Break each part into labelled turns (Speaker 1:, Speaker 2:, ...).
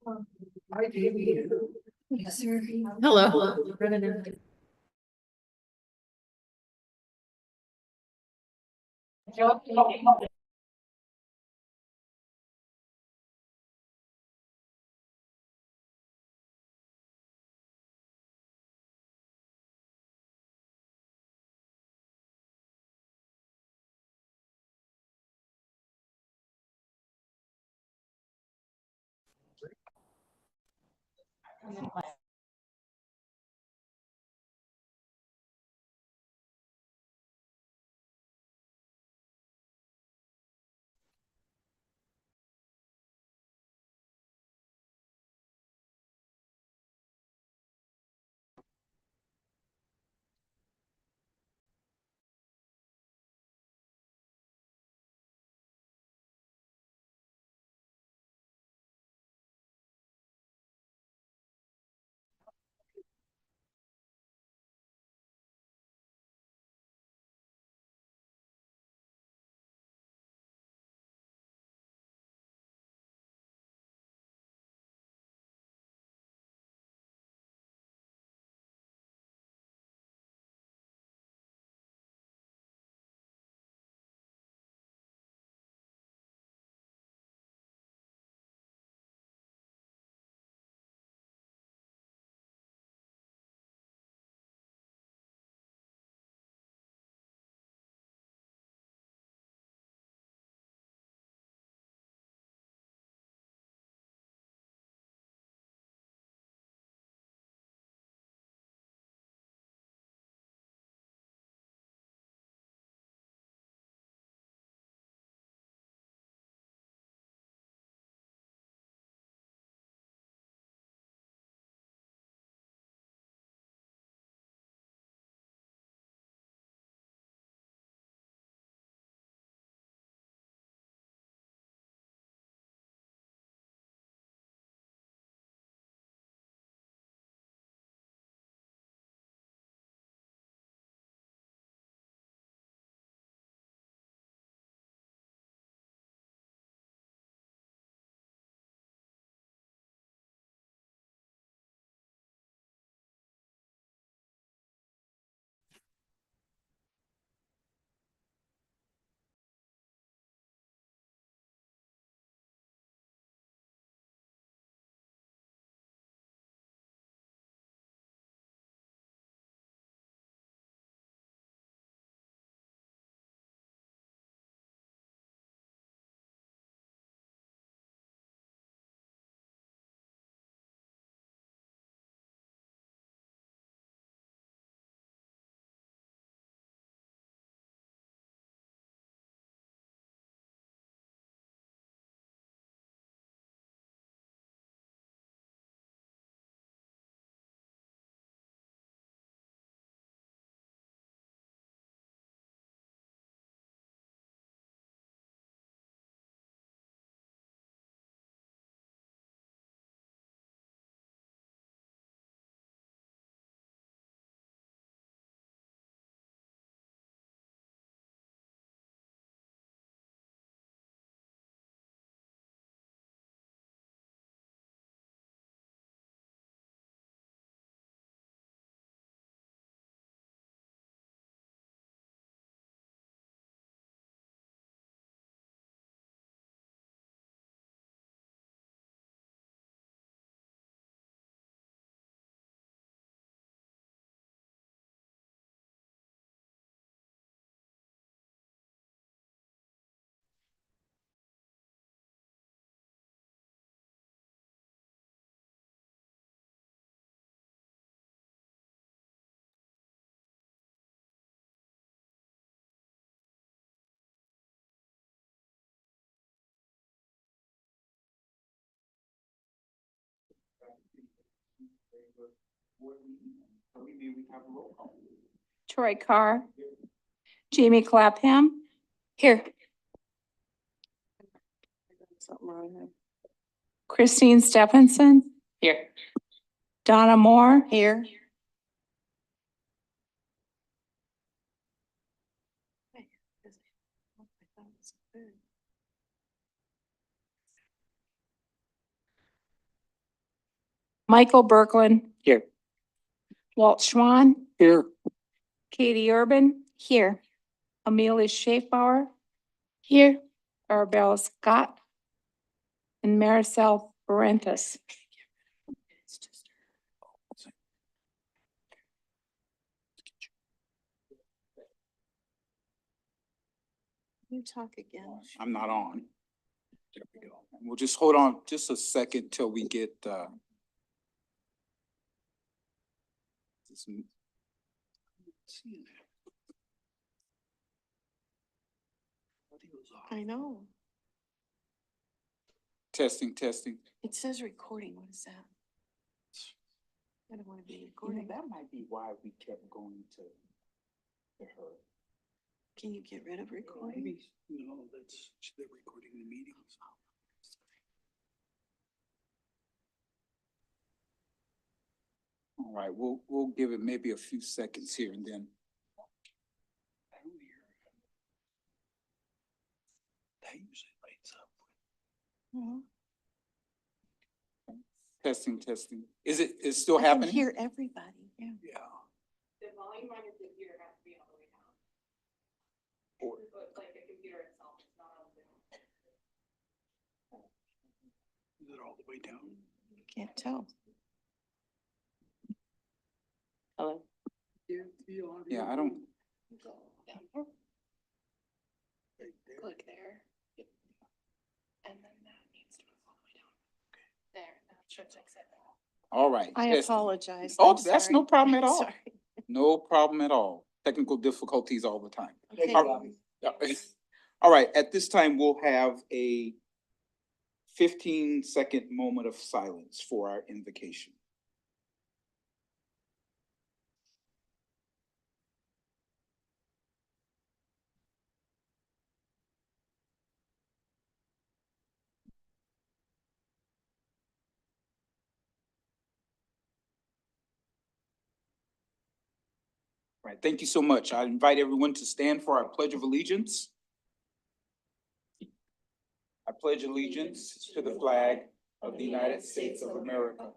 Speaker 1: Hi, Jamie.
Speaker 2: Yes, sir.
Speaker 1: Hello.
Speaker 2: Troy Carr. Jamie Clapham. Here. Christine Stephenson.
Speaker 1: Here.
Speaker 2: Donna Moore.
Speaker 1: Here.
Speaker 2: Michael Berglund.
Speaker 3: Here.
Speaker 2: Walt Schwan,
Speaker 3: Here.
Speaker 2: Katie Urban. Here. Amelia Schaefbauer. Here. Arabella Scott. And Maricel Parentis.
Speaker 4: You talk again.
Speaker 3: I'm not on. There we go. We'll just hold on just a second till we get, this-
Speaker 4: I know.
Speaker 3: testing, testing.
Speaker 4: It says recording. What is that? I don't want to be recording.
Speaker 3: That might be why we kept going to her.
Speaker 4: Can you get rid of recording?
Speaker 3: No, that's, they're recording the meetings. All right, we'll give it maybe a few seconds here and then. That usually lights up.
Speaker 4: Mhm.
Speaker 3: Testing, testing. Is it still
Speaker 4: I can
Speaker 3: happening?
Speaker 4: hear everybody. Yeah.
Speaker 3: Yeah.
Speaker 5: The volume on your computer has to be all the way down.
Speaker 3: Or-
Speaker 5: But like the computer itself, it's not on Zoom.
Speaker 3: Is it all the way down?
Speaker 4: Can't tell.
Speaker 2: Hello.
Speaker 3: Yeah, I don't.
Speaker 5: Click there. And then that needs to go all the way down. There, that should fix it.
Speaker 3: All right.
Speaker 4: I
Speaker 3: testing.
Speaker 4: apologize.
Speaker 3: Oh,
Speaker 4: I'm
Speaker 3: that's
Speaker 4: sorry.
Speaker 3: no problem at all.
Speaker 4: Sorry.
Speaker 3: No problem at all. Technical difficulties all the time.
Speaker 4: Okay.
Speaker 3: Yeah. All right, at this time, we'll have a 15-second moment of silence for our invocation. All right, thank you so much. I invite everyone to stand for our Pledge of Allegiance. I pledge allegiance to the flag of the United States of America,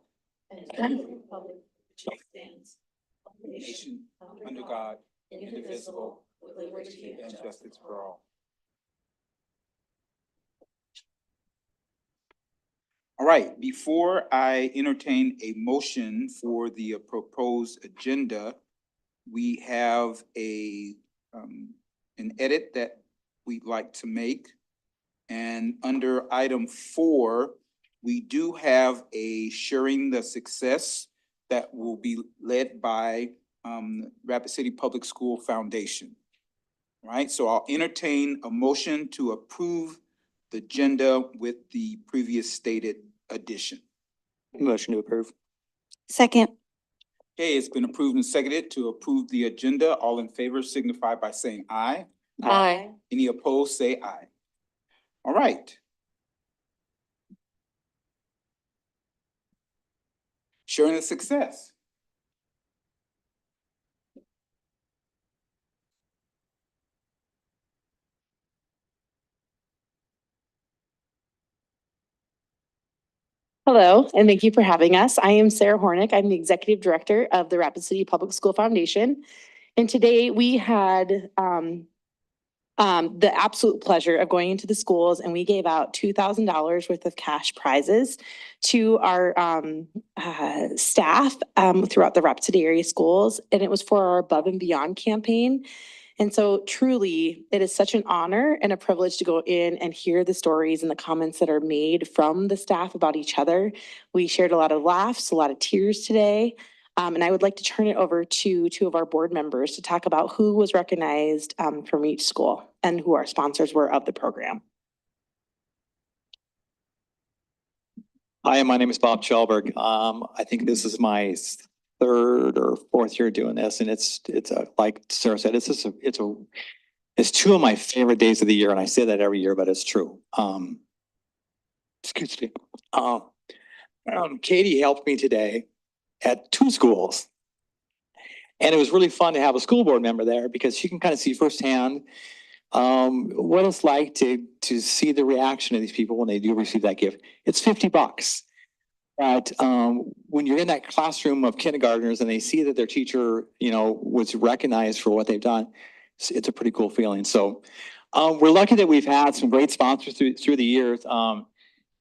Speaker 5: And the republic which stands,
Speaker 3: a nation under God, indivisible,
Speaker 5: with liberty
Speaker 3: and justice for all. All right, before I entertain a motion for the proposed agenda, we have an edit that we'd like to make. And under item 4, we do have a sharing the success that will be led by Rapid City Public School Foundation. All right, so I'll entertain a motion to approve the agenda with the previous stated addition.
Speaker 6: Motion to approve.
Speaker 4: Second.
Speaker 3: Okay, it's been approved and seconded to approve the agenda. All in favor signify by saying aye.
Speaker 4: Aye.
Speaker 3: Any opposed, say aye. All right. Sharing the success.
Speaker 7: Hello, and thank you for having us. I am Sarah Hornick. I'm the Executive Director of the Rapid City Public School Foundation. And today we had the absolute pleasure of going into the schools, and we gave out $2,000 worth of cash prizes to our staff throughout the Rapid City area schools. And it was for our Above and Beyond campaign. And so truly, it is such an honor and a privilege to go in and hear the stories and the comments that are made from the staff about each other. We shared a lot of laughs, a lot of tears today. And I would like to turn it over to 2 of our board members to talk about who was recognized from each school and who our sponsors were of the program.
Speaker 6: Hi, my name is Bob Chalberg. I think this is my 3rd or 4th year doing this, and it's like Sarah said, it's 2 of my favorite days of the year, and I say that every year, but it's true. Excuse me. Katie helped me today at 2 schools. And it was really fun to have a school board member there because she can kind of see firsthand what it's like to see the reaction of these people when they do receive that gift. It's $50. But when you're in that classroom of kindergartners and they see that their teacher, was recognized for what they've done, it's a pretty cool feeling. So we're lucky that we've had some great sponsors through the years.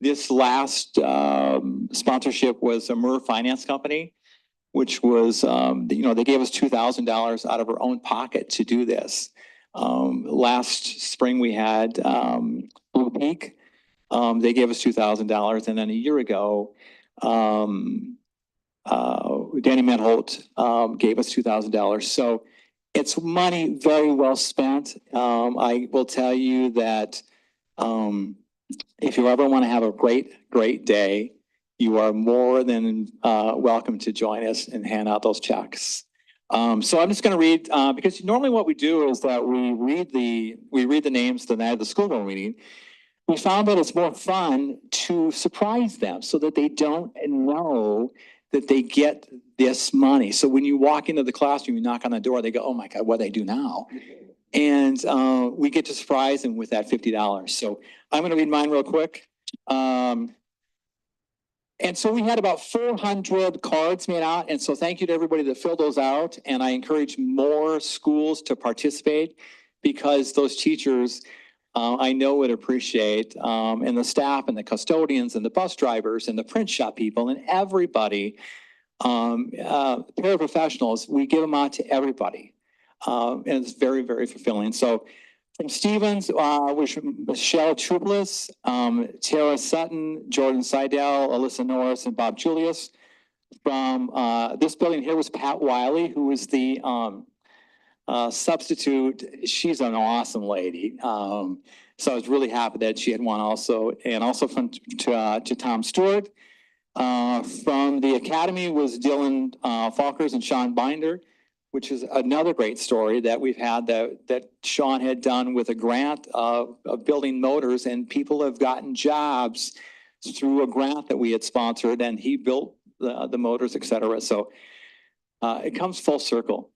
Speaker 6: This last sponsorship was a Murr Finance Company, which was, they gave us $2,000 out of our own pocket to do this. Last spring we had Blue Peak. They gave us $2,000, and then a year ago, Danny Manholt gave us $2,000. So it's money very well spent. I will tell you that if you ever want to have a great day, you are more than welcome to join us and hand out those checks. So I'm just going to read because normally what we do is that we read the names the night of the school board meeting. We found that it's more fun to surprise them so that they don't know that they get this money. So when you walk into the classroom, you knock on the door, they go, "Oh my God, what do I do now?" And we get to surprise them with that $50. So I'm going to read mine real quick. And so we had about 400 cards made out. And so thank you to everybody that filled those out. And I encourage more schools to participate because those teachers, I know would appreciate, and the staff and the custodians and the bus drivers and the print shop people and everybody, paraprofessionals, we give them out to everybody. And it's very, very fulfilling. So from Stevens, was Michelle Troublus, Tara Sutton, Jordan Seidel, Alyssa Norris, and Bob Julius. From this building here was Pat Wiley, who was the substitute. She's an awesome lady. So I was really happy that she had won also. And also to Tom Stewart. From the Academy was Dylan Falkers and Sean Binder, which is another great story that we've had that Sean had done with a grant of building motors, and people have gotten jobs through a grant that we had sponsored, and he built the motors, et cetera. So it comes full circle.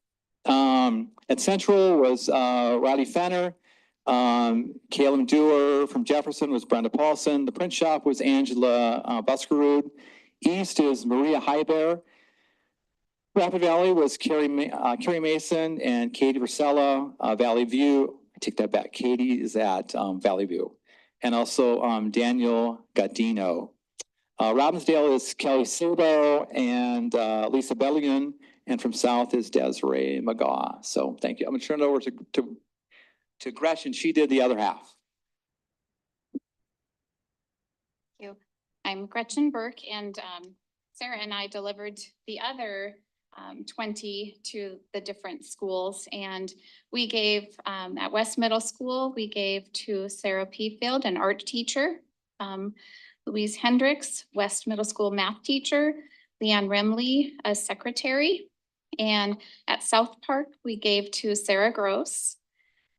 Speaker 6: At Central was Roddy Fenner. Caleb Dewar from Jefferson was Brenda Paulson. The print shop was Angela Buskerud. East is Maria Heiber. Rapid Valley was Carrie Mason and Katie Rosella. Valley View, I take that back. Katie is at Valley View. And also Daniel Gadino. Robbinsdale is Kelly Silbo and Lisa Bellion. And from South is Desiree McGaw. So thank you. I'm going to turn it over to Gretchen. She did the other half.
Speaker 5: Thank you. I'm Gretchen Burke, and Sarah and I delivered the other 20 to the different schools. And we gave at West Middle School, we gave to Sarah P. Field, an art teacher, Louise Hendricks, West Middle School math teacher, Leanne Remley, a secretary. And at South Park, we gave to Sarah Gross,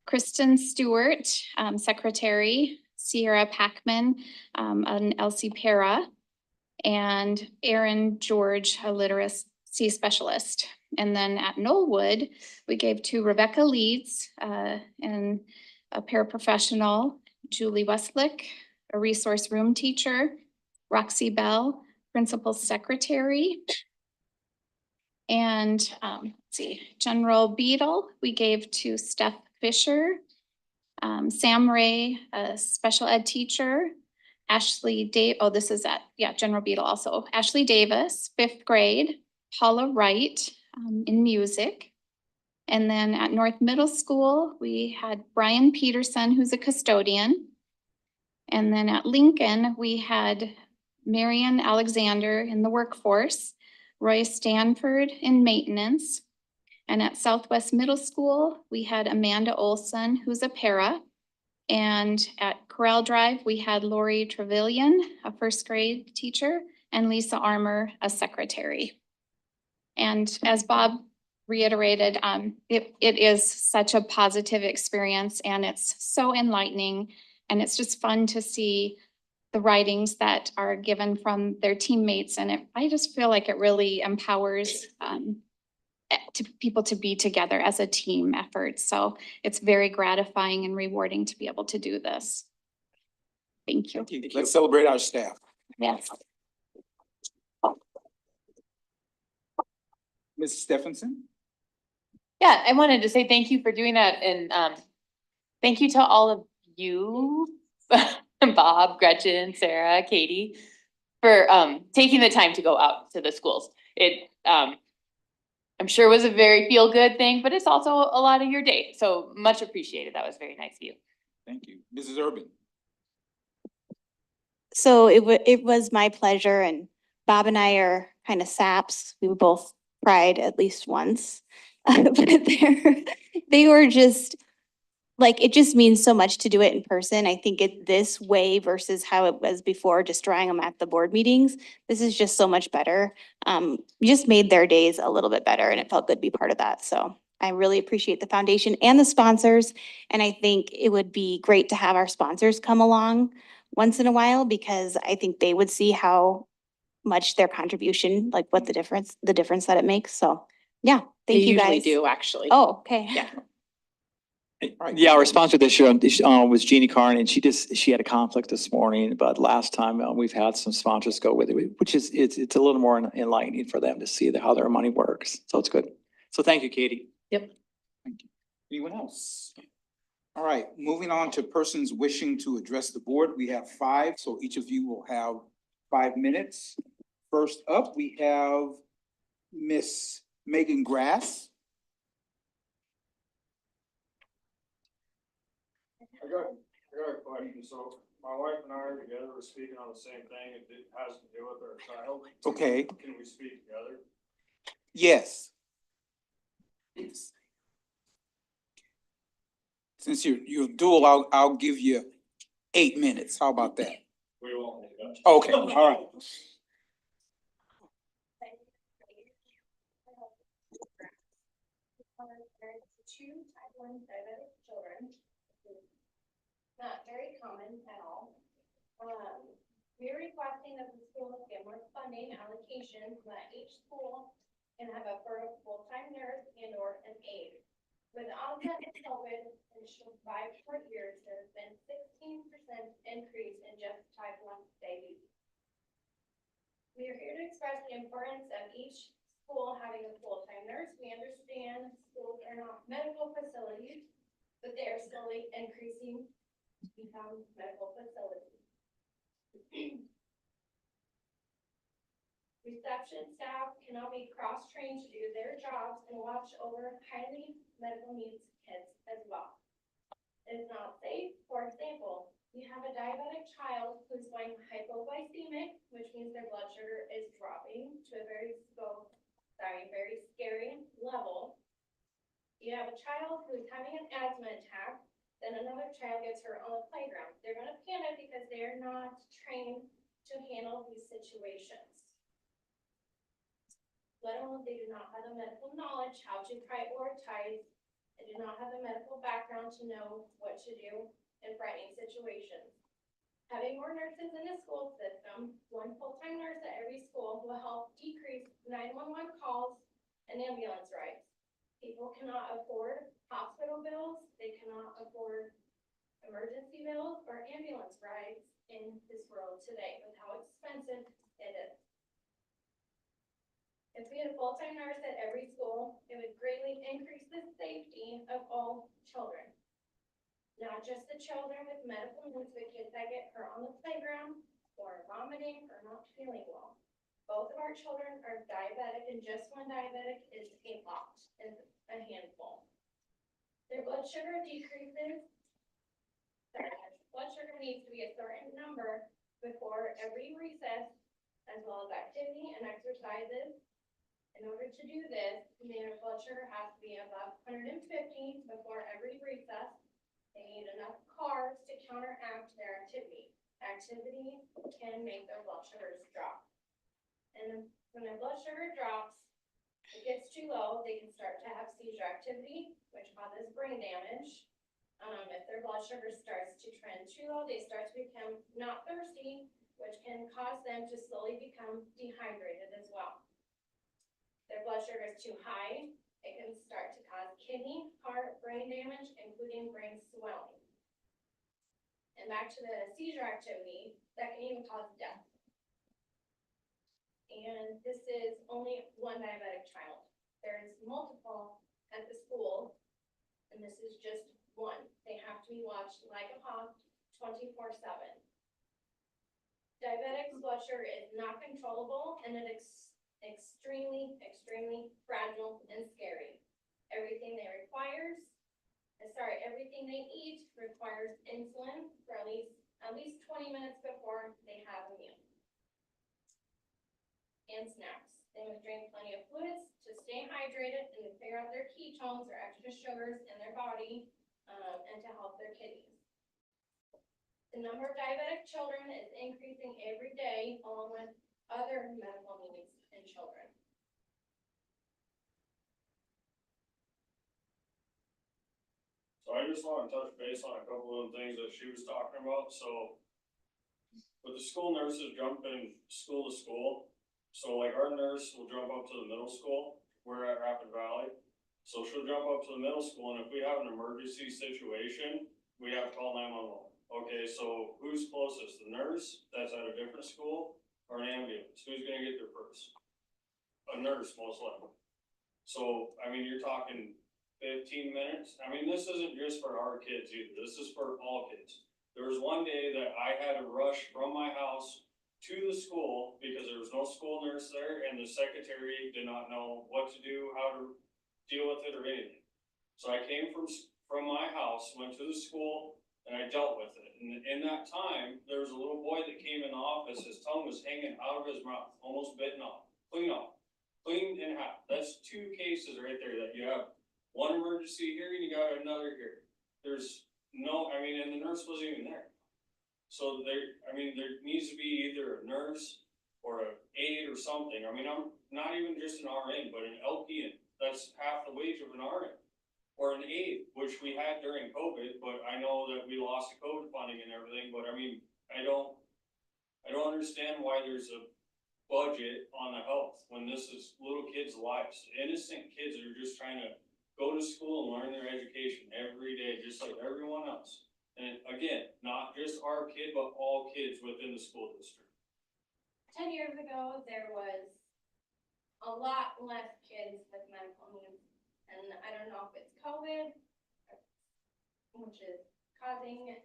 Speaker 5: Kristen Stewart, secretary, Sierra Packman, an Elsie Para, and Aaron George, a literacy specialist. And then at Knollwood, we gave to Rebecca Leeds, and a paraprofessional, Julie Westlick, a resource room teacher, Roxy Bell, principal secretary. And let's see, General Beadle, we gave to Steph Fisher, Sam Ray, a special ed teacher, Ashley this is at, General Beadle also, Ashley Davis, 5th grade, Paula Wright in music. And then at North Middle School, we had Brian Peterson, who's a custodian. And then at Lincoln, we had Marion Alexander in the workforce, Roy Stanford in maintenance. And at Southwest Middle School, we had Amanda Olson, who's a para. And at Corral Drive, we had Lori Trevelyan, a 1st grade teacher, and Lisa Armour, a secretary. And as Bob reiterated, it is such a positive experience, and it's so enlightening, and it's just fun to see the writings that are given from their teammates. And I just feel like it really empowers people to be together as a team effort. So it's very gratifying and rewarding to be able to do this. Thank you.
Speaker 3: Let's celebrate our staff.
Speaker 5: Yes.
Speaker 3: Ms. Stephenson?
Speaker 4: Yeah, I wanted to say thank you for doing that and thank you to all of you, Bob, Gretchen, Sarah, Katie, for taking the time to go out to the schools. It I'm sure was a very feel-good thing, but it's also a lot of your day. So much appreciated. That was very nice of you.
Speaker 3: Thank you. Mrs. Urban?
Speaker 8: So it was my pleasure, and Bob and I are kind of saps. We were both cried at least once. But they were just, like, it just means so much to do it in person. I think it this way versus how it was before, just drawing them at the board meetings. This is just so much better. Just made their days a little bit better, and it felt good to be part of that. So I really appreciate the foundation and the sponsors. And I think it would be great to have our sponsors come along once in a while, because I think they would see how much their contribution, like what the difference that it makes. So, yeah, thank you guys.
Speaker 7: They usually do, actually.
Speaker 8: Oh, okay.
Speaker 7: Yeah.
Speaker 6: Yeah, our sponsor this year was Jeannie Carn, and she had a conflict this morning, but last time we've had some sponsors go with it, which is, it's a little more enlightening for them to see how their money works. So it's good. So thank you, Katie.
Speaker 3: Thank you. Anyone else? All right, moving on to persons wishing to address the board. We have 5, so each of you will have 5 minutes. First up, we have Miss Megan Grass.
Speaker 9: I got a question. So my wife and I are together, we're speaking on the same thing. It has to do with our child.
Speaker 3: Okay.
Speaker 9: Can we speak together?
Speaker 3: Yes. Since you're dual, I'll give you 8 minutes. How about that?
Speaker 9: We won't. do that.
Speaker 3: Okay, all right.
Speaker 10: Two type 1 diabetic children. Not very common at all. We're requesting that the school get more funding allocation so that each school can have a full-time nurse and or an aide. With the onset of COVID in 5 short years, there has been 16% increase in just type 1 diabetes. We are here to express the importance of each school having a full-time nurse. We understand schools are not medical facilities, but they are slowly increasing to become medical facilities. Reception staff cannot be cross-trained to do their jobs and watch over highly medical needs kids as well. It is not safe. For example, you have a diabetic child who's going hypoglycemic, which means their blood sugar is dropping to a very scary level. You have a child who's having an asthma attack, then another child gets hurt on the playground. They're going to panic because they're not trained to handle these situations. Let alone they do not have the medical knowledge how to prioritize. They do not have the medical background to know what to do in frightening situations. Having more nurses in the school system, 1 full-time nurse at every school, will help decrease 911 calls and ambulance rides. People cannot afford hospital bills. They cannot afford emergency bills or ambulance rides in this world today with how expensive it is. If we had a full-time nurse at every school, it would greatly increase the safety of all children. Not just the children with medical needs, but kids that get hurt on the playground or vomiting or not feeling well. Both of our children are diabetic, and just one diabetic is a lot, is a handful. Their blood sugar decreases. Blood sugar needs to be a certain number before every recess, as well as activity and exercises. In order to do this, their blood sugar has to be above 150 before every recess. They need enough carbs to counteract their activity. Activity can make their blood sugars drop. And when their blood sugar drops, it gets too low, they can start to have seizure activity, which causes brain damage. If their blood sugar starts to trend too low, they start to become not thirsty, which can cause them to slowly become dehydrated as well. Their blood sugar is too high, it can start to cause kidney, heart, brain damage, including brain swelling. And back to the seizure activity, that can even cause death. And this is only one diabetic child. There's multiple at the school, and this is just one. They have to be watched like a hawk 24/7. Diabetic blood sugar is not controllable and extremely, extremely fragile and scary. Everything everything they eat requires insulin for at least 20 minutes before they have a meal. And snacks. They must drink plenty of fluids to stay hydrated and to figure out their ketones or extra sugars in their body, and to help their kidneys. The number of diabetic children is increasing every day, along with other medical needs in children.
Speaker 9: So I just wanna touch base on a couple of the things that she was talking about, so. With the school nurses jumping school to school, so like our nurse will jump up to the middle school, we're at Rapid Valley. So she'll jump up to the middle school, and if we have an emergency situation, we have to call 911. Okay, so who's closest, the nurse that's at a different school, or an ambulance, who's gonna get there first? A nurse, most likely. So, I mean, you're talking 15 minutes, I mean, this isn't just for our kids either, this is for all kids. There was one day that I had to rush from my house to the school because there was no school nurse there and the secretary did not know what to do, how to deal with it or anything. So I came from my house, went to the school, and I dealt with it. And in that time, there was a little boy that came in the office, his tongue was hanging out of his mouth, almost bitten off, clean in half. That's 2 cases right there that you have one emergency here and you got another here. There's no, I mean, and the nurse wasn't even there. So there needs to be either a nurse or an aide or something. I mean, I'm not even just an RN, but an LPN. That's half the wage of an RN. Or an aide, which we had during COVID, but I know that we lost the COVID funding and everything, but I mean, I don't understand why there's a budget on the health when this is little kids' lives. Innocent kids that are just trying to go to school and learn their education every day, just like everyone else. And again, not just our kid, but all kids within the school district.
Speaker 10: 10 years ago, there was a lot less kids with medical needs. And I don't know if it's COVID, which is causing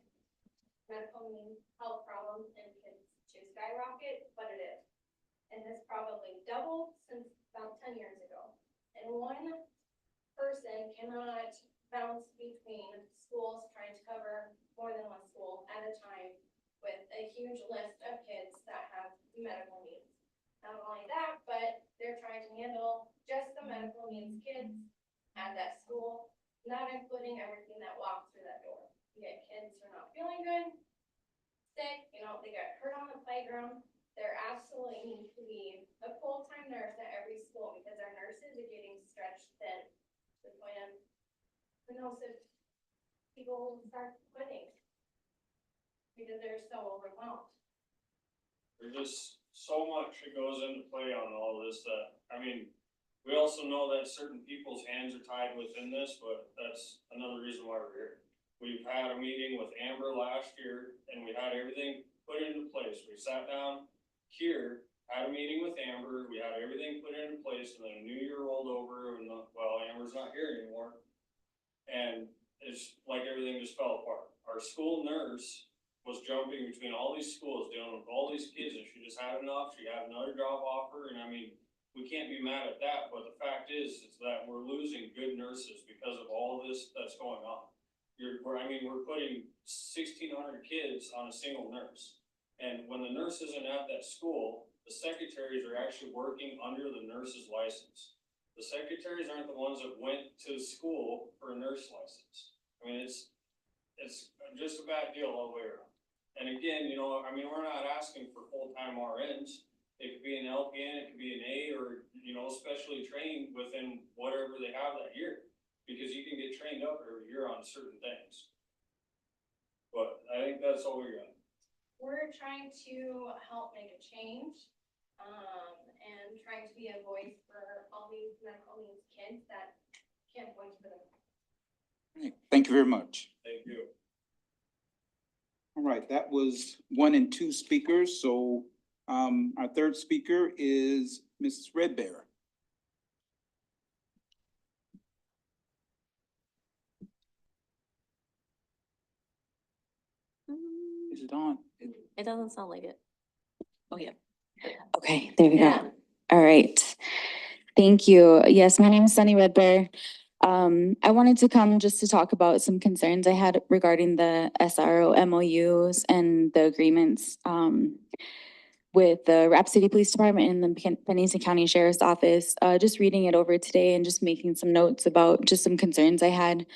Speaker 10: medical needs, health problems in kids to skyrocket, but it is. And it's probably doubled since about 10 years ago. And one person cannot bounce between schools trying to cover more than one school at a time with a huge list of kids that have medical needs. Not only that, but they're trying to handle just the medical needs kids at that school, not including everything that walks through that door. You get kids who are not feeling good, sick, they got hurt on the playground. There absolutely needs to be a full-time nurse at every school because our nurses are getting stretched thin to the point of, who knows if people will start quitting because they're so overwhelmed.
Speaker 9: There's just so much that goes into play on all this that, I mean, we also know that certain people's hands are tied within this, but that's another reason why we're here. We've had a meeting with Amber last year and we had everything put into place. We sat down here, had a meeting with Amber, we had everything put into place, and then a new year rolled over and Amber's not here anymore. And it's like everything just fell apart. Our school nurse was jumping between all these schools, dealing with all these kids, and she just had enough. She had another job offer, and I mean, we can't be mad at that, but the fact is that we're losing good nurses because of all this that's going on. We're putting 1,600 kids on a single nurse. And when the nurse isn't at that school, the secretaries are actually working under the nurse's license. The secretaries aren't the ones that went to school for a nurse license. I mean, it's just a bad deal all the way around. And again, we're not asking for full-time RNs. It could be an LPN, it could be an A, or, specially trained within whatever they have that year. Because you can get trained up every year on certain things. But I think that's all we got.
Speaker 10: We're trying to help make a change, and trying to be a voice for all these medical needs kids that can't voice for them.
Speaker 3: Thank you very much.
Speaker 9: Thank you.
Speaker 3: All right, that was 1 and 2 speakers, so our third speaker is Mrs. Redbear. Is it on?
Speaker 11: It doesn't sound like it. Oh, yeah. Okay, there we go. All right. Thank you. Yes, my name is Sunny Red Bear. I wanted to come just to talk about some concerns I had regarding the SRO MOUs and the agreements with the Rapid City Police Department and the Pennington County Sheriff's Office. Just reading it over today and just making some notes about just some concerns I had.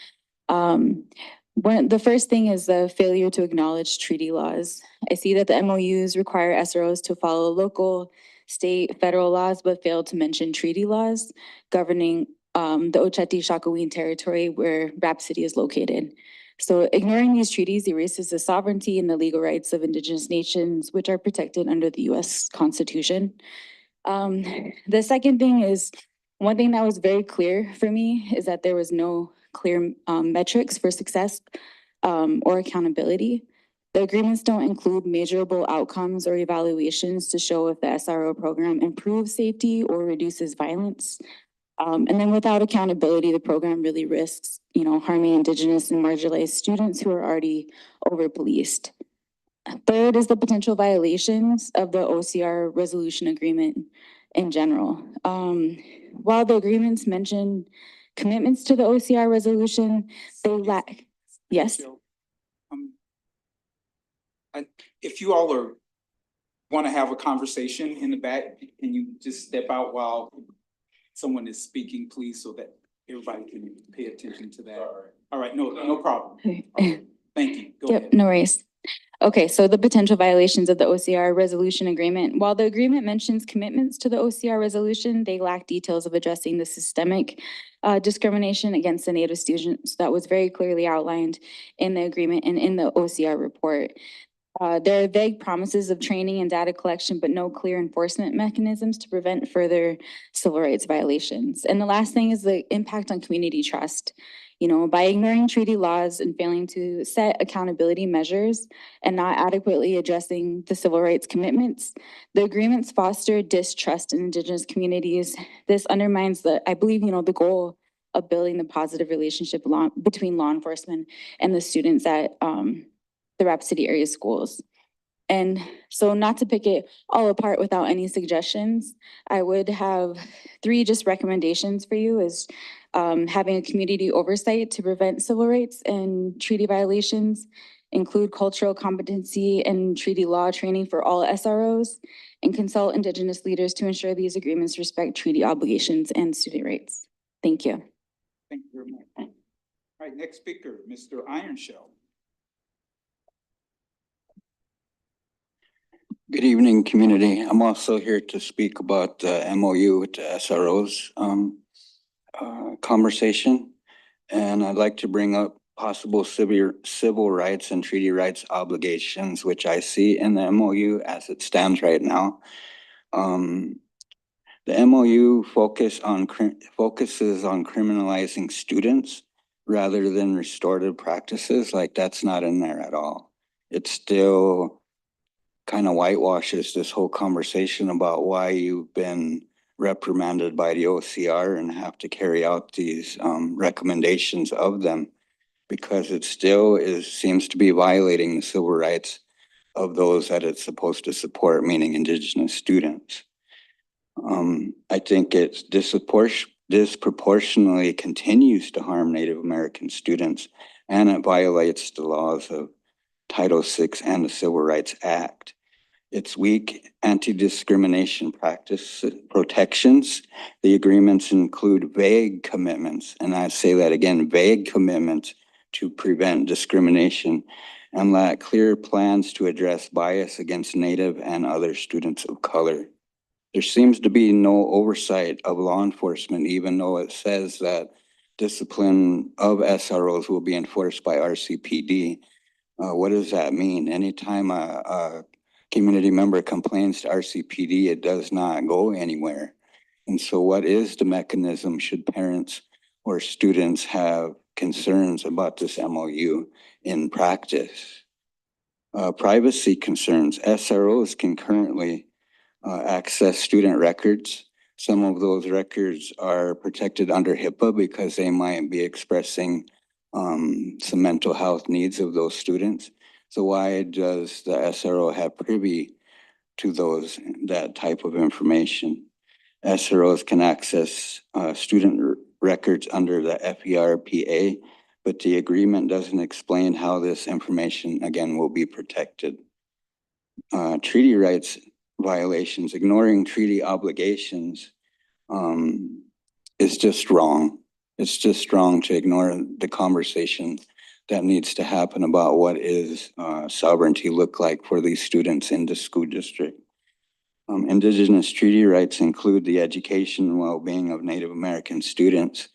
Speaker 11: The first thing is the failure to acknowledge treaty laws. I see that the MOUs require SROs to follow local, state, federal laws, but fail to mention treaty laws governing the Oceti-Sakowin territory where Rapid City is located. So ignoring these treaties erases the sovereignty and the legal rights of Indigenous nations, which are protected under the US Constitution. The second thing is, one thing that was very clear for me is that there was no clear metrics for success or accountability. The agreements don't include measurable outcomes or evaluations to show if the SRO program improves safety or reduces violence. And then without accountability, the program really risks, harming Indigenous and marginalized students who are already over-policed. Third is the potential violations of the OCR resolution agreement in general. While the agreements mention commitments to the OCR resolution, they lack, yes?
Speaker 3: If you all want to have a conversation in the back, can you just step out while someone is speaking, please, so that everybody can pay attention to that? All right, no problem. Okay, thank you. Go ahead.
Speaker 11: No worries. Okay, so the potential violations of the OCR resolution agreement. While the agreement mentions commitments to the OCR resolution, they lack details of addressing the systemic discrimination against the Native students that was very clearly outlined in the agreement and in the OCR report. There are vague promises of training and data collection, but no clear enforcement mechanisms to prevent further civil rights violations. And the last thing is the impact on community trust. By ignoring treaty laws and failing to set accountability measures and not adequately addressing the civil rights commitments, the agreements foster distrust in Indigenous communities. This undermines I believe, the goal of building the positive relationship between law enforcement and the students at the Rapid City area schools. And so, not to pick it all apart without any suggestions, I would have 3 just recommendations for you is having a community oversight to prevent civil rights and treaty violations, include cultural competency and treaty law training for all SROs, and consult Indigenous leaders to ensure these agreements respect treaty obligations and student rights. Thank you.
Speaker 3: Thank you very much. All right, next speaker, Mr. Ironshell.
Speaker 12: Good evening, community. I'm also here to speak about the MOU with the SROs conversation. And I'd like to bring up possible civil rights and treaty rights obligations, which I see in the MOU as it stands right now. The MOU focuses on criminalizing students rather than restorative practices. Like, that's not in there at all. It's still kind of whitewashes this whole conversation about why you've been reprimanded by the OCR and have to carry out these recommendations of them, because it still seems to be violating the civil rights of those that it's supposed to support, meaning Indigenous students. I think it's disproportionately continues to harm Native American students, and it violates the laws of Title VI and the Civil Rights Act. It's weak anti-discrimination protections. The agreements include vague commitments, and I say that again, vague commitments to prevent discrimination, and lack clear plans to address bias against Native and other students of color. There seems to be no oversight of law enforcement, even though it says that discipline of SROs will be enforced by RCPD. What does that mean? Anytime a community member complains to RCPD, it does not go anywhere. And so what is the mechanism should parents or students have concerns about this MOU in practice? Privacy concerns. SROs can currently access student records. Some of those records are protected under HIPAA because they might be expressing some mental health needs of those students. So why does the SRO have privy to that type of information? SROs can access student records under the FERPA, but the agreement doesn't explain how this information, again, will be protected. Treaty rights violations, ignoring treaty obligations is just wrong. It's just wrong to ignore the conversation that needs to happen about what is sovereignty look like for these students in the school district. Indigenous treaty rights include the education and well-being of Native American students.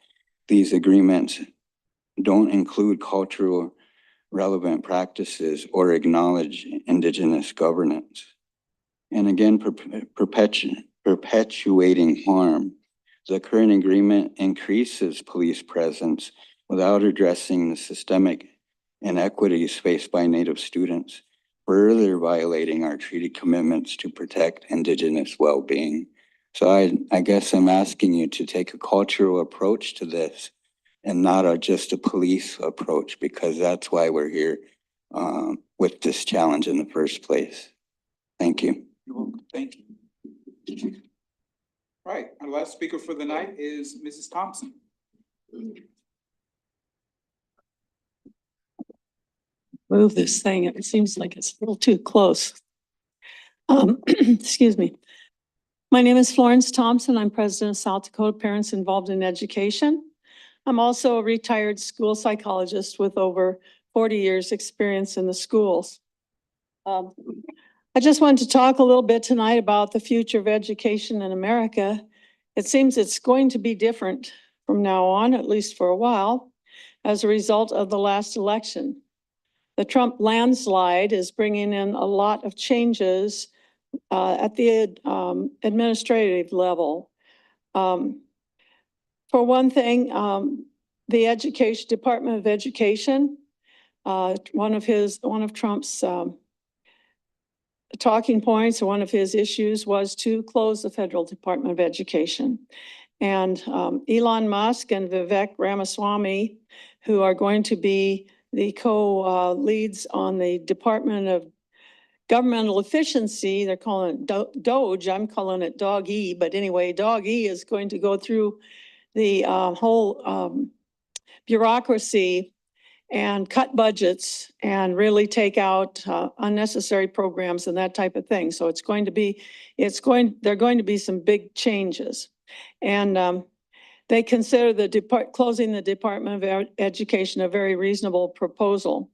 Speaker 12: These agreements don't include cultural relevant practices or acknowledge Indigenous governance. And again, perpetuating harm. The current agreement increases police presence without addressing the systemic inequities faced by Native students, further violating our treaty commitments to protect Indigenous well-being. So I guess I'm asking you to take a cultural approach to this and not just a police approach, because that's why we're here with this challenge in the first place. Thank you.
Speaker 3: You're welcome. Thank you. Right, our last speaker for the night is Mrs. Thompson.
Speaker 1: Move this thing. It seems like it's a little too close. Excuse me. My name is Florence Thompson. I'm president of South Dakota Parents Involved in Education. I'm also a retired school psychologist with over 40 years experience in the schools. I just wanted to talk a little bit tonight about the future of education in America. It seems it's going to be different from now on, at least for a while, as a result of the last election. The Trump landslide is bringing in a lot of changes at the administrative level. For one thing, the Department of Education, one of Trump's talking points, or one of his issues, was to close the Federal Department of Education. And Elon Musk and Vivek Ramaswamy, who are going to be the co-leads on the Department of Governmental Efficiency, they're calling it DOGE, I'm calling it Dog-E, but anyway, Dog-E is going to go through the whole bureaucracy and cut budgets and really take out unnecessary programs and that type of thing. So there are going to be some big changes. And they consider closing the Department of Education a very reasonable proposal.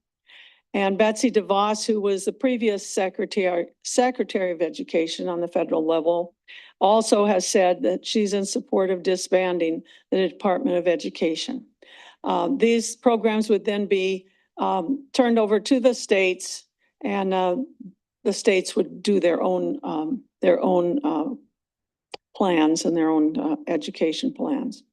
Speaker 1: And Betsy DeVos, who was the previous Secretary of Education on the federal level, also has said that she's in support of disbanding the Department of Education. These programs would then be turned over to the states, and the states would do their own plans and their own education plans.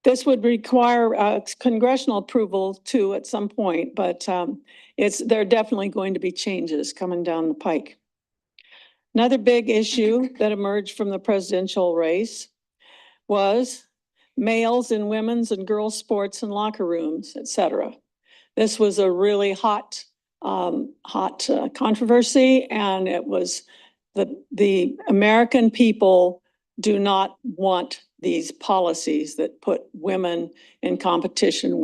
Speaker 1: This would require congressional approval too at some point, but there are definitely going to be changes coming down the pike. Another big issue that emerged from the presidential race was males in women's and girls' sports and locker rooms, et cetera. This was a really hot controversy, and it was the American people do not want these policies that put women in competition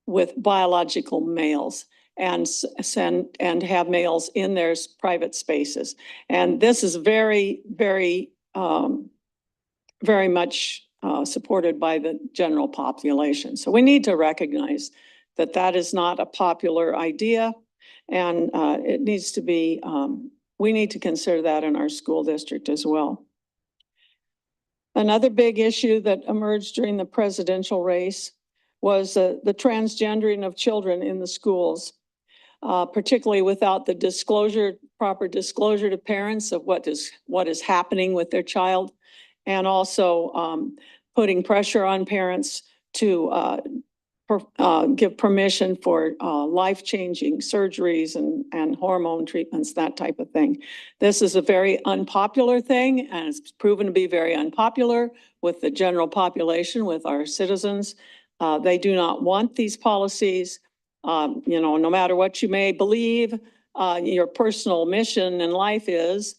Speaker 1: with biological males and have males in their private spaces. And this is very, very, very much supported by the general population. So we need to recognize that that is not a popular idea, and it needs to be, we need to consider that in our school district as well. Another big issue that emerged during the presidential race was the transgendering of children in the schools, particularly without the proper disclosure to parents of what is happening with their child, and also putting pressure on parents to give permission for life-changing surgeries and hormone treatments, that type of thing. This is a very unpopular thing, and it's proven to be very unpopular with the general population, with our citizens. They do not want these policies, You know, no matter what you may believe, your personal mission in life is,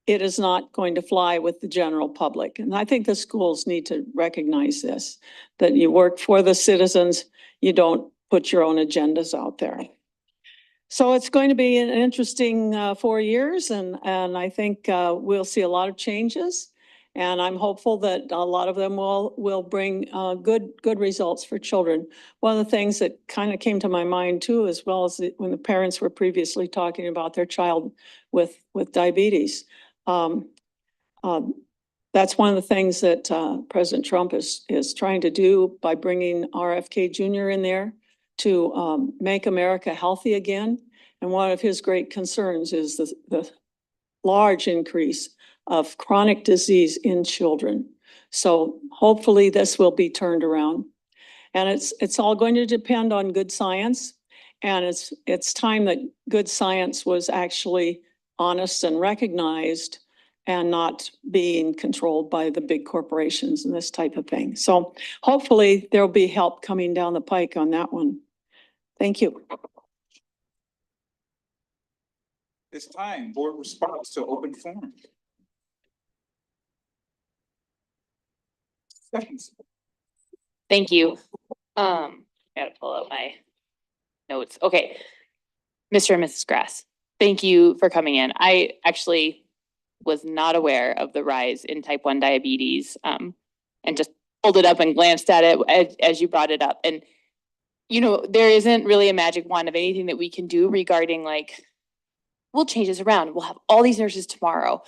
Speaker 1: it is not going to fly with the general public. And I think the schools need to recognize this, that you work for the citizens, you don't put your own agendas out there. So it's going to be an interesting 4 years, and I think we'll see a lot of changes. And I'm hopeful that a lot of them will bring good results for children. One of the things that kind of came to my mind too, as well as when the parents were previously talking about their child with diabetes. That's one of the things that President Trump is trying to do by bringing RFK Jr. in there to make America healthy again. And one of his great concerns is the large increase of chronic disease in children. So hopefully this will be turned around. And it's all going to depend on good science. And it's time that good science was actually honest and recognized and not being controlled by the big corporations and this type of thing. So hopefully there'll be help coming down the pike on that one. Thank you.
Speaker 3: This time, board response to open forum. Seconds.
Speaker 4: Thank you. Gotta pull out my notes. Okay. Mr. and Mrs. Grass, thank you for coming in. I actually was not aware of the rise in type 1 diabetes, and just pulled it up and glanced at it as you brought it up. And, you know, there isn't really a magic wand of anything that we can do regarding like, we'll change this around. We'll have all these nurses tomorrow.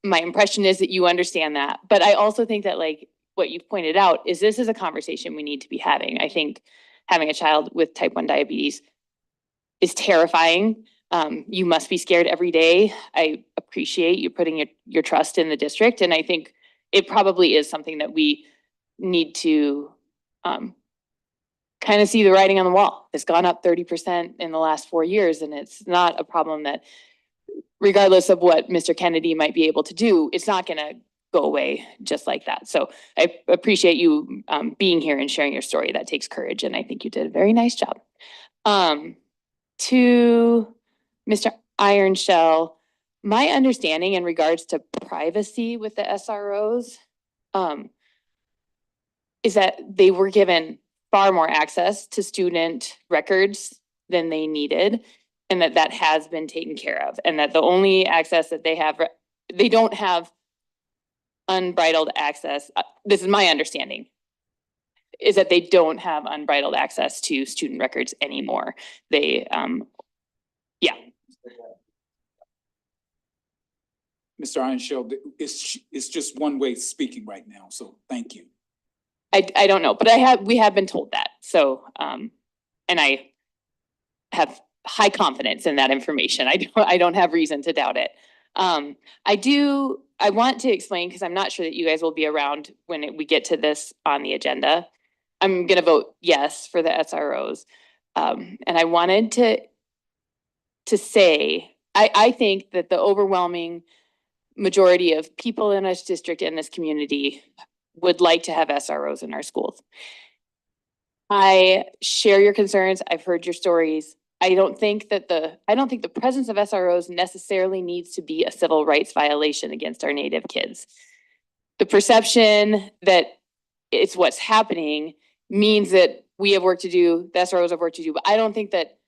Speaker 4: My impression is that you understand that, but I also think that like what you've pointed out is this is a conversation we need to be having. I think having a child with type 1 diabetes is terrifying. You must be scared every day. I appreciate you putting your trust in the district. And I think it probably is something that we need to kind of see the writing on the wall. It's gone up 30% in the last 4 years, and it's not a problem that, regardless of what Mr. Kennedy might be able to do, it's not going to go away just like that. So I appreciate you being here and sharing your story. That takes courage, and I think you did a very nice job. To Mr. Ironshell, my understanding in regards to privacy with the SROs is that they were given far more access to student records than they needed, and that has been taken care of, and that the only access that they have, they don't have unbridled access. This is my understanding, is that they don't have unbridled access to student records anymore. They, yeah.
Speaker 3: Mr. Ironshell, it's just one way speaking right now, so thank you.
Speaker 4: I don't know, but we have been told that. So, and I have high confidence in that information. I don't have reason to doubt it. I want to explain, because I'm not sure that you guys will be around when we get to this on the agenda. I'm gonna vote yes for the SROs. And I wanted to say, I think that the overwhelming majority of people in this district, in this community, would like to have SROs in our schools. I share your concerns. I've heard your stories. I don't think the presence of SROs necessarily needs to be a civil rights violation against our Native kids. The perception that it's what's happening means that we have work to do, the SROs have work to do, but I don't think that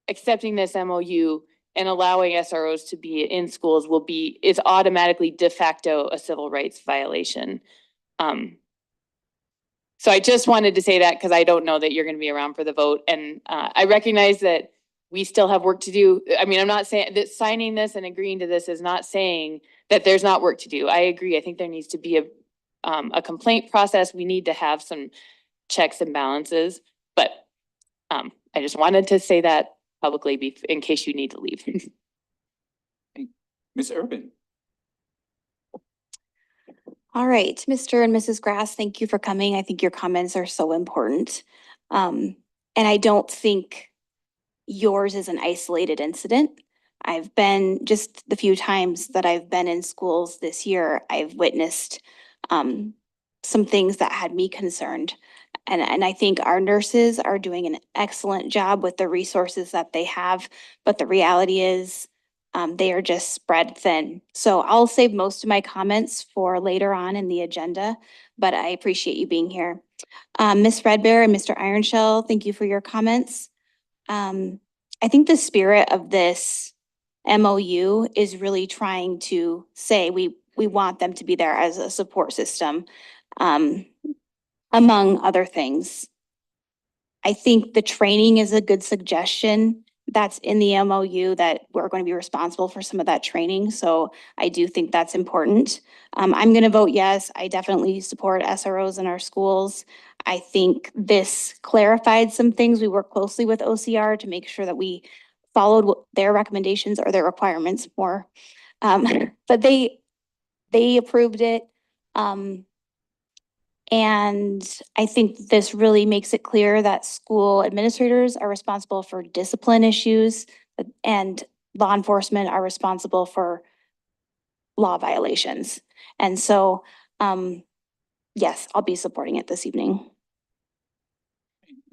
Speaker 4: accepting this MOU and allowing SROs to be in schools is automatically de facto a civil rights violation. So I just wanted to say that because I don't know that you're going to be around for the vote. And I recognize that we still have work to do. I mean, I'm not saying that signing this and agreeing to this is not saying that there's not work to do. I agree. I think there needs to be a complaint process. We need to have some checks and balances, but I just wanted to say that publicly in case you need to leave.
Speaker 3: Ms. Urban.
Speaker 8: All right, Mr. and Mrs. Grass, thank you for coming. I think your comments are so important. And I don't think yours is an isolated incident. I've been, just the few times that I've been in schools this year, I've witnessed some things that had me concerned. And I think our nurses are doing an excellent job with the resources that they have, but the reality is they are just spread thin. So I'll save most of my comments for later on in the agenda, but I appreciate you being here. Ms. Redbear and Mr. Ironshell, thank you for your comments. I think the spirit of this MOU is really trying to say we want them to be there as a support system, among other things. I think the training is a good suggestion. That's in the MOU that we're going to be responsible for some of that training. So I do think that's important. I'm going to vote yes. I definitely support SROs in our schools. I think this clarified some things. We work closely with OCR to make sure that we followed their recommendations or their requirements more. But they approved it. And I think this really makes it clear that school administrators are responsible for discipline issues and law enforcement are responsible for law violations. And so, yes, I'll be supporting it this evening.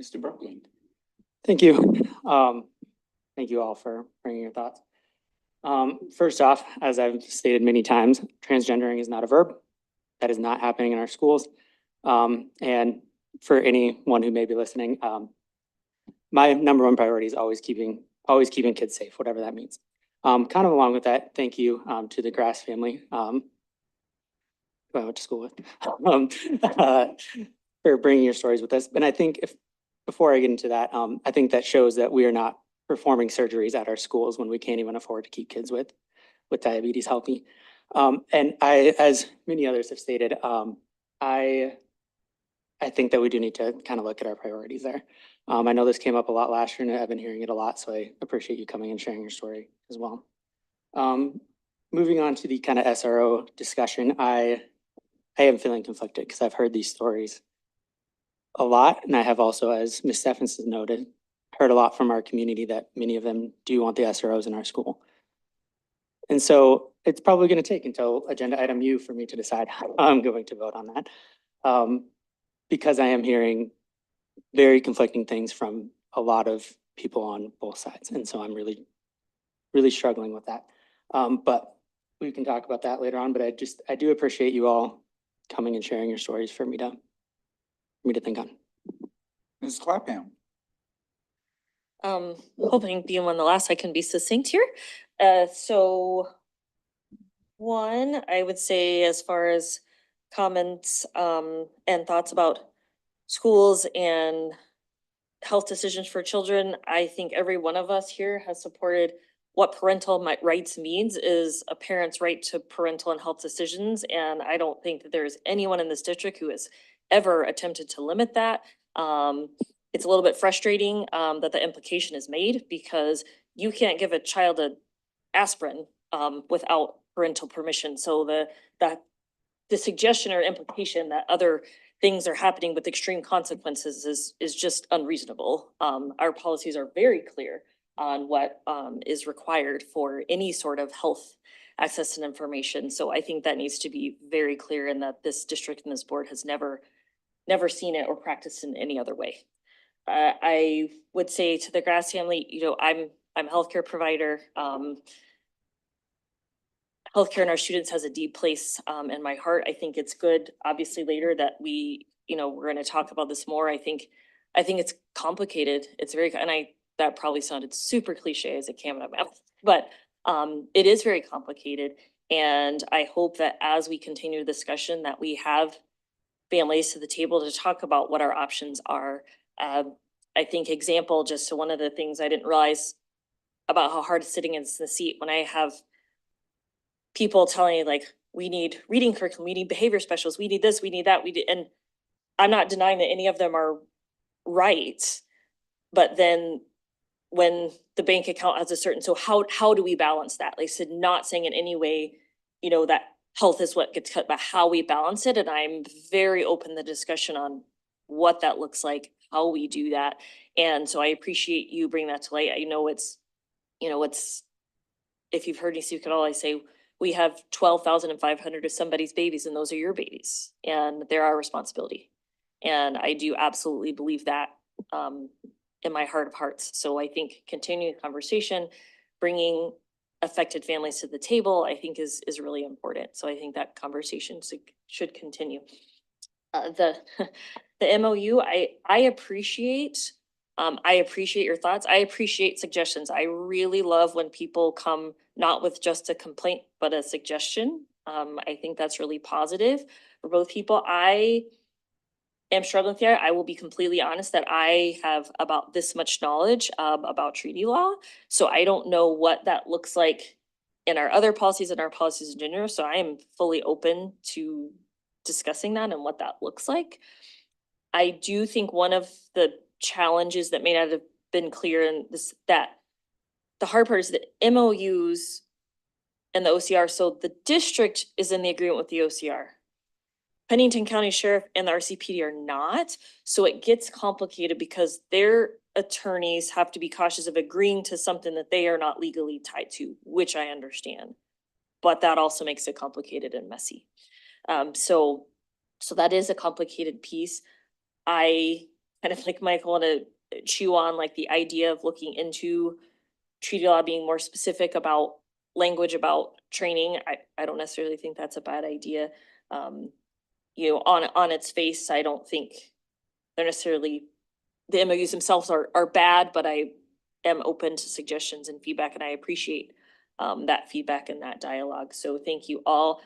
Speaker 3: Mr. Brooklyn.
Speaker 13: Thank you. Thank you all for bringing your thoughts. First off, as I've stated many times, transgendering is not a verb. That is not happening in our schools. And for anyone who may be listening, my number one priority is always keeping kids safe, whatever that means. Kind of along with that, thank you to the Grass family, who I went to school with, for bringing your stories with us. And I think before I get into that, I think that shows that we are not performing surgeries at our schools when we can't even afford to keep kids with diabetes healthy. And as many others have stated, I think that we do need to kind of look at our priorities there. I know this came up a lot last year and I've been hearing it a lot, so I appreciate you coming and sharing your story as well. Moving on to the kind of SRO discussion, I am feeling conflicted because I've heard these stories a lot. And I have also, as Ms. Steffens has noted, heard a lot from our community that many of them do want the SROs in our school. And so it's probably going to take until agenda item U for me to decide how I'm going to vote on that. Because I am hearing very conflicting things from a lot of people on both sides. And so I'm really, really struggling with that. But we can talk about that later on, but I do appreciate you all coming and sharing your stories for me to think on.
Speaker 3: Ms. Clapham.
Speaker 14: Hoping being one of the last, I can be succinct here. So one, I would say as far as comments and thoughts about schools and health decisions for children, I think every one of us here has supported what parental rights means is a parent's right to parental and health decisions. And I don't think that there's anyone in this district who has ever attempted to limit that. It's a little bit frustrating that the implication is made because you can't give a child an aspirin without parental permission. So the suggestion or implication that other things are happening with extreme consequences is just unreasonable. Our policies are very clear on what is required for any sort of health access and information. So I think that needs to be very clear and that this district and this board has never seen it or practiced in any other way. I would say to the Grass family, you know, I'm a healthcare provider. Healthcare in our students has a deep place in my heart. I think it's good, obviously later that we're going to talk about this more. I think it's complicated. It's very, and that probably sounded super cliche as it came out of my mouth, but it is very complicated. And I hope that as we continue the discussion that we have families to the table to talk about what our options are. I think example, just so one of the things I didn't realize about how hard it's sitting in the seat when I have people telling me like, we need reading curriculum, we need behavior specialists, we need this, we need that, and I'm not denying that any of them are right. But then when the bank account has a certain, so how do we balance that? Like I said, not saying in any way, that health is what gets cut, but how we balance it. And I'm very open to the discussion on what that looks like, how we do that. And so I appreciate you bringing that to light. I know it's, if you've heard me speak at all, I say, we have 12,500 of somebody's babies and those are your babies and they're our responsibility. And I do absolutely believe that in my heart of hearts. So I think continuing the conversation, bringing affected families to the table, I think is really important. So I think that conversation should continue. The MOU, I appreciate your thoughts. I appreciate suggestions. I really love when people come not with just a complaint, but a suggestion. I think that's really positive for both people. I am struggling there. I will be completely honest that I have about this much knowledge about treaty law. So I don't know what that looks like in our other policies and our policies in general. So I am fully open to discussing that and what that looks like. I do think one of the challenges that may not have been clear in this, that the hard part is that MOUs and the OCR, so the district is in the agreement with the OCR. Pennington County Sheriff and the RCPD are not, so it gets complicated because their attorneys have to be cautious of agreeing to something that they are not legally tied to, which I understand. But that also makes it complicated and messy. So that is a complicated piece. I kind of like Michael want to chew on like the idea of looking into treaty law being more specific about language about training. I don't necessarily think that's a bad idea. You know, on its face, I don't think they're necessarily, the MOUs themselves are bad, but I am open to suggestions and feedback, and I appreciate that feedback and that dialogue. So thank you all.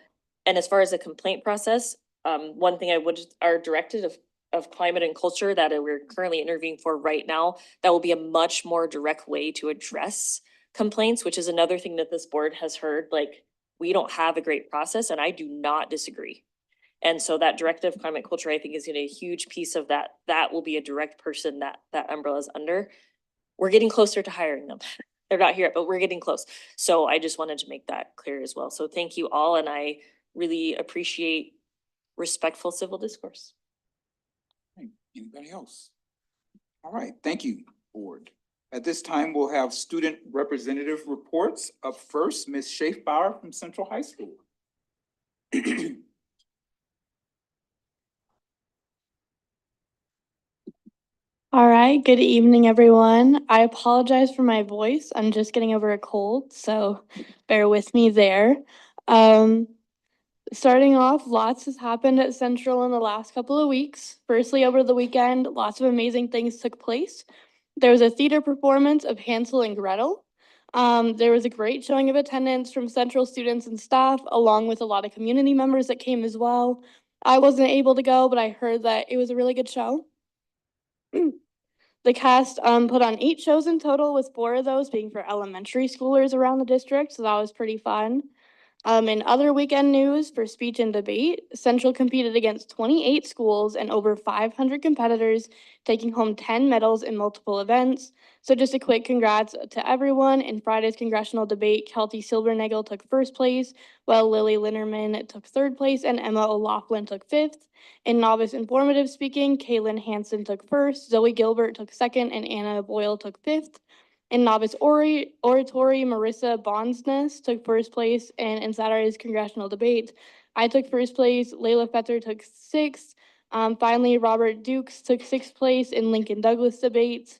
Speaker 14: And as far as the complaint process, one thing our directive of climate and culture that we're currently interviewing for right now, that will be a much more direct way to address complaints, which is another thing that this board has heard, like, we don't have a great process, and I do not disagree. And so that directive of climate culture, I think, is gonna be a huge piece of that. That will be a direct person that umbrella is under. We're getting closer to hiring them. They're not here, but we're getting close. So I just wanted to make that clear as well. So thank you all, and I really appreciate respectful civil discourse.
Speaker 3: Anybody else? All right, thank you, board. At this time, we'll have student representative reports. Up first, Ms. Schaefbauer from Central High School.
Speaker 15: All right, good evening, everyone. I apologize for my voice. I'm just getting over a cold, so bear with me there. Starting off, lots has happened at Central in the last couple of weeks. Firstly, over the weekend, lots of amazing things took place. There was a theater performance of Hansel and Gretel. There was a great showing of attendance from Central students and staff, along with a lot of community members that came as well. I wasn't able to go, but I heard that it was a really good show. The cast put on 8 shows in total, with 4 of those being for elementary schoolers around the district, so that was pretty fun. In other weekend news, for speech and debate, Central competed against 28 schools and over 500 competitors, taking home 10 medals in multiple events. So just a quick congrats to everyone. In Friday's congressional debate, Kelty Silbernagel took 1st place, while Lily Linnerman took 3rd place and Emma O'Loughlin took 5th. In novice informative speaking, Kaylin Hansen took 1st, Zoe Gilbert took 2nd, and Anna Boyle took 5th. In novice oratory, Marissa Bonsness took 1st place, and in Saturday's congressional debate, I took 1st place, Layla Fether took 6th. Finally, Robert Dukes took 6th place in Lincoln Douglas debates.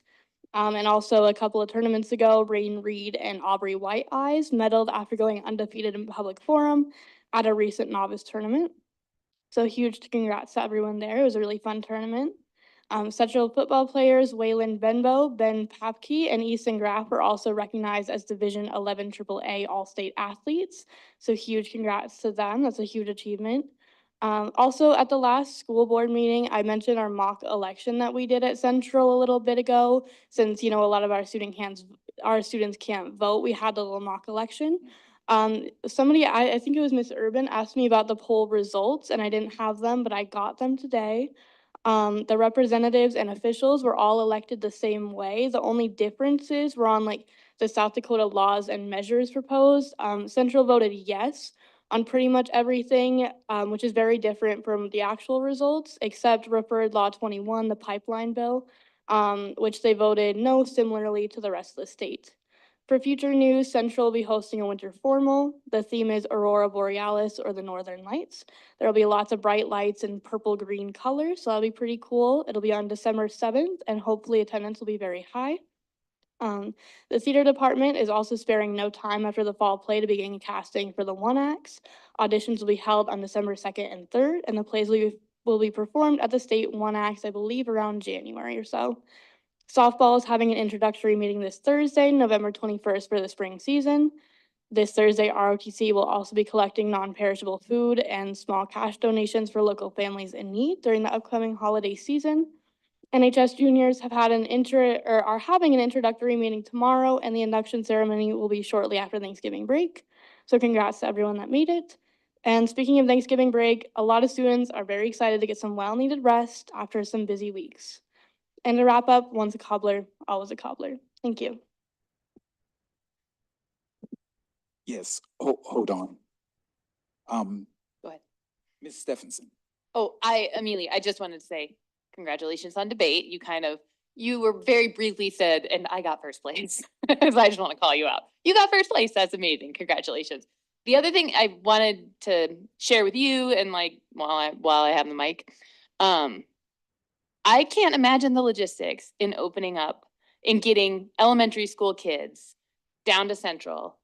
Speaker 15: And also a couple of tournaments ago, Rain Reed and Aubrey White Eyes medaled after going undefeated in public forum at a recent novice tournament. So huge congrats to everyone there. It was a really fun tournament. Central football players Waylon Benbow, Ben Papke, and Easton Graff were also recognized as Division 11 AAA All-State athletes. So huge congrats to them. That's a huge achievement. Also at the last school board meeting, I mentioned our mock election that we did at Central a little bit ago. Since, you know, a lot of our students can't vote, we had a little mock election. Somebody, I think it was Miss Urban, asked me about the poll results, and I didn't have them, but I got them today. The representatives and officials were all elected the same way. The only differences were on like the South Dakota laws and measures proposed. Central voted yes on pretty much everything, which is very different from the actual results, except referred law 21, the pipeline bill, which they voted no, similarly to the rest of the state. For future news, Central will be hosting a winter formal. The theme is Aurora Borealis or the Northern Lights. There'll be lots of bright lights in purple green colors, so that'll be pretty cool. It'll be on December 7th, and hopefully attendance will be very high. The theater department is also sparing no time after the fall play to begin casting for the one acts. Auditions will be held on December 2nd and 3rd, and the plays will be performed at the state one acts, I believe, around January or so. Softball is having an introductory meeting this Thursday, November 21st for the spring season. This Thursday, ROTC will also be collecting non-perishable food and small cash donations for local families in need during the upcoming holiday season. NHS juniors are having an introductory meeting tomorrow, and the induction ceremony will be shortly after Thanksgiving break. So congrats to everyone that made it. And speaking of Thanksgiving break, a lot of students are very excited to get some well-needed rest after some busy weeks. And to wrap up, once a cobbler, always a cobbler. Thank you.
Speaker 3: Yes, hold on.
Speaker 4: Go ahead.
Speaker 3: Ms. Stephenson.
Speaker 4: Oh, Amelia, I just wanted to say congratulations on debate. You were very briefly said, and I got first place. So I just want to call you out. You got first place. That's amazing. Congratulations. The other thing I wanted to share with you, and like while I have the mic, I can't imagine the logistics in opening up and getting elementary school kids down to Central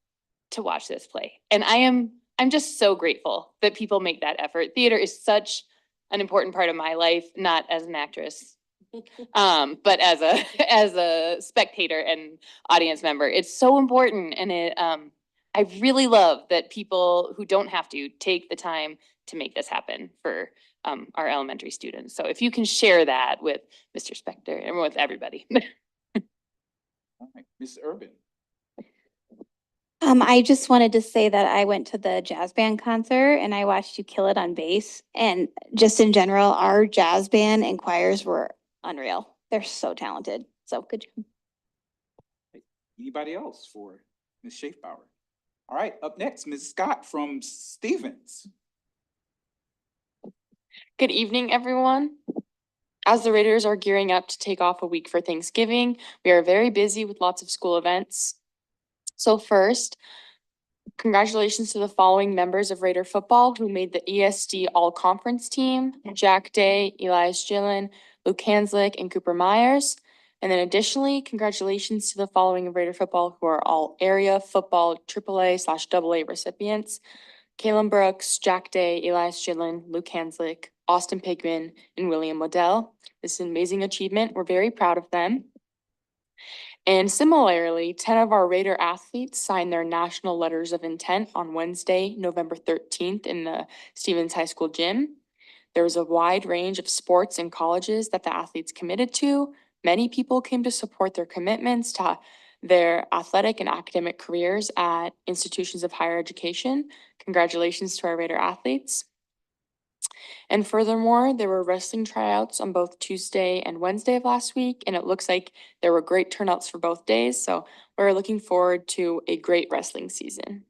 Speaker 4: to watch this play. And I'm just so grateful that people make that effort. Theater is such an important part of my life, not as an actress, but as a spectator and audience member. It's so important, and I really love that people who don't have to take the time to make this happen for our elementary students. So if you can share that with Mr. Spector and with everybody.
Speaker 3: All right, Ms. Urban.
Speaker 8: I just wanted to say that I went to the jazz band concert and I watched you kill it on bass. And just in general, our jazz band and choirs were unreal. They're so talented. So good job.
Speaker 3: Anybody else for Ms. Schaefbauer? All right, up next, Ms. Scott from Stevens.
Speaker 16: Good evening, everyone. As the Raiders are gearing up to take off a week for Thanksgiving, we are very busy with lots of school events. So first, congratulations to the following members of Raider football who made the ESD All-Conference team: Jack Day, Elias Gillen, Luke Hanslick, and Cooper Myers. And then additionally, congratulations to the following of Raider football who are all area football AAA/AA recipients: Kalen Brooks, Jack Day, Elias Gillen, Luke Hanslick, Austin Pigman, and William Waddell. This is an amazing achievement. We're very proud of them. And similarly, 10 of our Raider athletes signed their national letters of intent on Wednesday, November 13th in the Stevens High School gym. There was a wide range of sports and colleges that the athletes committed to. Many people came to support their commitments to their athletic and academic careers at institutions of higher education. Congratulations to our Raider athletes. And furthermore, there were wrestling tryouts on both Tuesday and Wednesday of last week, and it looks like there were great turnouts for both days. So we're looking forward to a great wrestling season.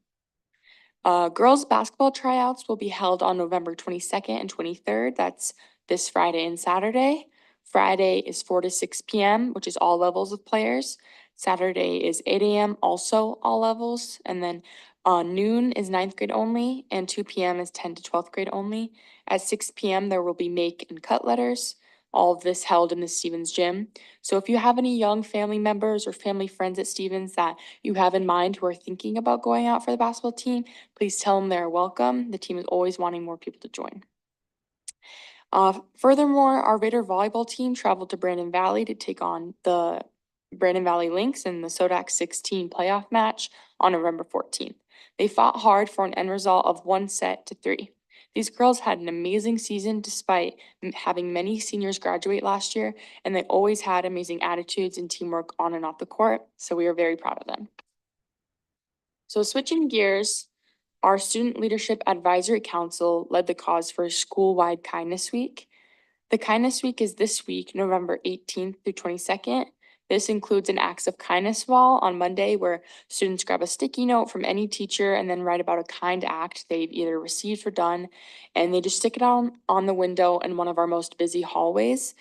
Speaker 16: Girls basketball tryouts will be held on November 22nd and 23rd. That's this Friday and Saturday. Friday is 4 to 6 p.m., which is all levels of players. Saturday is 8 a.m., also all levels. And then noon is 9th grade only, and 2 p.m. is 10th to 12th grade only. At 6 p.m., there will be make and cut letters. All of this held in the Stevens gym. So if you have any young family members or family friends at Stevens that you have in mind who are thinking about going out for the basketball team, please tell them they're welcome. The team is always wanting more people to join. Furthermore, our Raider volleyball team traveled to Brandon Valley to take on the Brandon Valley Lynx in the SODAC 16 playoff match on November 14th. They fought hard for an end result of 1-3. These girls had an amazing season despite having many seniors graduate last year, and they always had amazing attitudes and teamwork on and off the court, so we are very proud of them. So switching gears, our Student Leadership Advisory Council led the cause for a school-wide Kindness Week. The Kindness Week is this week, November 18th through 22nd. This includes an Acts of Kindness wall on Monday where students grab a sticky note from any teacher and then write about a kind act they've either received or done, and they just stick it on the window in one of our most busy hallways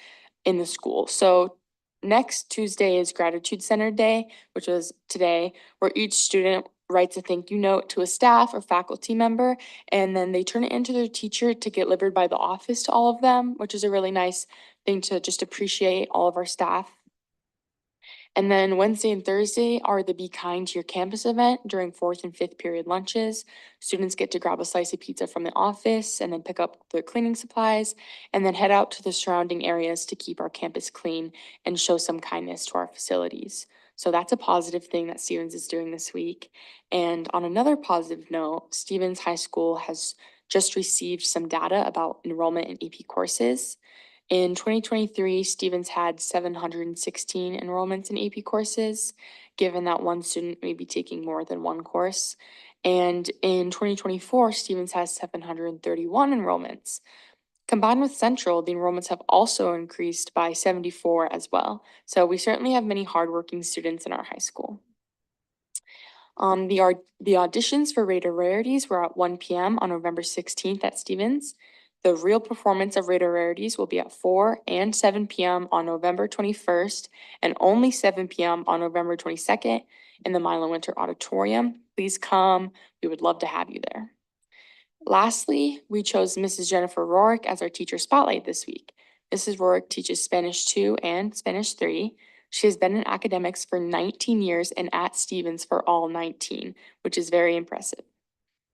Speaker 16: in the school. So next Tuesday is Gratitude Center Day, which was today, where each student writes a thank you note to a staff or faculty member, and then they turn it into their teacher to get delivered by the office to all of them, which is a really nice thing to just appreciate all of our staff. And then Wednesday and Thursday are the Be Kind to Your Campus event during fourth and fifth period lunches. Students get to grab a slice of pizza from the office and then pick up their cleaning supplies and then head out to the surrounding areas to keep our campus clean and show some kindness to our facilities. So that's a positive thing that Stevens is doing this week. And on another positive note, Stevens High School has just received some data about enrollment in AP courses. In 2023, Stevens had 716 enrollments in AP courses, given that one student may be taking more than one course. And in 2024, Stevens has 731 enrollments. Combined with Central, the enrollments have also increased by 74 as well. So we certainly have many hardworking students in our high school. The auditions for Raider Rarities were at 1 p.m. on November 16th at Stevens. The real performance of Raider Rarities will be at 4 and 7 p.m. on November 21st and only 7 p.m. on November 22nd in the Milo Winter Auditorium. Please come. We would love to have you there. Lastly, we chose Mrs. Jennifer Rorick as our teacher spotlight this week. Mrs. Rorick teaches Spanish 2 and Spanish 3. She has been in academics for 19 years and at Stevens for all 19, which is very impressive.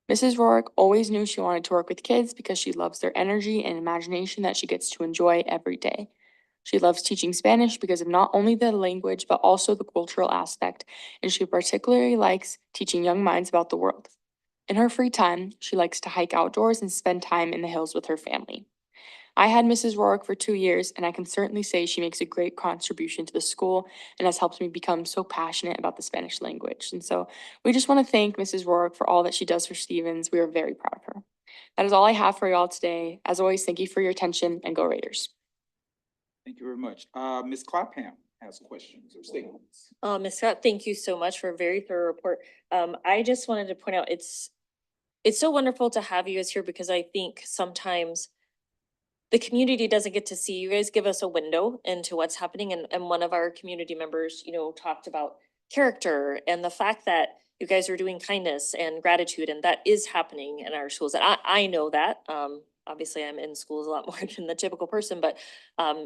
Speaker 16: Mrs. Rorick always knew she wanted to work with kids because she loves their energy and imagination that she gets to enjoy every day. She loves teaching Spanish because of not only the language, but also the cultural aspect, and she particularly likes teaching young minds about the world. In her free time, she likes to hike outdoors and spend time in the hills with her family. I had Mrs. Rorick for 2 years, and I can certainly say she makes a great contribution to the school and has helped me become so passionate about the Spanish language. And so we just want to thank Mrs. Rorick for all that she does for Stevens. We are very proud of her. That is all I have for y'all today. As always, thank you for your attention and go Raiders.
Speaker 3: Thank you very much. Ms. Clapham has questions or statements.
Speaker 14: Ms. Scott, thank you so much for a very thorough report. I just wanted to point out, it's so wonderful to have you guys here because I think sometimes the community doesn't get to see. You guys give us a window into what's happening, and one of our community members, talked about character and the fact that you guys are doing kindness and gratitude, and that is happening in our schools. And I know that. Obviously I'm in schools a lot more than the typical person, but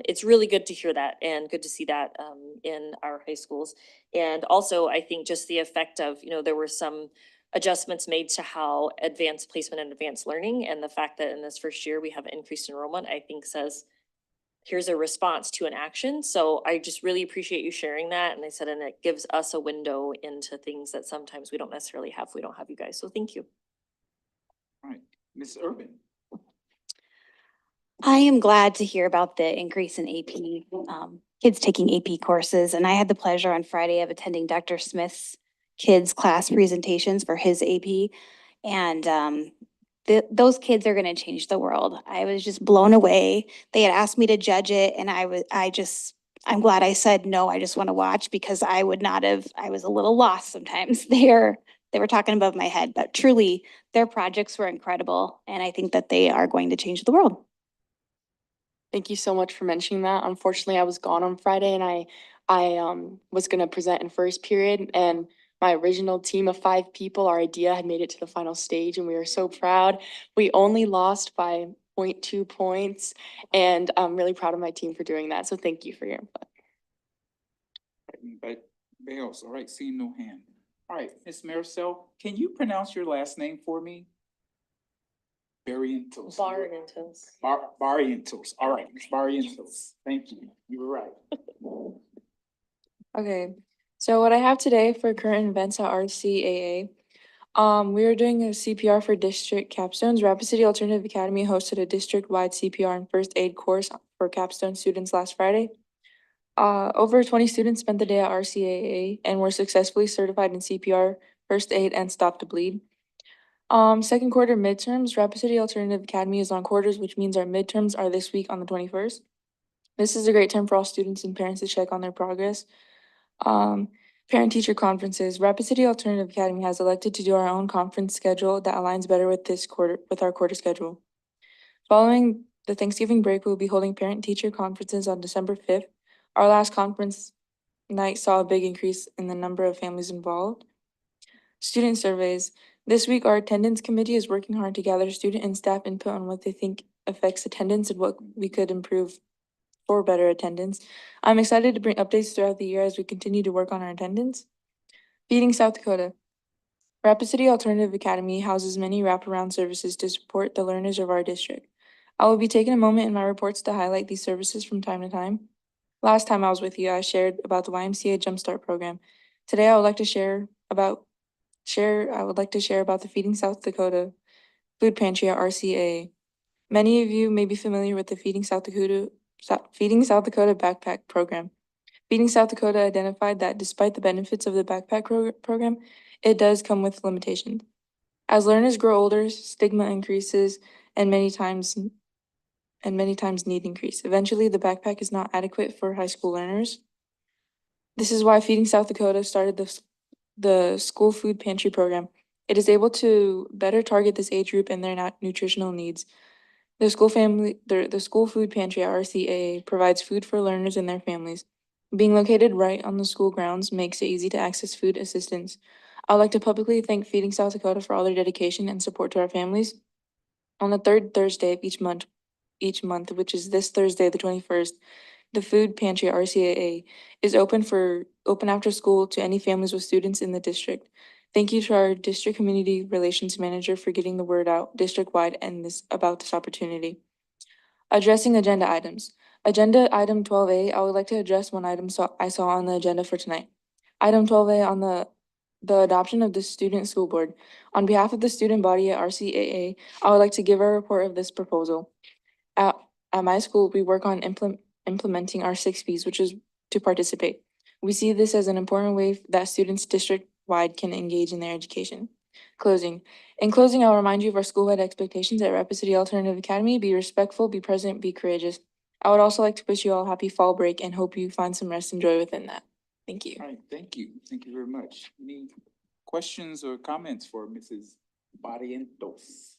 Speaker 14: it's really good to hear that and good to see that in our high schools. And also I think just the effect of, there were some adjustments made to how advanced placement and advanced learning, and the fact that in this first year we have increased enrollment, I think says here's a response to an action. So I just really appreciate you sharing that. And I said, and it gives us a window into things that sometimes we don't necessarily have if we don't have you guys. So thank you.
Speaker 3: All right, Ms. Urban.
Speaker 8: I am glad to hear about the increase in AP, kids taking AP courses. And I had the pleasure on Friday of attending Dr. Smith's kids class presentations for his AP. And those kids are going to change the world. I was just blown away. They had asked me to judge it, and I'm glad I said no, I just want to watch, because I would not have, I was a little lost sometimes. They were talking above my head, but truly their projects were incredible. And I think that they are going to change the world.
Speaker 16: Thank you so much for mentioning that. Unfortunately, I was gone on Friday, and I was gonna present in first period, and my original team of 5 people, our idea had made it to the final stage, and we were so proud. We only lost by 0.2 points, and I'm really proud of my team for doing that. So thank you for your input.
Speaker 3: But Bales, all right, seeing no hand. All right, Ms. Maricel, can you pronounce your last name for me? Barrientos.
Speaker 14: Barrientos.
Speaker 3: Barrientos. All right, Ms. Barrientos. Thank you. You were right.
Speaker 17: Okay, so what I have today for current events at RCAA, we are doing a CPR for district capstones. Rapid City Alternative Academy hosted a district-wide CPR and first aid course for capstone students last Friday. Over 20 students spent the day at RCAA and were successfully certified in CPR, first aid, and stop to bleed. Second quarter midterms, Rapid City Alternative Academy is on quarters, which means our midterms are this week on the 21st. This is a great time for all students and parents to check on their progress. Parent-teacher conferences. Rapid City Alternative Academy has elected to do our own conference schedule that aligns better with our quarter schedule. Following the Thanksgiving break, we'll be holding parent-teacher conferences on December 5th, Our last conference night saw a big increase in the number of families involved. Student surveys. This week, our attendance committee is working hard to gather student and staff input on what they think affects attendance and what we could improve for better attendance. I'm excited to bring updates throughout the year as we continue to work on our attendance. Feeding South Dakota. Rapid City Alternative Academy houses many wraparound services to support the learners of our district. I will be taking a moment in my reports to highlight these services from time to time. Last time I was with you, I shared about the YMCA Jumpstart program. Today, I would like to share about the Feeding South Dakota Food Pantry at RCA. Many of you may be familiar with the Feeding South Dakota Backpack Program. Feeding South Dakota identified that despite the benefits of the backpack program, it does come with limitations. As learners grow older, stigma increases and many times need increase. Eventually, the backpack is not adequate for high school learners. This is why Feeding South Dakota started the school food pantry program. It is able to better target this age group and their nutritional needs. The school food pantry at RCAA provides food for learners and their families. Being located right on the school grounds makes it easy to access food assistance. I'd like to publicly thank Feeding South Dakota for all their dedication and support to our families. On the third Thursday of each month, which is this Thursday, the 21st, the food pantry at RCAA is open after school to any families with students in the district. Thank you to our district community relations manager for getting the word out district-wide about this opportunity. Addressing agenda items. Agenda item 12A, I would like to address one item I saw on the agenda for tonight. Item 12A on the adoption of the student school board. On behalf of the student body at RCAA, I would like to give a report of this proposal. At my school, we work on implementing our 6 Ps, which is to participate. We see this as an important way that students district-wide can engage in their education. Closing. In closing, I'll remind you of our school-wide expectations at Rapid City Alternative Academy. Be respectful, be present, be courageous. I would also like to wish you all a happy fall break and hope you find some rest and joy within that. Thank you.
Speaker 3: All right, thank you. Thank you very much. Any questions or comments for Mrs. Barrientos?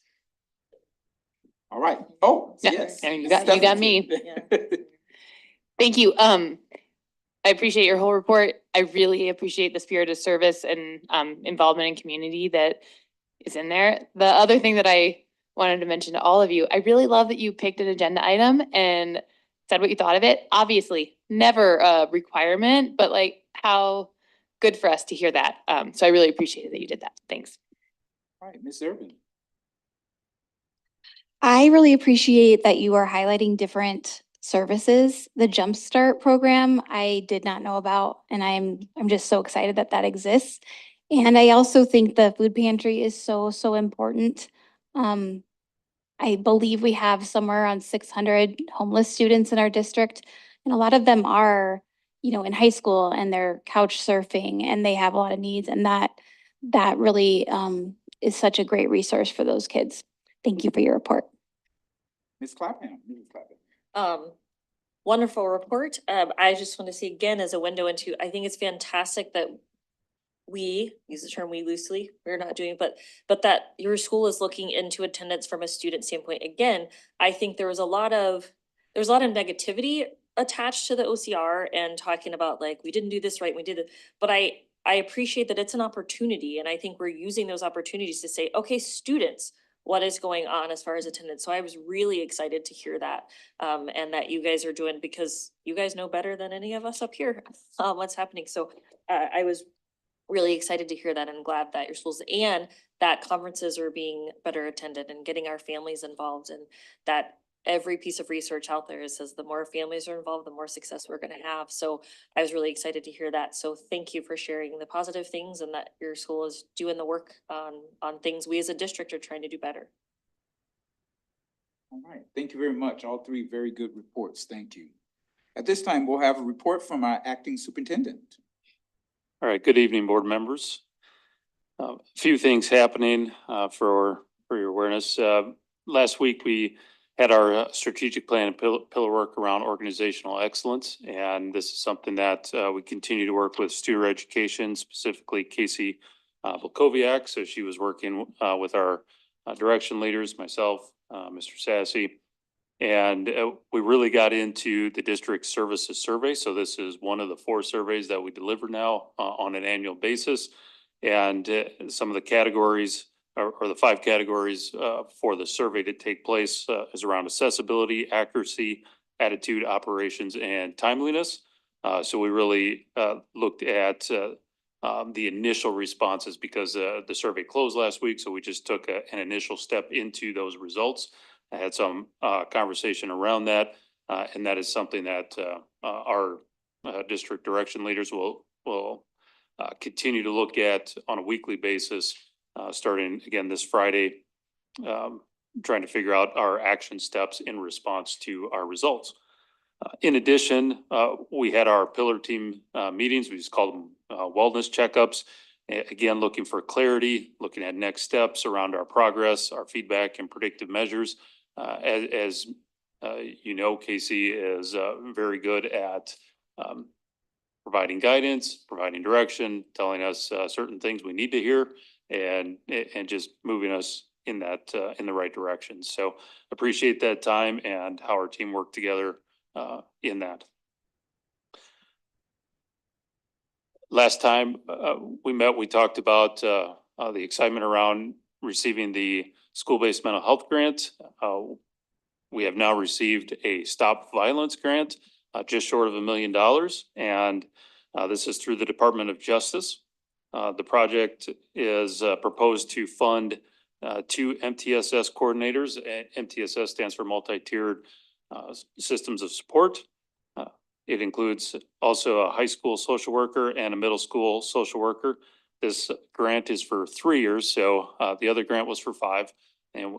Speaker 3: All right. Oh,
Speaker 4: Yeah,
Speaker 3: yes.
Speaker 4: I mean, you got me. Thank you. I appreciate your whole report. I really appreciate the spirit of service and involvement in community that is in there. The other thing that I wanted to mention to all of you, I really love that you picked an agenda item and said what you thought of it. Obviously, never a requirement, but like how good for us to hear that. So I really appreciated that you did that. Thanks.
Speaker 3: All right, Ms. Urban.
Speaker 8: I really appreciate that you are highlighting different services. The Jumpstart program, I did not know about, and I'm just so excited that that exists. And I also think the food pantry is so important. I believe we have somewhere around 600 homeless students in our district, and a lot of them are, in high school and they're couch surfing and they have a lot of needs, and that really is such a great resource for those kids. Thank you for your report.
Speaker 3: Ms. Clapham. Mrs. Clapham.
Speaker 14: Wonderful report. I just want to see again as a window into, I think it's fantastic that we use the term we loosely, we're not doing, but that your school is looking into attendance from a student standpoint. Again, I think there was a lot of negativity attached to the OCR and talking about like, we didn't do this right, we did it. But I appreciate that it's an opportunity, and I think we're using those opportunities to say, okay, students, what is going on as far as attendance? So I was really excited to hear that, and that you guys are doing, because you guys know better than any of us up here, what's happening. So I was really excited to hear that, and glad that your schools and that conferences are being better attended and getting our families involved, and that every piece of research out there says the more families are involved, the more success we're going to have. So I was really excited to hear that. So thank you for sharing the positive things, and that your school is doing the work on things we as a district are trying to do better.
Speaker 3: All right, thank you very much. All three very good reports. Thank you. At this time, we'll have a report from our acting superintendent.
Speaker 9: All right, good evening, board members. A few things happening for your awareness. Last week, we had our strategic plan and pillar work around organizational excellence. And this is something that we continue to work with Stewart Education, specifically Casey Volkoviak. So she was working with our direction leaders, myself, Mr. Sassy, And we really got into the district services survey. So this is one of the 4 surveys that we deliver now on an annual basis. And some of the categories or the 5 categories for the survey to take place is around accessibility, accuracy, attitude, operations, and timeliness. So we really looked at the initial responses because the survey closed last week. So we just took an initial step into those results. I had some conversation around that, and that is something that our district direction leaders will continue to look at on a weekly basis, starting again this Friday, trying to figure out our action steps in response to our results. In addition, we had our pillar team meetings. We just called them wellness checkups. Again, looking for clarity, looking at next steps around our progress, our feedback, and predictive measures. As you know, Casey is very good at providing guidance, providing direction, telling us certain things we need to hear, and just moving us in that in the right direction. So appreciate that time and how our team worked together in that. Last time we met, we talked about the excitement around receiving the school-based mental health grant. We have now received a Stop Violence grant, just short of $1 million. And this is through the Department of Justice. The project is proposed to fund 2 MTSS coordinators. MTSS stands for multi-tiered systems of support. It includes also a high school social worker and a middle school social worker. This grant is for 3 years, so the other grant was for 5. And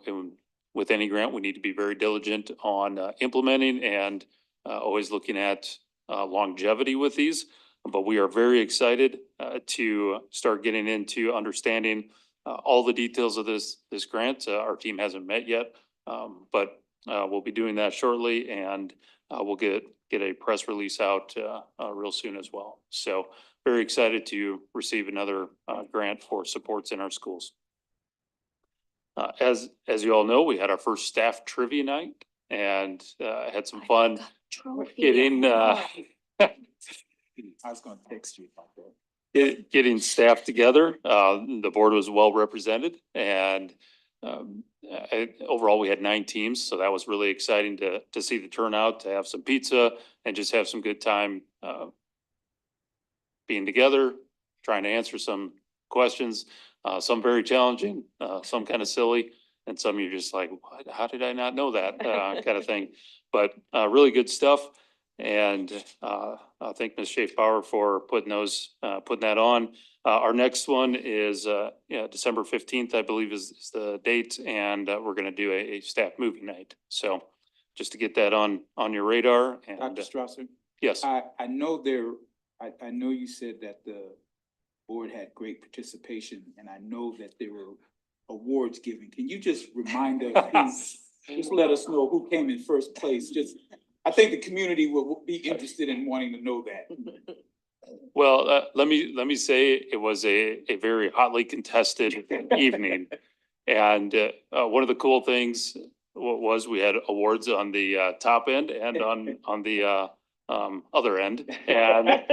Speaker 9: with any grant, we need to be very diligent on implementing and always looking at longevity with these. But we are very excited to start getting into understanding all the details of this grant. Our team hasn't met yet, but we'll be doing that shortly, and we'll get a press release out real soon as well. So very excited to receive another grant for supports in our schools. As you all know, we had our first staff trivia night and had some fun getting
Speaker 3: I was gonna text you about that.
Speaker 9: Getting staff together. The board was well represented, and overall we had 9 teams, so that was really exciting to see the turnout, to have some pizza and just have some good time being together, trying to answer some questions, some very challenging, some kind of silly, and some you're just like, what? How did I not know that kind of thing? But really good stuff. And I thank Ms. Schaefer for putting that on. Our next one is December 15th, I believe is the date, and we're going to do a staff movie night. So just to get that on your radar. And
Speaker 3: Dr. Strasser?
Speaker 9: Yes.
Speaker 3: I know I know you said that the board had great participation, and I know that there were awards given. Can you just remind us, just let us know who came in first place? I think the community will be interested in wanting to know that.
Speaker 9: Well, let me say it was a very hotly contested evening. And one of the cool things was we had awards on the top end and on the other end. And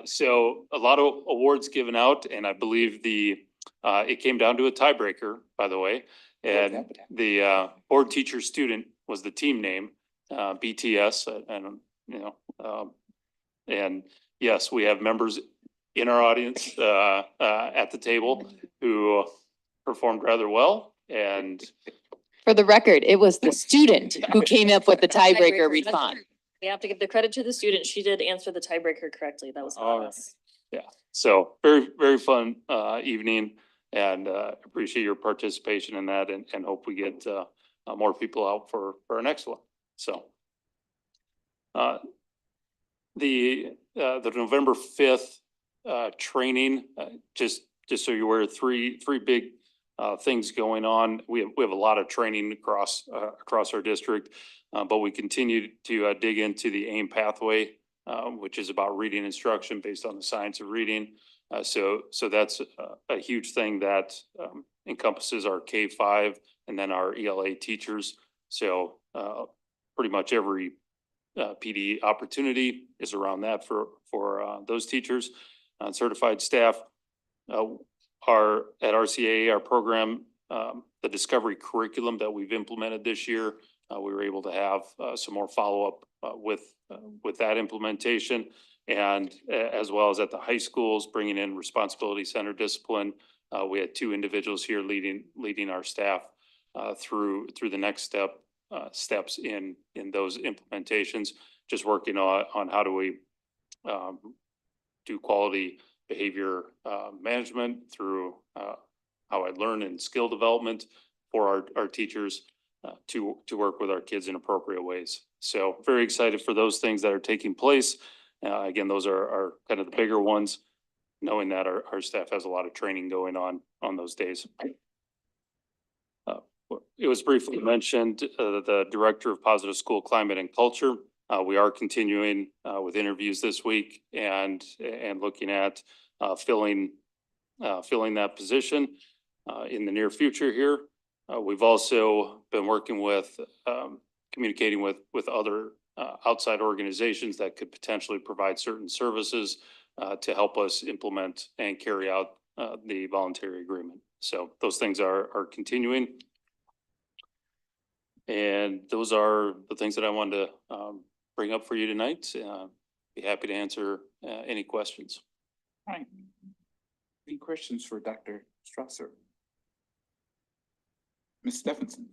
Speaker 9: so a lot of awards given out, and I believe it came down to a tiebreaker, by the way. And the board teacher student was the team name, BTS, and yes, we have members in our audience at the table who performed rather well. And
Speaker 2: For the record, it was the student who came up with the tiebreaker response.
Speaker 14: We have to give the credit to the student. She did answer the tiebreaker correctly. That was on us.
Speaker 9: yeah, so very, very fun evening, and appreciate your participation in that, and hope we get more people out for our next one. So the November 5th training, just so you're aware, three big things going on. We have a lot of training across our district, but we continue to dig into the AIM pathway, which is about reading instruction based on the science of reading. So that's a huge thing that encompasses our K-5 and then our ELA teachers. So pretty much every PD opportunity is around that for those teachers. Certified staff are at RCAA, our program, the discovery curriculum that we've implemented this year. We were able to have some more follow-up with that implementation, and as well as at the high schools, bringing in responsibility center discipline. We had 2 individuals here leading our staff through the next steps in those implementations, just working on how do we do quality behavior management through how I learn and skill development for our teachers to work with our kids in appropriate ways. So very excited for those things that are taking place. Again, those are kind of the bigger ones, knowing that our staff has a lot of training going on those days. It was briefly mentioned, the Director of Positive School Climate and Culture. We are continuing with interviews this week and looking at filling that position in the near future here. We've also been working with communicating with other outside organizations that could potentially provide certain services to help us implement and carry out the voluntary agreement. So those things are continuing. And those are the things that I wanted to bring up for you tonight. Be happy to answer any questions.
Speaker 3: All right. Any questions for Dr. Strasser? Ms. Stephenson?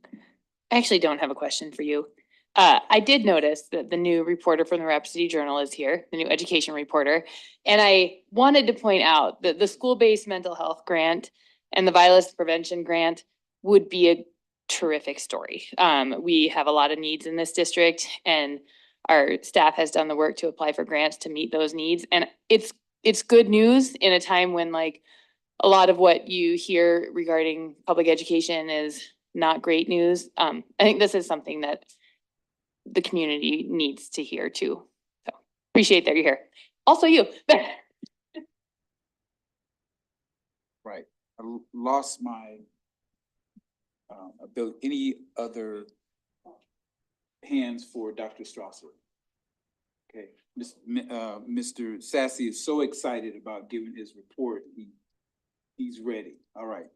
Speaker 4: I actually don't have a question for you. I did notice that the new reporter from the Rapid City Journal is here, the new education reporter. And I wanted to point out that the school-based mental health grant and the violence prevention grant would be a terrific story. We have a lot of needs in this district, and our staff has done the work to apply for grants to meet those needs. And it's good news in a time when like a lot of what you hear regarding public education is not great news. I think this is something that the community needs to hear too. So appreciate that you're here. Also you.
Speaker 3: Right. I lost my ability. Any other hands for Dr. Strasser? Okay. Mr. Sassy is so excited about giving his report. He's ready. All right.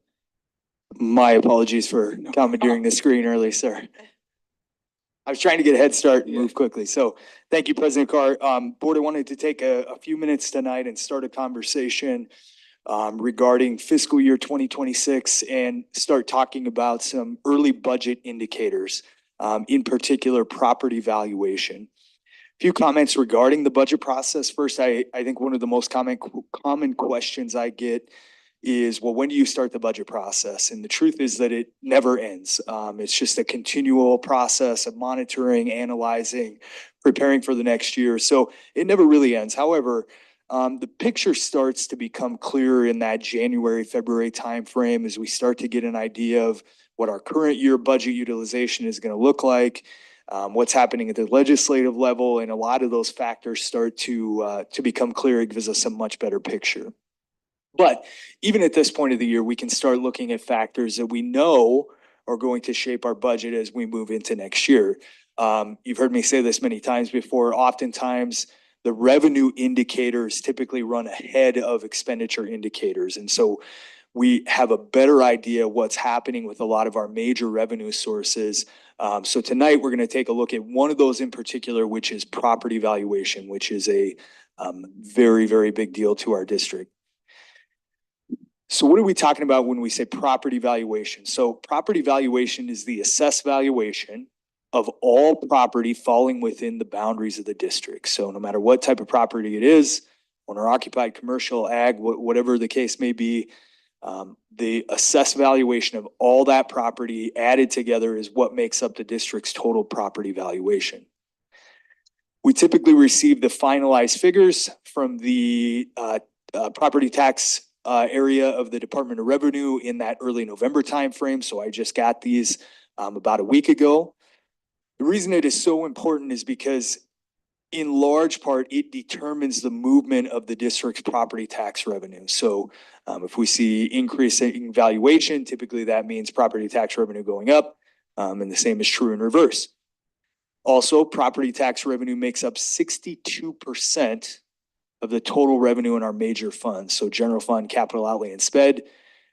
Speaker 18: My apologies for commandeering the screen early, sir. I was trying to get a head start and move quickly. So thank you, President Carr. Board, I wanted to take a few minutes tonight and start a conversation regarding fiscal year 2026 and start talking about some early budget indicators, in particular property valuation. A few comments regarding the budget process. First, I think one of the most common questions I get is, well, when do you start the budget process? And the truth is that it never ends. It's just a continual process of monitoring, analyzing, preparing for the next year. So it never really ends. However, the picture starts to become clearer in that January, February timeframe as we start to get an idea of what our current year budget utilization is going to look like, what's happening at the legislative level, and a lot of those factors start to become clear. It gives us a much better picture. But even at this point of the year, we can start looking at factors that we know are going to shape our budget as we move into next year. You've heard me say this many times before. Oftentimes, the revenue indicators typically run ahead of expenditure indicators. And so we have a better idea what's happening with a lot of our major revenue sources. So tonight, we're going to take a look at one of those in particular, which is property valuation, which is a very, very big deal to our district. So what are we talking about when we say property valuation? So property valuation is the assessed valuation of all property falling within the boundaries of the district. So no matter what type of property it is, owner occupied, commercial, ag, whatever the case may be, the assessed valuation of all that property added together is what makes up the district's total property valuation. We typically receive the finalized figures from the property tax area of the Department of Revenue in that early November timeframe. So I just got these about a week ago. The reason it is so important is because in large part, it determines the movement of the district's property tax revenue. So if we see increasing valuation, typically that means property tax revenue going up, and the same is true in reverse. Also, property tax revenue makes up 62% of the total revenue in our major funds. So general fund, capital outlay, and sped.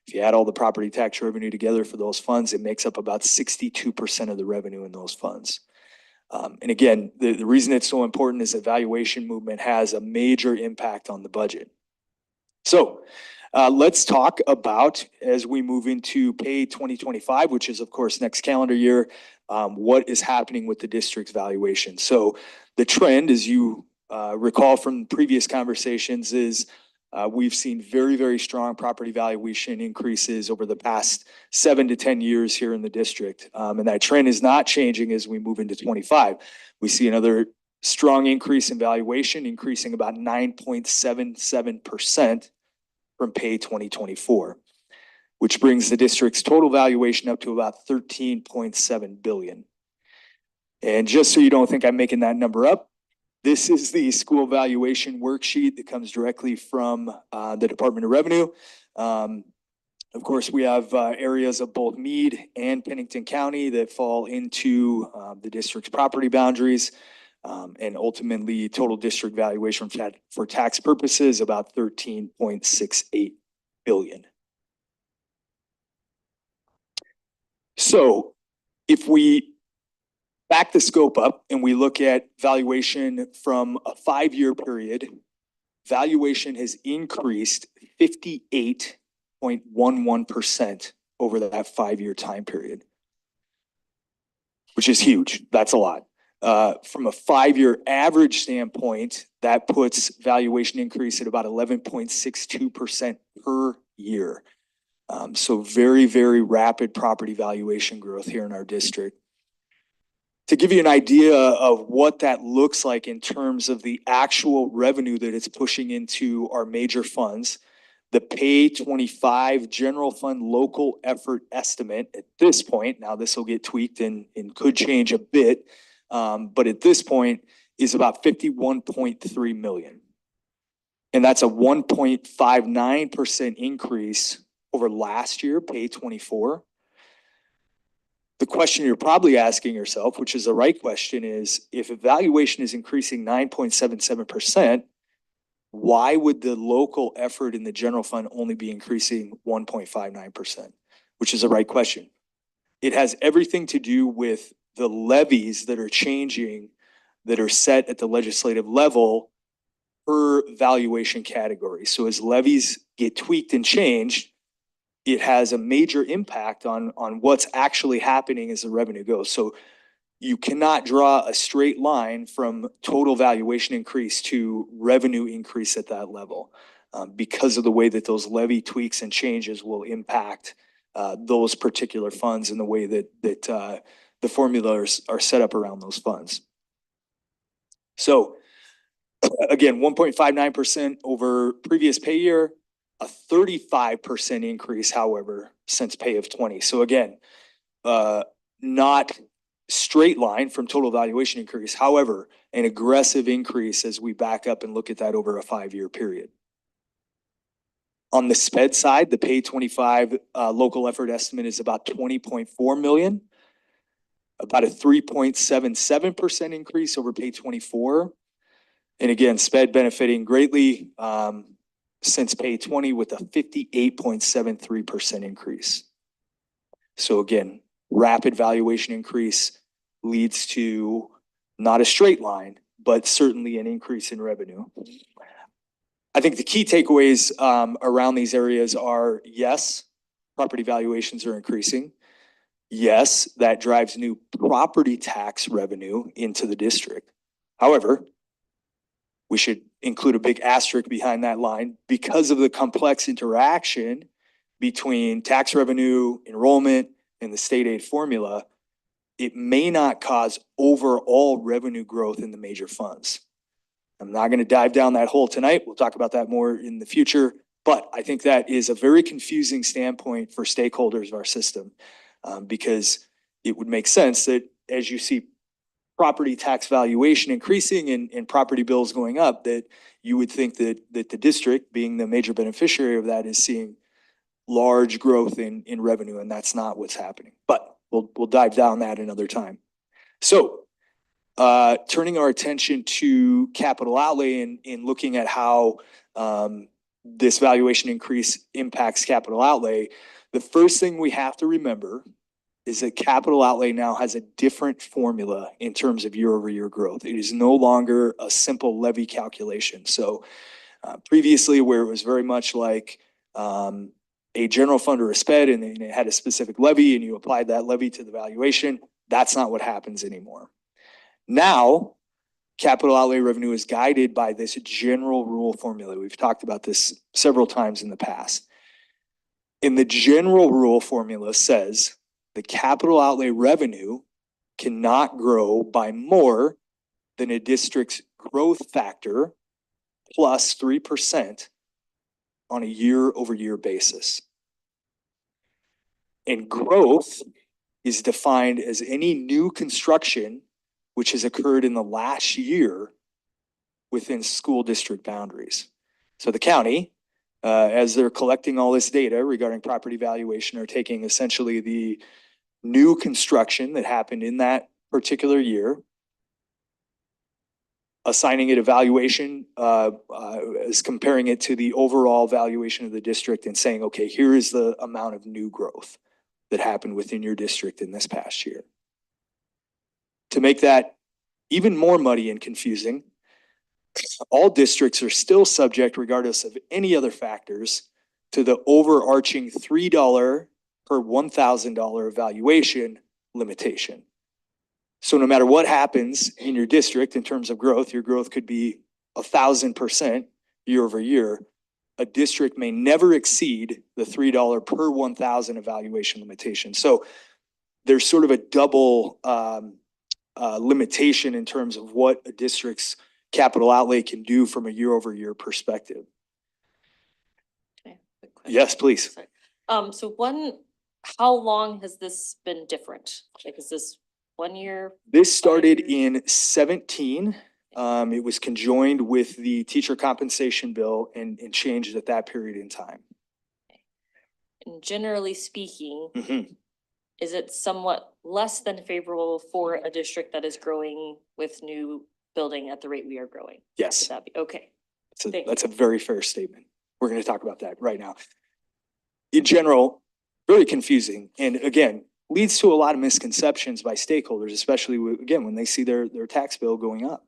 Speaker 18: If you add all the property tax revenue together for those funds, it makes up about 62% of the revenue in those funds. And again, the reason it's so important is that valuation movement has a major impact on the budget. So let's talk about, as we move into Pay 2025, which is of course next calendar year, what is happening with the district's valuation. So the trend, as you recall from previous conversations, is we've seen very, very strong property valuation increases over the past 7 to 10 years here in the district. And that trend is not changing as we move into 25. We see another strong increase in valuation, increasing about 9.77% from Pay 2024, which brings the district's total valuation up to about 13.7 billion. And just so you don't think I'm making that number up, this is the school valuation worksheet that comes directly from the Department of Revenue. Of course, we have areas of both Meade and Pennington County that fall into the district's property boundaries. And ultimately, total district valuation for tax purposes, about 13.68 billion. So if we back the scope up and we look at valuation from a 5-year period, valuation has increased 58.11% over that 5-year time period, which is huge. That's a lot. From a 5-year average standpoint, that puts valuation increase at about 11.62% per year. So very, very rapid property valuation growth here in our district. To give you an idea of what that looks like in terms of the actual revenue that it's pushing into our major funds, the Pay 25 general fund local effort estimate at this point, now this will get tweaked and could change a bit, but at this point is about 51.3 million. And that's a 1.59% increase over last year, Pay 24. The question you're probably asking yourself, which is the right question, is if valuation is increasing 9.77%, why would the local effort in the general fund only be increasing 1.59%? Which is the right question. It has everything to do with the levies that are changing, that are set at the legislative level per valuation category. So as levies get tweaked and changed, it has a major impact on what's actually happening as the revenue goes. So you cannot draw a straight line from total valuation increase to revenue increase at that level because of the way that those levy tweaks and changes will impact those particular funds and the way that the formulas are set up around those funds. So again, 1.59% over previous pay year, a 35% increase, however, since Pay of 20. So again, not straight line from total valuation increase, however, an aggressive increase as we back up and look at that over a 5-year period. On the SPED side, the Pay 25 local effort estimate is about 20.4 million, about a 3.77% increase over Pay 24. And again, SPED benefiting greatly since Pay 20 with a 58.73% increase. So again, rapid valuation increase leads to not a straight line, but certainly an increase in revenue. I think the key takeaways around these areas are, yes, property valuations are increasing. Yes, that drives new property tax revenue into the district. However, we should include a big asterisk behind that line because of the complex interaction between tax revenue, enrollment, and the state aid formula. It may not cause overall revenue growth in the major funds. I'm not going to dive down that hole tonight. We'll talk about that more in the future. But I think that is a very confusing standpoint for stakeholders of our system because it would make sense that as you see property tax valuation increasing and property bills going up, that you would think that the district, being the major beneficiary of that, is seeing large growth in revenue, and that's not what's happening. But we'll dive down that another time. So turning our attention to capital outlay and looking at how this valuation increase impacts capital outlay, the first thing we have to remember is that capital outlay now has a different formula in terms of year-over-year growth. It is no longer a simple levy calculation. So previously, where it was very much like a general fund or a sped, and it had a specific levy and you applied that levy to the valuation, that's not what happens anymore. Now, capital outlay revenue is guided by this general rule formula. We've talked about this several times in the past. And the general rule formula says the capital outlay revenue cannot grow by more than a district's growth factor plus 3% on a year-over-year basis. And growth is defined as any new construction which has occurred in the last year within school district boundaries. So the county, as they're collecting all this data regarding property valuation, are taking essentially the new construction that happened in that particular year, assigning it a valuation, is comparing it to the overall valuation of the district and saying, okay, here is the amount of new growth that happened within your district in this past year. To make that even more muddy and confusing, all districts are still subject, regardless of any other factors, to the overarching $3 per $1,000 evaluation limitation. So no matter what happens in your district in terms of growth, your growth could be 1,000% year over year. A district may never exceed the $3 per 1,000 evaluation limitation. So there's sort of a double limitation in terms of what a district's capital outlay can do from a year over year perspective.
Speaker 14: Okay, quick question.
Speaker 18: Yes, please.
Speaker 14: Sorry. How long has this been different? Like, is this 1 year?
Speaker 18: This started in 17. It was conjoined with the teacher compensation bill and changed at that period in time.
Speaker 14: And generally speaking,
Speaker 18: Mhm.
Speaker 14: is it somewhat less than favorable for a district that is growing with new building at the rate we are growing?
Speaker 18: Yes.
Speaker 14: Would that be, okay.
Speaker 18: That's a very fair statement. We're going to talk about that right now. In general, very confusing. And again, leads to a lot of misconceptions by stakeholders, especially again, when they see their tax bill going up.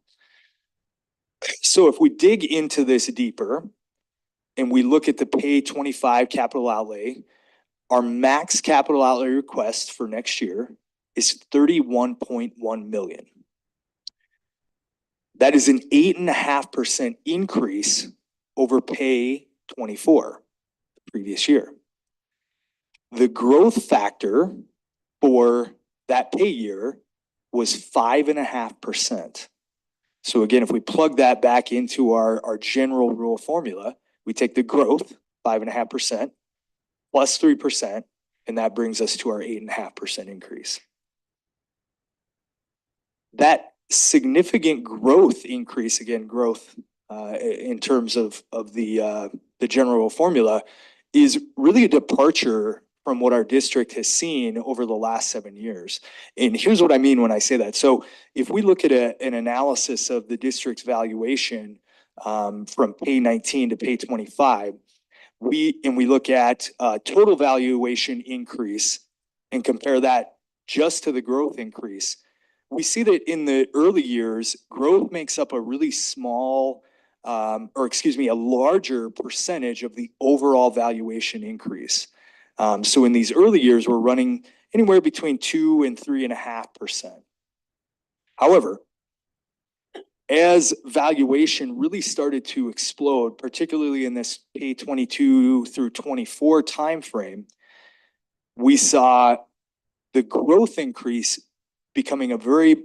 Speaker 18: So if we dig into this deeper and we look at the pay 25 capital outlay, our max capital outlay request for next year is 31.1 million. That is an 8.5% increase over pay 24, the previous year. The growth factor for that pay year was 5.5%. So again, if we plug that back into our general rule formula, we take the growth, 5.5%, plus 3%, and that brings us to our 8.5% increase. That significant growth increase, again, growth in terms of the general formula, is really a departure from what our district has seen over the last 7 years. And here's what I mean when I say that. So if we look at an analysis of the district's valuation from pay 19 to pay 25, we look at total valuation increase and compare that just to the growth increase, we see that in the early years, growth makes up a really small, a larger percentage of the overall valuation increase. So in these early years, we're running anywhere between 2 and 3.5%. However, as valuation really started to explode, particularly in this pay 22 through 24 timeframe, we saw the growth increase becoming a very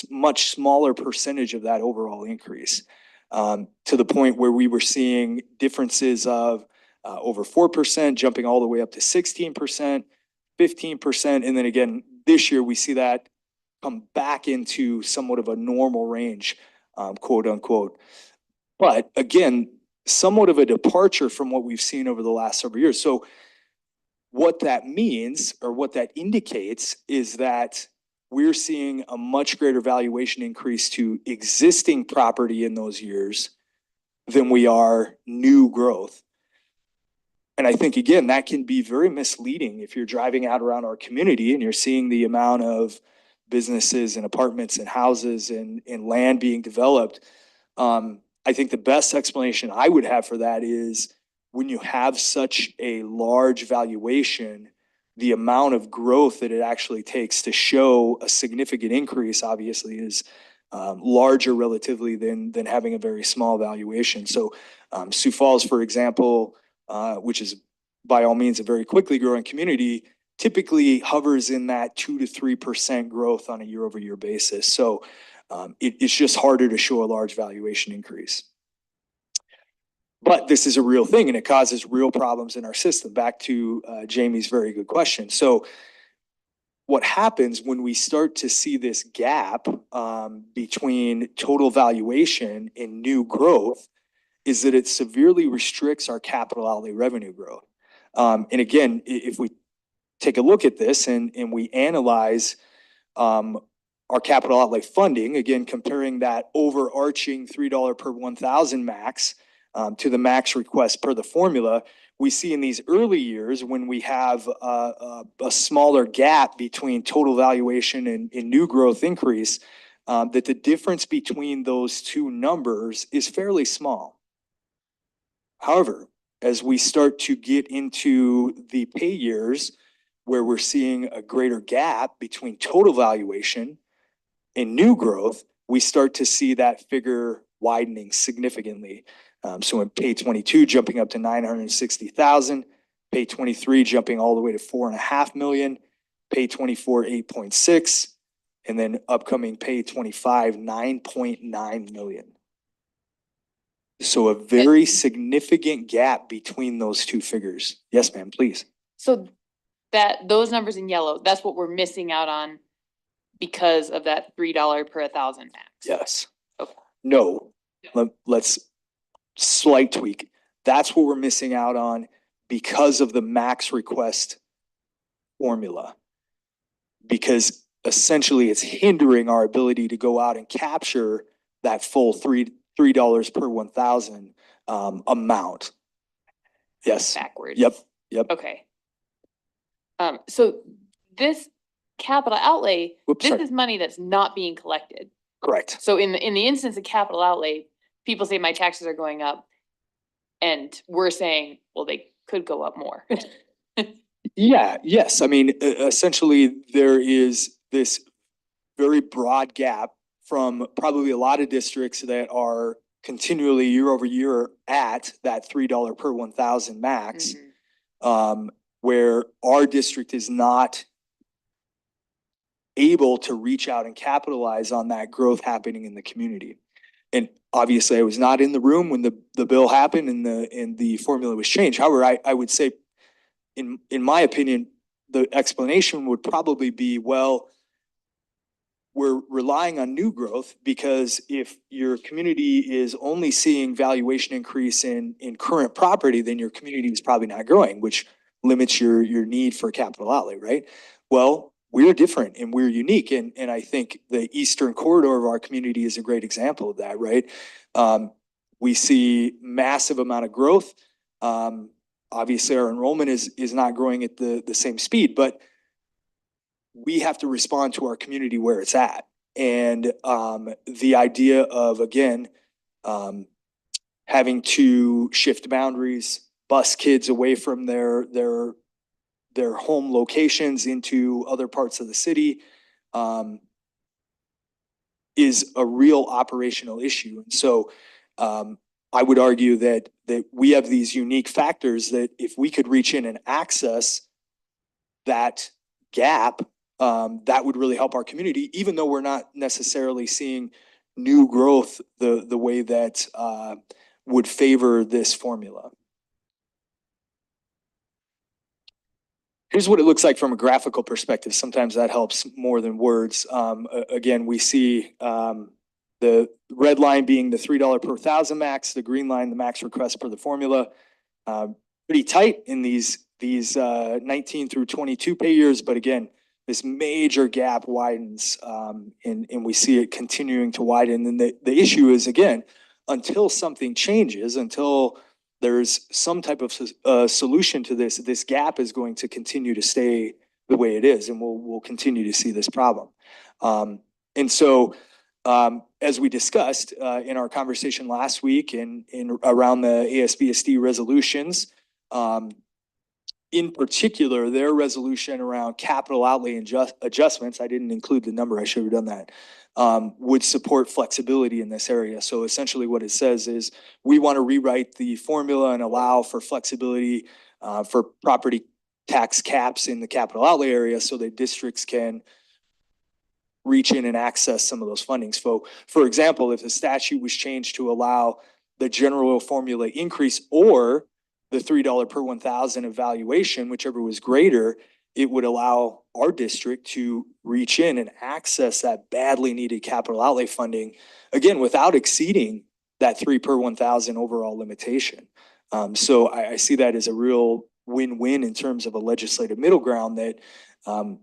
Speaker 18: much smaller percentage of that overall increase, to the point where we were seeing differences of over 4%, jumping all the way up to 16%, 15. And then again, this year we see that come back into somewhat of a normal range, quote unquote. But again, somewhat of a departure from what we've seen over the last several years. So what that means, or what that indicates, is that we're seeing a much greater valuation increase to existing property in those years than we are new growth. And I think, again, that can be very misleading if you're driving out around our community and you're seeing the amount of businesses and apartments and houses and land being developed. I think the best explanation I would have for that is when you have such a large valuation, the amount of growth that it actually takes to show a significant increase obviously is larger relatively than having a very small valuation. So Sioux Falls, for example, which is by all means a very quickly growing community, typically hovers in that 2 to 3% growth on a year over year basis. So it's just harder to show a large valuation increase. But this is a real thing and it causes real problems in our system. Back to Jamie's very good question. So what happens when we start to see this gap between total valuation and new growth is that it severely restricts our capital outlay revenue growth. And again, if we take a look at this and we analyze our capital outlay funding, again, comparing that overarching $3 per 1,000 max to the max request per the formula, we see in these early years when we have a smaller gap between total valuation and new growth increase, that the difference between those two numbers is fairly small. However, as we start to get into the pay years where we're seeing a greater gap between total valuation and new growth, we start to see that figure widening significantly. So in pay 22 jumping up to 960,000, pay 23 jumping all the way to 4.5 million, pay 24 8.6, and then upcoming pay 25 9.9 million. So a very significant gap between those two figures. Yes, ma'am, please.
Speaker 16: So those numbers in yellow, that's what we're missing out on because of that $3 per 1,000 max.
Speaker 18: Yes.
Speaker 16: Okay.
Speaker 18: No, let's slight tweak. That's what we're missing out on because of the max request formula. Because essentially it's hindering our ability to go out and capture that full $3 per 1,000 amount. Yes.
Speaker 16: Backwards.
Speaker 18: Yep.
Speaker 16: Okay. So this capital outlay, this
Speaker 18: sorry.
Speaker 16: is money that's not being collected.
Speaker 18: Correct.
Speaker 16: So in the instance of capital outlay, people say my taxes are going up and we're saying, well, they could go up more.
Speaker 18: Yeah, yes. I mean, essentially there is this very broad gap from probably a lot of districts that are continually year over year at that $3 per 1,000 max, where our district is not able to reach out and capitalize on that growth happening in the community. And obviously I was not in the room when the bill happened and the formula was changed. However, I would say in my opinion, the explanation would probably be, well, we're relying on new growth because if your community is only seeing valuation increase in current property, then your community is probably not growing, which limits your need for capital outlay, right? Well, we're different and we're unique. And I think the eastern corridor of our community is a great example of that, right? We see massive amount of growth. Obviously our enrollment is not growing at the same speed, but we have to respond to our community where it's at. And the idea of, again, having to shift boundaries, bus kids away from their home locations into other parts of the city is a real operational issue. And so I would argue that we have these unique factors that if we could reach in and access that gap, that would really help our community, even though we're not necessarily seeing new growth the way that would favor this formula. Here's what it looks like from a graphical perspective. Sometimes that helps more than words. Again, we see the red line being the $3 per 1,000 max, the green line, the max request per the formula. Pretty tight in these 19 through 22 pay years, but again, this major gap widens, and we see it continuing to widen. And the issue is, again, until something changes, until there's some type of solution to this, this gap is going to continue to stay the way it is, and we'll continue to see this problem. And so, as we discussed in our conversation last week and in around the ASBSD resolutions, in particular, their resolution around capital outlay and adjustments, I didn't include the number, I should have done that, would support flexibility in this area. So essentially what it says is we want to rewrite the formula and allow for flexibility for property tax caps in the capital outlay area so that districts can reach in and access some of those fundings. So, for example, if the statute was changed to allow the general formula increase or the $3 per 1,000 evaluation, whichever was greater, it would allow our district to reach in and access that badly needed capital outlay funding, again, without exceeding that 3 per 1,000 overall limitation. So I see that as a real win-win in terms of a legislative middle ground that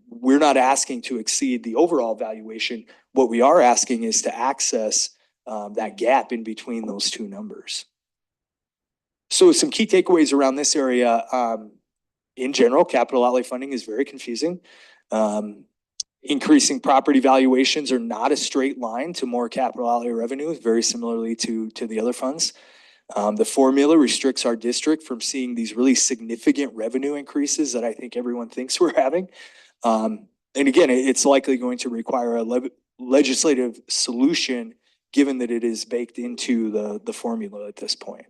Speaker 18: we're not asking to exceed the overall valuation. What we are asking is to access that gap in between those two numbers. So some key takeaways around this area. In general, capital outlay funding is very confusing. Increasing property valuations are not a straight line to more capital outlay revenue, very similarly to the other funds. The formula restricts our district from seeing these really significant revenue increases that I think everyone thinks we're having. And again, it's likely going to require a legislative solution given that it is baked into the formula at this point.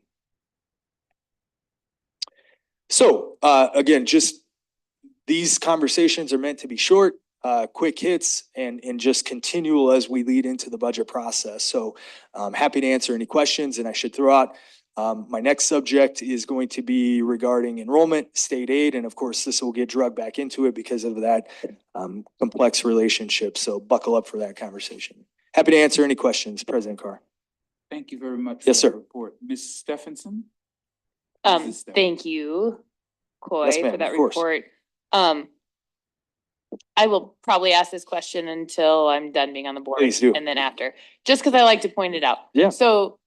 Speaker 18: So again, just these conversations are meant to be short, quick hits, and just continual as we lead into the budget process. So I'm happy to answer any questions, and I should throw out my next subject is going to be regarding enrollment, state aid, and of course this will get drugged back into it because of that complex relationship. So buckle up for that conversation. Happy to answer any questions, President Carr.
Speaker 3: Thank you very much.
Speaker 18: Yes,
Speaker 3: for that
Speaker 18: sir.
Speaker 3: report. Ms. Stephenson?
Speaker 4: Thank you, Coy,
Speaker 18: Yes, ma'am,
Speaker 4: for that
Speaker 18: of course.
Speaker 4: report. I will probably ask this question until I'm done being on the board.
Speaker 18: Please do.
Speaker 4: And then after, just because I like to point it out.
Speaker 18: Yeah.
Speaker 4: So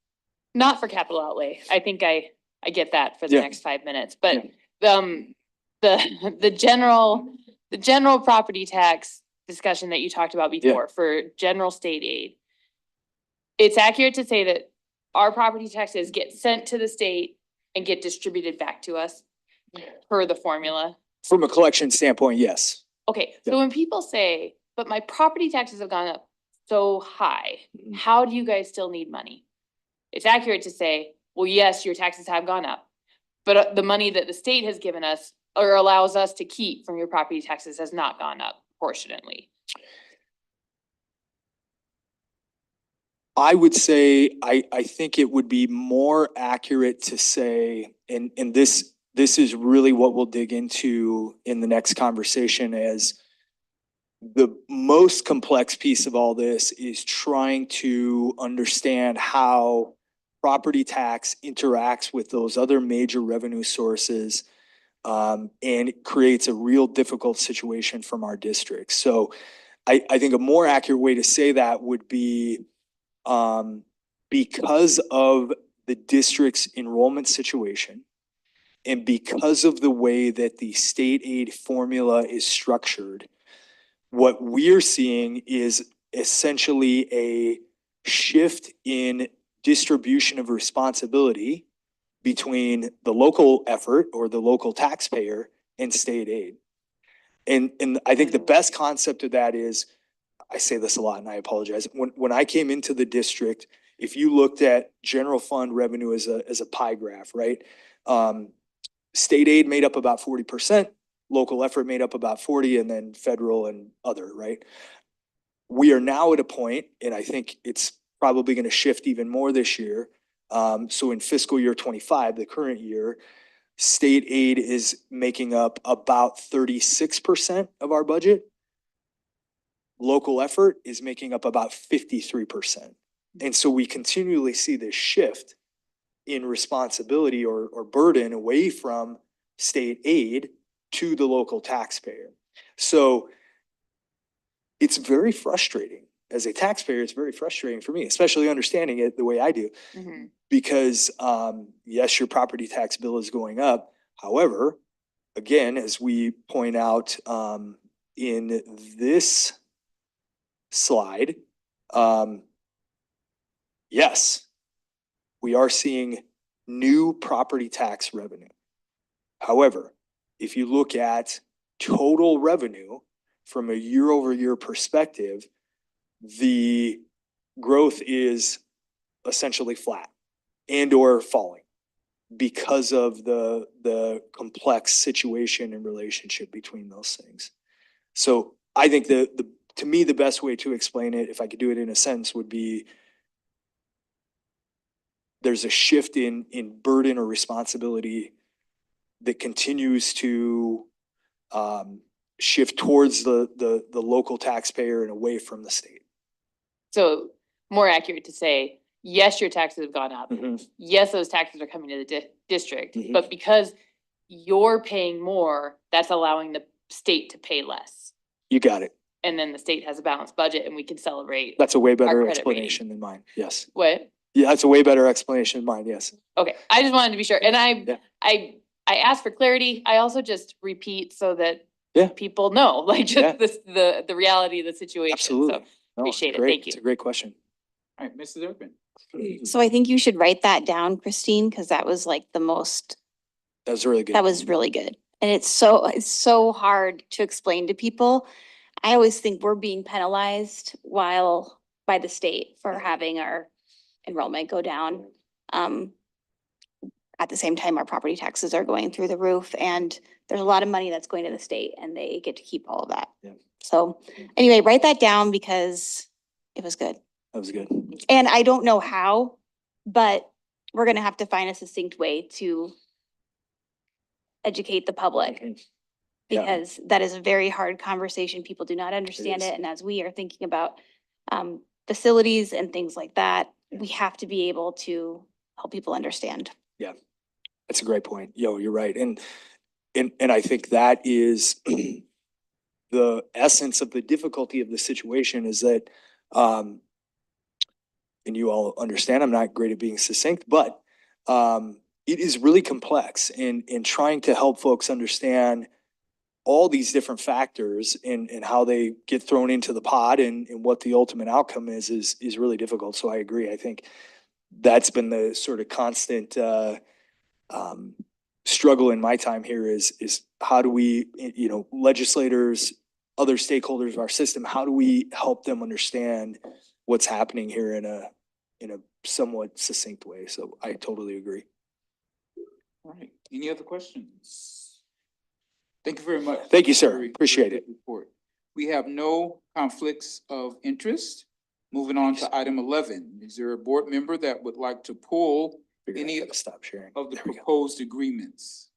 Speaker 4: not for capital outlay. I think I get that for the
Speaker 18: Yeah.
Speaker 4: next 5 minutes, but the general property tax discussion that you talked about before for general state aid. It's accurate to say that our property taxes get sent to the state and get distributed back to us per the formula.
Speaker 18: From a collection standpoint, yes.
Speaker 4: Okay, so when people say, but my property taxes have gone up so high, how do you guys still need money? It's accurate to say, well, yes, your taxes have gone up, but the money that the state has given us or allows us to keep from your property taxes has not gone up proportionately.
Speaker 18: I would say, I think it would be more accurate to say, and this is really what we'll dig into in the next conversation, as the most complex piece of all this is trying to understand how property tax interacts with those other major revenue sources, and it creates a real difficult situation from our districts. So I think a more accurate way to say that would be, because of the district's enrollment situation and because of the way that the state aid formula is structured, what we're seeing is essentially a shift in distribution of responsibility between the local effort or the local taxpayer and state aid. And I think the best concept of that is, I say this a lot and I apologize. When I came into the district, if you looked at general fund revenue as a pie graph, right? State aid made up about 40%, local effort made up about 40%, and then federal and other, right? We are now at a point, and I think it's probably going to shift even more this year. So in fiscal year 25, the current year, state aid is making up about 36% of our budget. Local effort is making up about 53%. And so we continually see this shift in responsibility or burden away from state aid to the local taxpayer. So it's very frustrating. As a taxpayer, it's very frustrating for me, especially understanding it the way I do. Because, yes, your property tax bill is going up. However, again, as we point out, in this slide, yes, we are seeing new property tax revenue. However, if you look at total revenue from a year over year perspective, the growth is essentially flat and or falling because of the complex situation and relationship between those things. So I think to me, the best way to explain it, if I could do it in a sentence, would be there's a shift in burden or responsibility that continues to shift towards the local taxpayer and away from the state.
Speaker 4: So more accurate to say, yes, your taxes have gone up. Yes, those taxes are coming to the district, but because you're paying more, that's allowing the state to pay less.
Speaker 18: You got it.
Speaker 4: And then the state has a balanced budget and we can celebrate.
Speaker 18: That's a way better
Speaker 4: credit
Speaker 18: explanation than mine. Yes.
Speaker 4: What?
Speaker 18: Yeah, that's a way better explanation than mine. Yes.
Speaker 4: Okay, I just wanted to be sure. And I asked for clarity. I also just repeat so that people know, like just the reality of the situation.
Speaker 18: Absolutely.
Speaker 4: So appreciate it.
Speaker 18: Great.
Speaker 4: Thank you.
Speaker 18: It's a great question.
Speaker 3: All right, Mrs. Urban.
Speaker 8: So I think you should write that down, Christine, because that was like the most,
Speaker 18: That was really good.
Speaker 8: that was really good. And it's so hard to explain to people. I always think we're being penalized by the state for having our enrollment go down. At the same time, our property taxes are going through the roof and there's a lot of money that's going to the state and they get to keep all of that.
Speaker 18: Yeah.
Speaker 8: So anyway, write that down because it was good.
Speaker 18: That was good.
Speaker 8: And I don't know how, but we're gonna have to find a succinct way to educate the public.
Speaker 18: Yeah.
Speaker 8: Because that is a very hard conversation. People do not understand
Speaker 18: is.
Speaker 8: it. And as we are thinking about facilities and things like that, we have to be able to help people understand.
Speaker 18: Yeah, that's a great point. Yo, you're right. And I think that is the essence of the difficulty of the situation is that, and you all understand, I'm not great at being succinct, but it is really complex in trying to help folks understand all these different factors and how they get thrown into the pot and what the ultimate outcome is really difficult. So I agree. I think that's been the sort of constant struggle in my time here is how do we, legislators, other stakeholders of our system, how do we help them understand what's happening here in a somewhat succinct way? So I totally agree.
Speaker 3: All right, any other questions? Thank you very much.
Speaker 18: Thank you, sir.
Speaker 3: Very
Speaker 18: Appreciate
Speaker 3: good
Speaker 18: it.
Speaker 3: report. We have no conflicts of interest. Moving on to item 11. Is there a board member that would like to pull any
Speaker 18: Stop sharing.
Speaker 3: of the proposed agreements?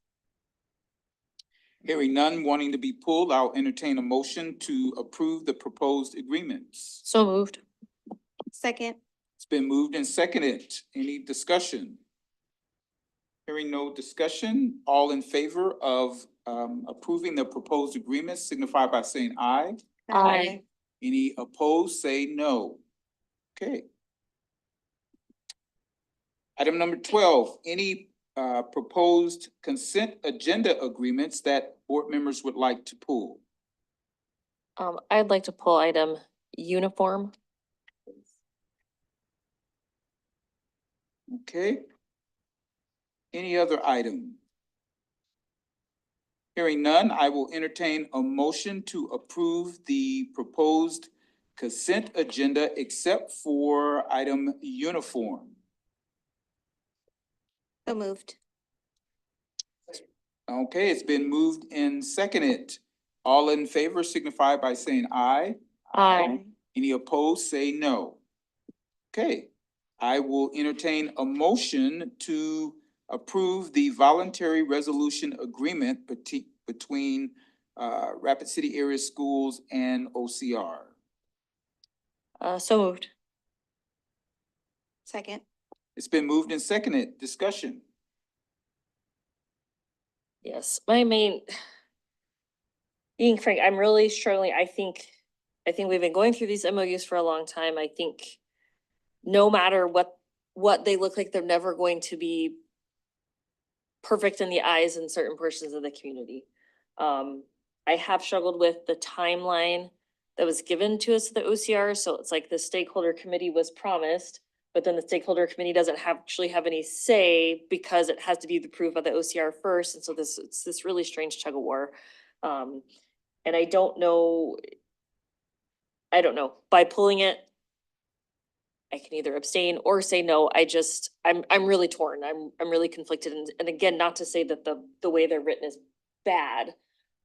Speaker 3: Hearing none wanting to be pulled, I'll entertain a motion to approve the proposed agreements.
Speaker 16: So moved.
Speaker 8: Second.
Speaker 3: It's been moved and seconded. Any discussion? Hearing no discussion, all in favor of approving the proposed agreements signify by saying aye.
Speaker 16: Aye.
Speaker 3: Any opposed, say no. Okay. Item number 12, any proposed consent agenda agreements that board members would like to pull?
Speaker 14: I'd like to pull item uniform.
Speaker 3: Okay. Any other item? Hearing none, I will entertain a motion to approve the proposed consent agenda except for item uniform.
Speaker 8: So moved.
Speaker 3: Okay, it's been moved and seconded. All in favor signify by saying aye.
Speaker 16: Aye.
Speaker 3: Any opposed, say no. Okay, I will entertain a motion to approve the voluntary resolution agreement between Rapid City Area Schools and OCR.
Speaker 14: So moved.
Speaker 8: Second.
Speaker 3: It's been moved and seconded. Discussion.
Speaker 14: Yes, being frank, I'm really struggling. I think I think we've been going through these MOUs for a long time. I think no matter what they look like, they're never going to be perfect in the eyes in certain portions of the community. I have struggled with the timeline that was given to us at the OCR. So it's like the stakeholder committee was promised, but then the stakeholder committee doesn't actually have any say because it has to be approved by the OCR first. And so it's this really strange tug of war. And I don't know, by pulling it, I can either abstain or say no. I'm really torn. I'm really conflicted. And again, not to say that the way they're written is bad.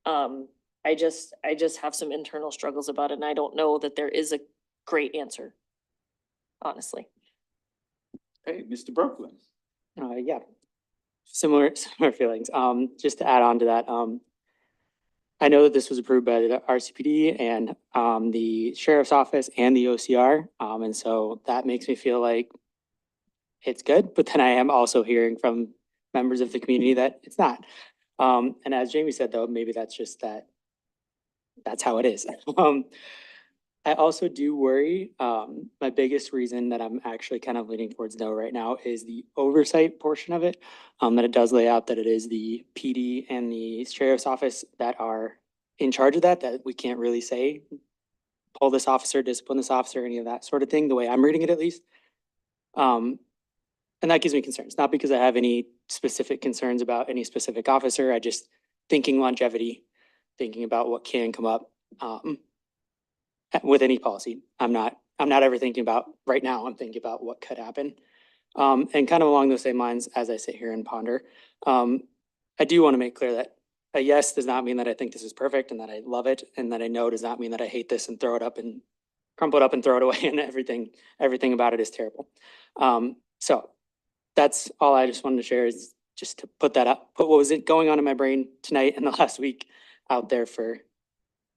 Speaker 14: I just have some internal struggles about it, and I don't know that there is a great answer, honestly.
Speaker 3: Hey, Mr. Brooklyn.
Speaker 13: Yeah, similar feelings. Just to add on to that, I know that this was approved by the RCPD and the sheriff's office and the OCR. And so that makes me feel like it's good, but then I am also hearing from members of the community that it's not. And as Jamie said, though, maybe that's just that's how it is. I also do worry, my biggest reason that I'm actually kind of leaning towards no right now is the oversight portion of it. That it does lay out that it is the PD and the sheriff's office that are in charge of that we can't really say, pull this officer, discipline this officer, any of that sort of thing, the way I'm reading it at least. And that gives me concerns, not because I have any specific concerns about any specific officer. I just thinking longevity, thinking about what can come up. With any policy. I'm not ever thinking about right now, I'm thinking about what could happen. And kind of along those same lines, as I sit here and ponder, I do want to make clear that a yes does not mean that I think this is perfect and that I love it, and that I no does not mean that I hate this and throw it up and crumple it up and throw it away and everything about it is terrible. So that's all I just wanted to share, is just to put that up, put what was going on in my brain tonight and the last week out there for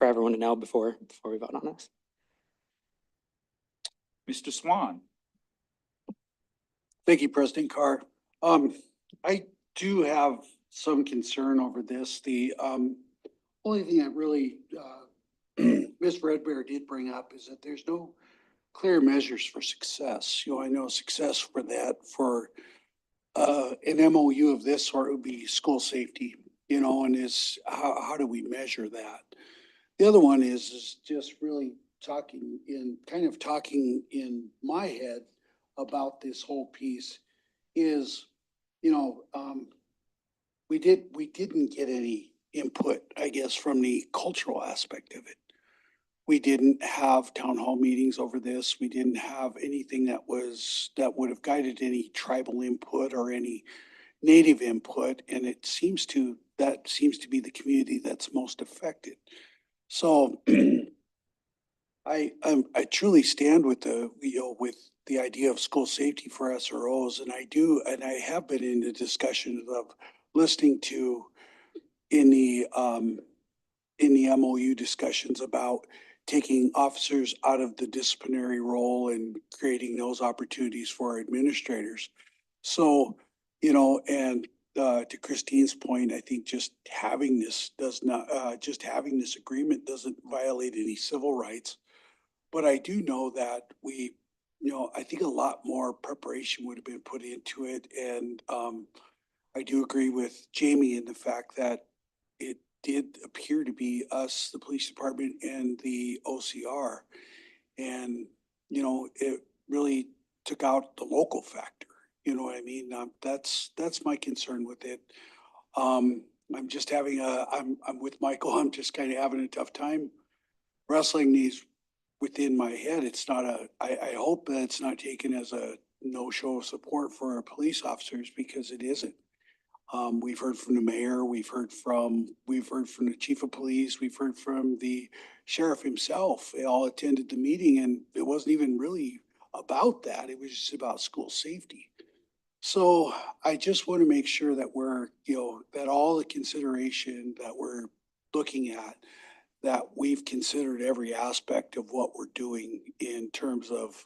Speaker 13: everyone to know before we vote on this.
Speaker 3: Mr. Swan.
Speaker 19: Thank you, President Carr. I do have some concern over this. The only thing that really Ms. Redbear did bring up is that there's no clear measures for success. I know success for that for an MOU of this sort would be school safety, and how do we measure that? The other one is just really talking in my head about this whole piece is, we didn't get any input, I guess, from the cultural aspect of it. We didn't have town hall meetings over this. We didn't have anything that would have guided any tribal input or any native input. And that seems to be the community that's most affected. So I truly stand with the idea of school safety for SROs, and I have been in the discussion of listening to in the MOU discussions about taking officers out of the disciplinary role and creating those opportunities for administrators. So, and to Christine's point, I think just having this agreement doesn't violate any civil rights. But I do know that I think a lot more preparation would have been put into it. And I do agree with Jamie in the fact that it did appear to be us, the police department, and the OCR. And, it really took out the local factor. You know what I mean? That's my concern with it. I'm just having I'm with Michael. I'm just kind of having a tough time wrestling these within my head. It's not I hope that it's not taken as a no show of support for our police officers, because it isn't. We've heard from the mayor, we've heard from the chief of police, we've heard from the sheriff himself. They all attended the meeting, and it wasn't even really about that. It was just about school safety. So I just want to make sure that we're, that all the consideration that we're looking at, that we've considered every aspect of what we're doing in terms of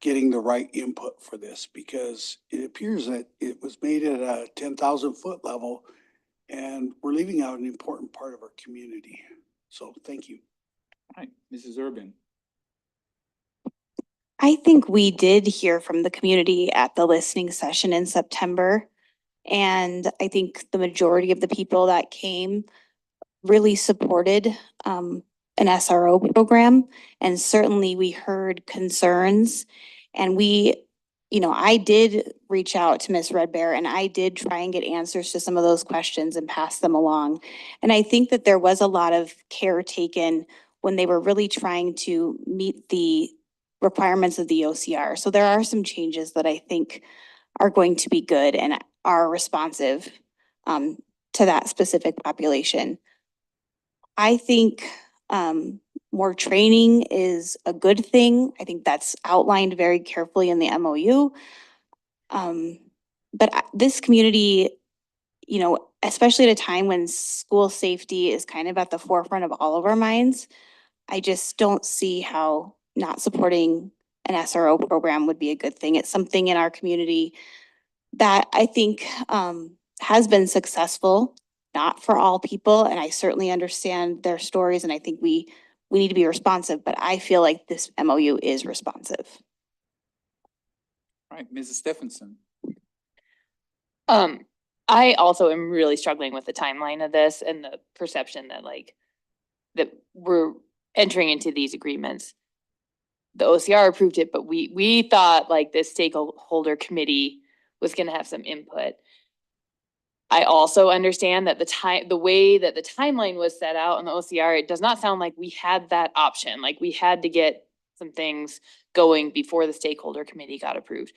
Speaker 19: getting the right input for this, because it appears that it was made at a 10,000 foot level, and we're leaving out an important part of our community. So thank you.
Speaker 3: Right, Mrs. Urban.
Speaker 8: I think we did hear from the community at the listening session in September. And I think the majority of the people that came really supported an SRO program. And certainly we heard concerns. And I did reach out to Ms. Red Bear and I did try and get answers to some of those questions and pass them along. And I think that there was a lot of care taken when they were really trying to meet the requirements of the OCR. So there are some changes that I think are going to be good and are responsive to that specific population. I think more training is a good thing. I think that's outlined very carefully in the MOU. But this community, especially at a time when school safety is kind of at the forefront of all of our minds, I just don't see how not supporting an SRO program would be a good thing. It's something in our community that I think has been successful, not for all people. And I certainly understand their stories and I think we need to be responsive, but I feel like this MOU is responsive.
Speaker 3: All right, Mrs. Stephenson.
Speaker 4: I also am really struggling with the timeline of this and the perception that that we're entering into these agreements. The OCR approved it, but we thought this stakeholder committee was gonna have some input. I also understand that the way that the timeline was set out in the OCR, it does not sound like we had that option. Like we had to get some things going before the stakeholder committee got approved.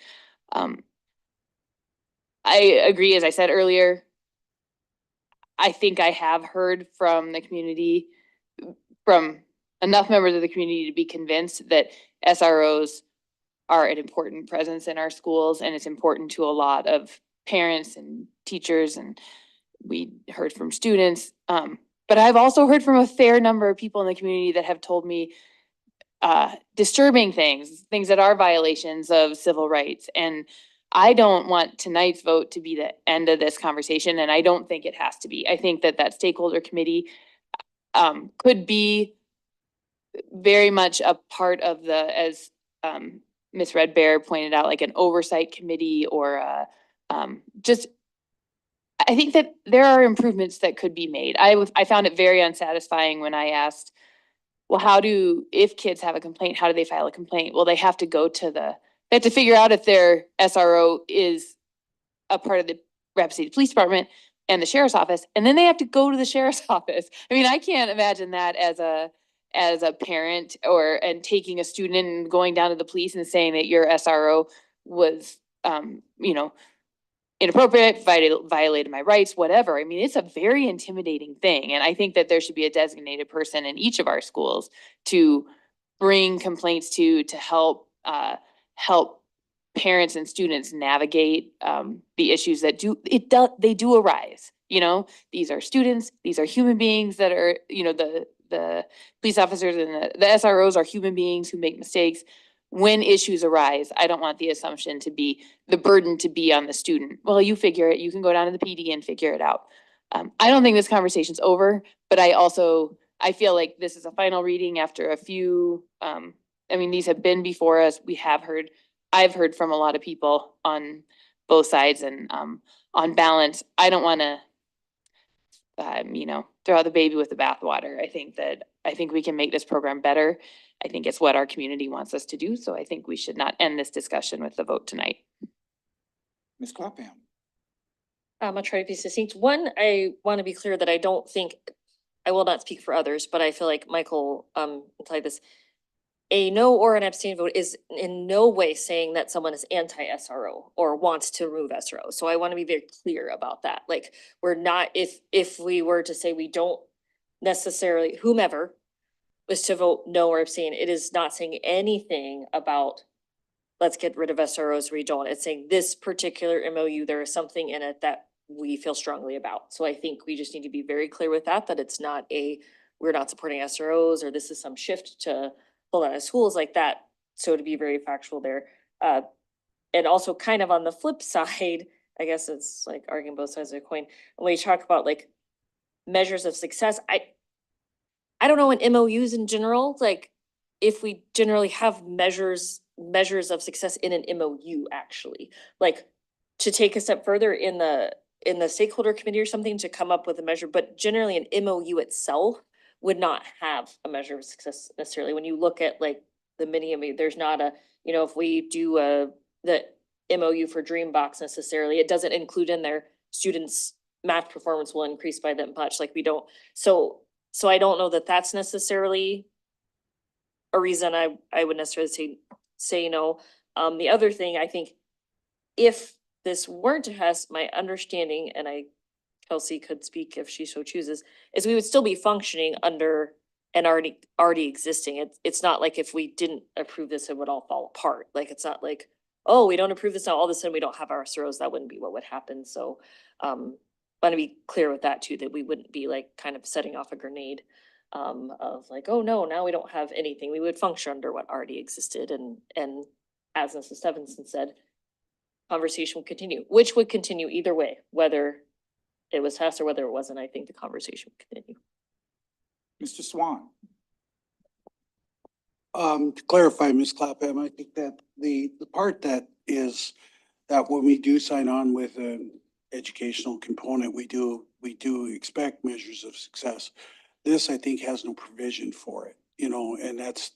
Speaker 4: I agree, as I said earlier, I think I have heard from the community, from enough members of the community to be convinced that SROs are an important presence in our schools and it's important to a lot of parents and teachers, and we heard from students. But I've also heard from a fair number of people in the community that have told me disturbing things that are violations of civil rights. And I don't want tonight's vote to be the end of this conversation, and I don't think it has to be. I think that stakeholder committee could be very much a part of as Ms. Red Bear pointed out, like an oversight committee or I think that there are improvements that could be made. I found it very unsatisfying when I asked, well, if kids have a complaint, how do they file a complaint? Well, they have to go to they have to figure out if their SRO is a part of the Rapid City Police Department and the sheriff's office, and then they have to go to the sheriff's office. I mean, I can't imagine that as a parent and taking a student and going down to the police and saying that your SRO was, inappropriate, violated my rights, whatever. I mean, it's a very intimidating thing. And I think that there should be a designated person in each of our schools to bring complaints to help parents and students navigate the issues that they do arise. These are students, these are human beings that are, the police officers and the SROs are human beings who make mistakes. When issues arise, I don't want the assumption to be the burden to be on the student. Well, you figure it, you can go down to the PD and figure it out. I don't think this conversation's over, but I feel like this is a final reading after a few, these have been before us. I've heard from a lot of people on both sides, and on balance, I don't want to, throw out the baby with the bathwater. I think we can make this program better. I think it's what our community wants us to do. So I think we should not end this discussion with the vote tonight.
Speaker 3: Ms. Clapham.
Speaker 14: I'll try to be succinct. One, I want to be clear that I will not speak for others, but I feel like Michael implied this. A no or an abstain vote is in no way saying that someone is anti-SRO or wants to remove SRO. So I want to be very clear about that. Like, we're not, if we were to say we don't necessarily, whomever was to vote no or abstain, it is not saying anything about let's get rid of SROs, we don't. It's saying this particular MOU, there is something in it that we feel strongly about. So I think we just need to be very clear with that it's not we're not supporting SROs or this is some shift to pull out of schools like that. So to be very factual there. And also kind of on the flip side, I guess it's like arguing both sides of the coin. When we talk about like measures of success, I don't know, in MOUs in general, like if we generally have measures of success in an MOU actually, like to take a step further in the stakeholder committee or something to come up with a measure, but generally an MOU itself would not have a measure of success necessarily. When you look at like the mini MOU, there's not a, you know, if we do the MOU for Dreambox necessarily, it doesn't include in there students' math performance will increase by that much, like we don't, so I don't know that that's necessarily a reason I would necessarily say no. The other thing, I think, if this weren't to has my understanding, and Kelsey could speak if she so chooses, is we would still be functioning under an already existing. It's not like if we didn't approve this, it would all fall apart. Like, it's not like, oh, we don't approve this now, all of a sudden we don't have our SROs. That wouldn't be what would happen. So, want to be clear with that too, that we wouldn't be like kind of setting off a grenade of like, oh no, now we don't have anything. We would function under what already existed, and as Mrs. Stevenson said, conversation would continue, which would continue either way, whether it was Hess or whether it wasn't. I think the conversation would continue.
Speaker 3: Mr. Swan.
Speaker 19: To clarify, Ms. Clapham, I think that the part that is that when we do sign on with an educational component, we do expect measures of success. This, I think, has no provision for it, you know, and that's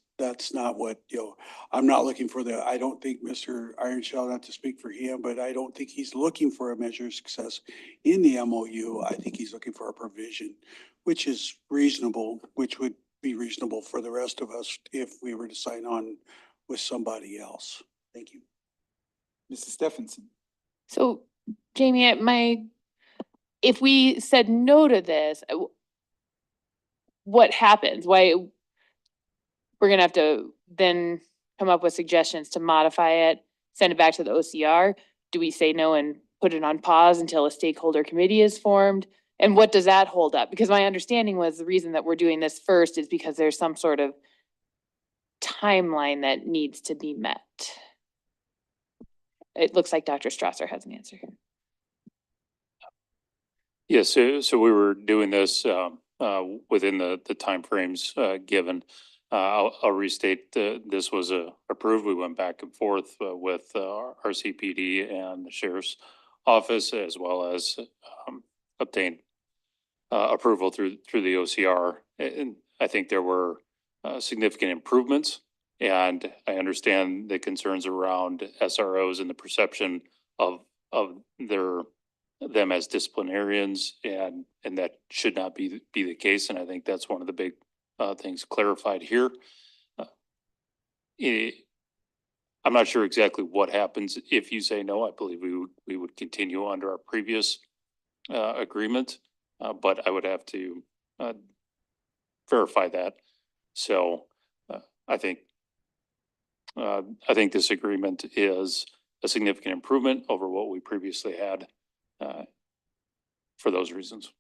Speaker 19: not what, you know, I'm not looking for I don't think Mr. Ironshaw, not to speak for him, but I don't think he's looking for a measure of success in the MOU. I think he's looking for a provision, which is reasonable, which would be reasonable for the rest of us if we were to sign on with somebody else. Thank you.
Speaker 3: Mrs. Stephenson.
Speaker 16: So Jamie, if we said no to this, what happens? Why? We're gonna have to then come up with suggestions to modify it, send it back to the OCR. Do we say no and put it on pause until a stakeholder committee is formed? And what does that hold up? Because my understanding was the reason that we're doing this first is because there's some sort of timeline that needs to be met. It looks like Dr. Strasser has an answer.
Speaker 20: Yes, so we were doing this within the timeframes given. I'll restate, this was approved. We went back and forth with our CPD and the sheriff's office, as well as obtained approval through the OCR. And I think there were significant improvements. And I understand the concerns around SROs and the perception of them as disciplinarians, and that should not be the case. And I think that's one of the big things clarified here. I'm not sure exactly what happens if you say no. I believe we would continue under our previous agreement, but I would have to verify that. So I think this agreement is a significant improvement over what we previously had for those reasons.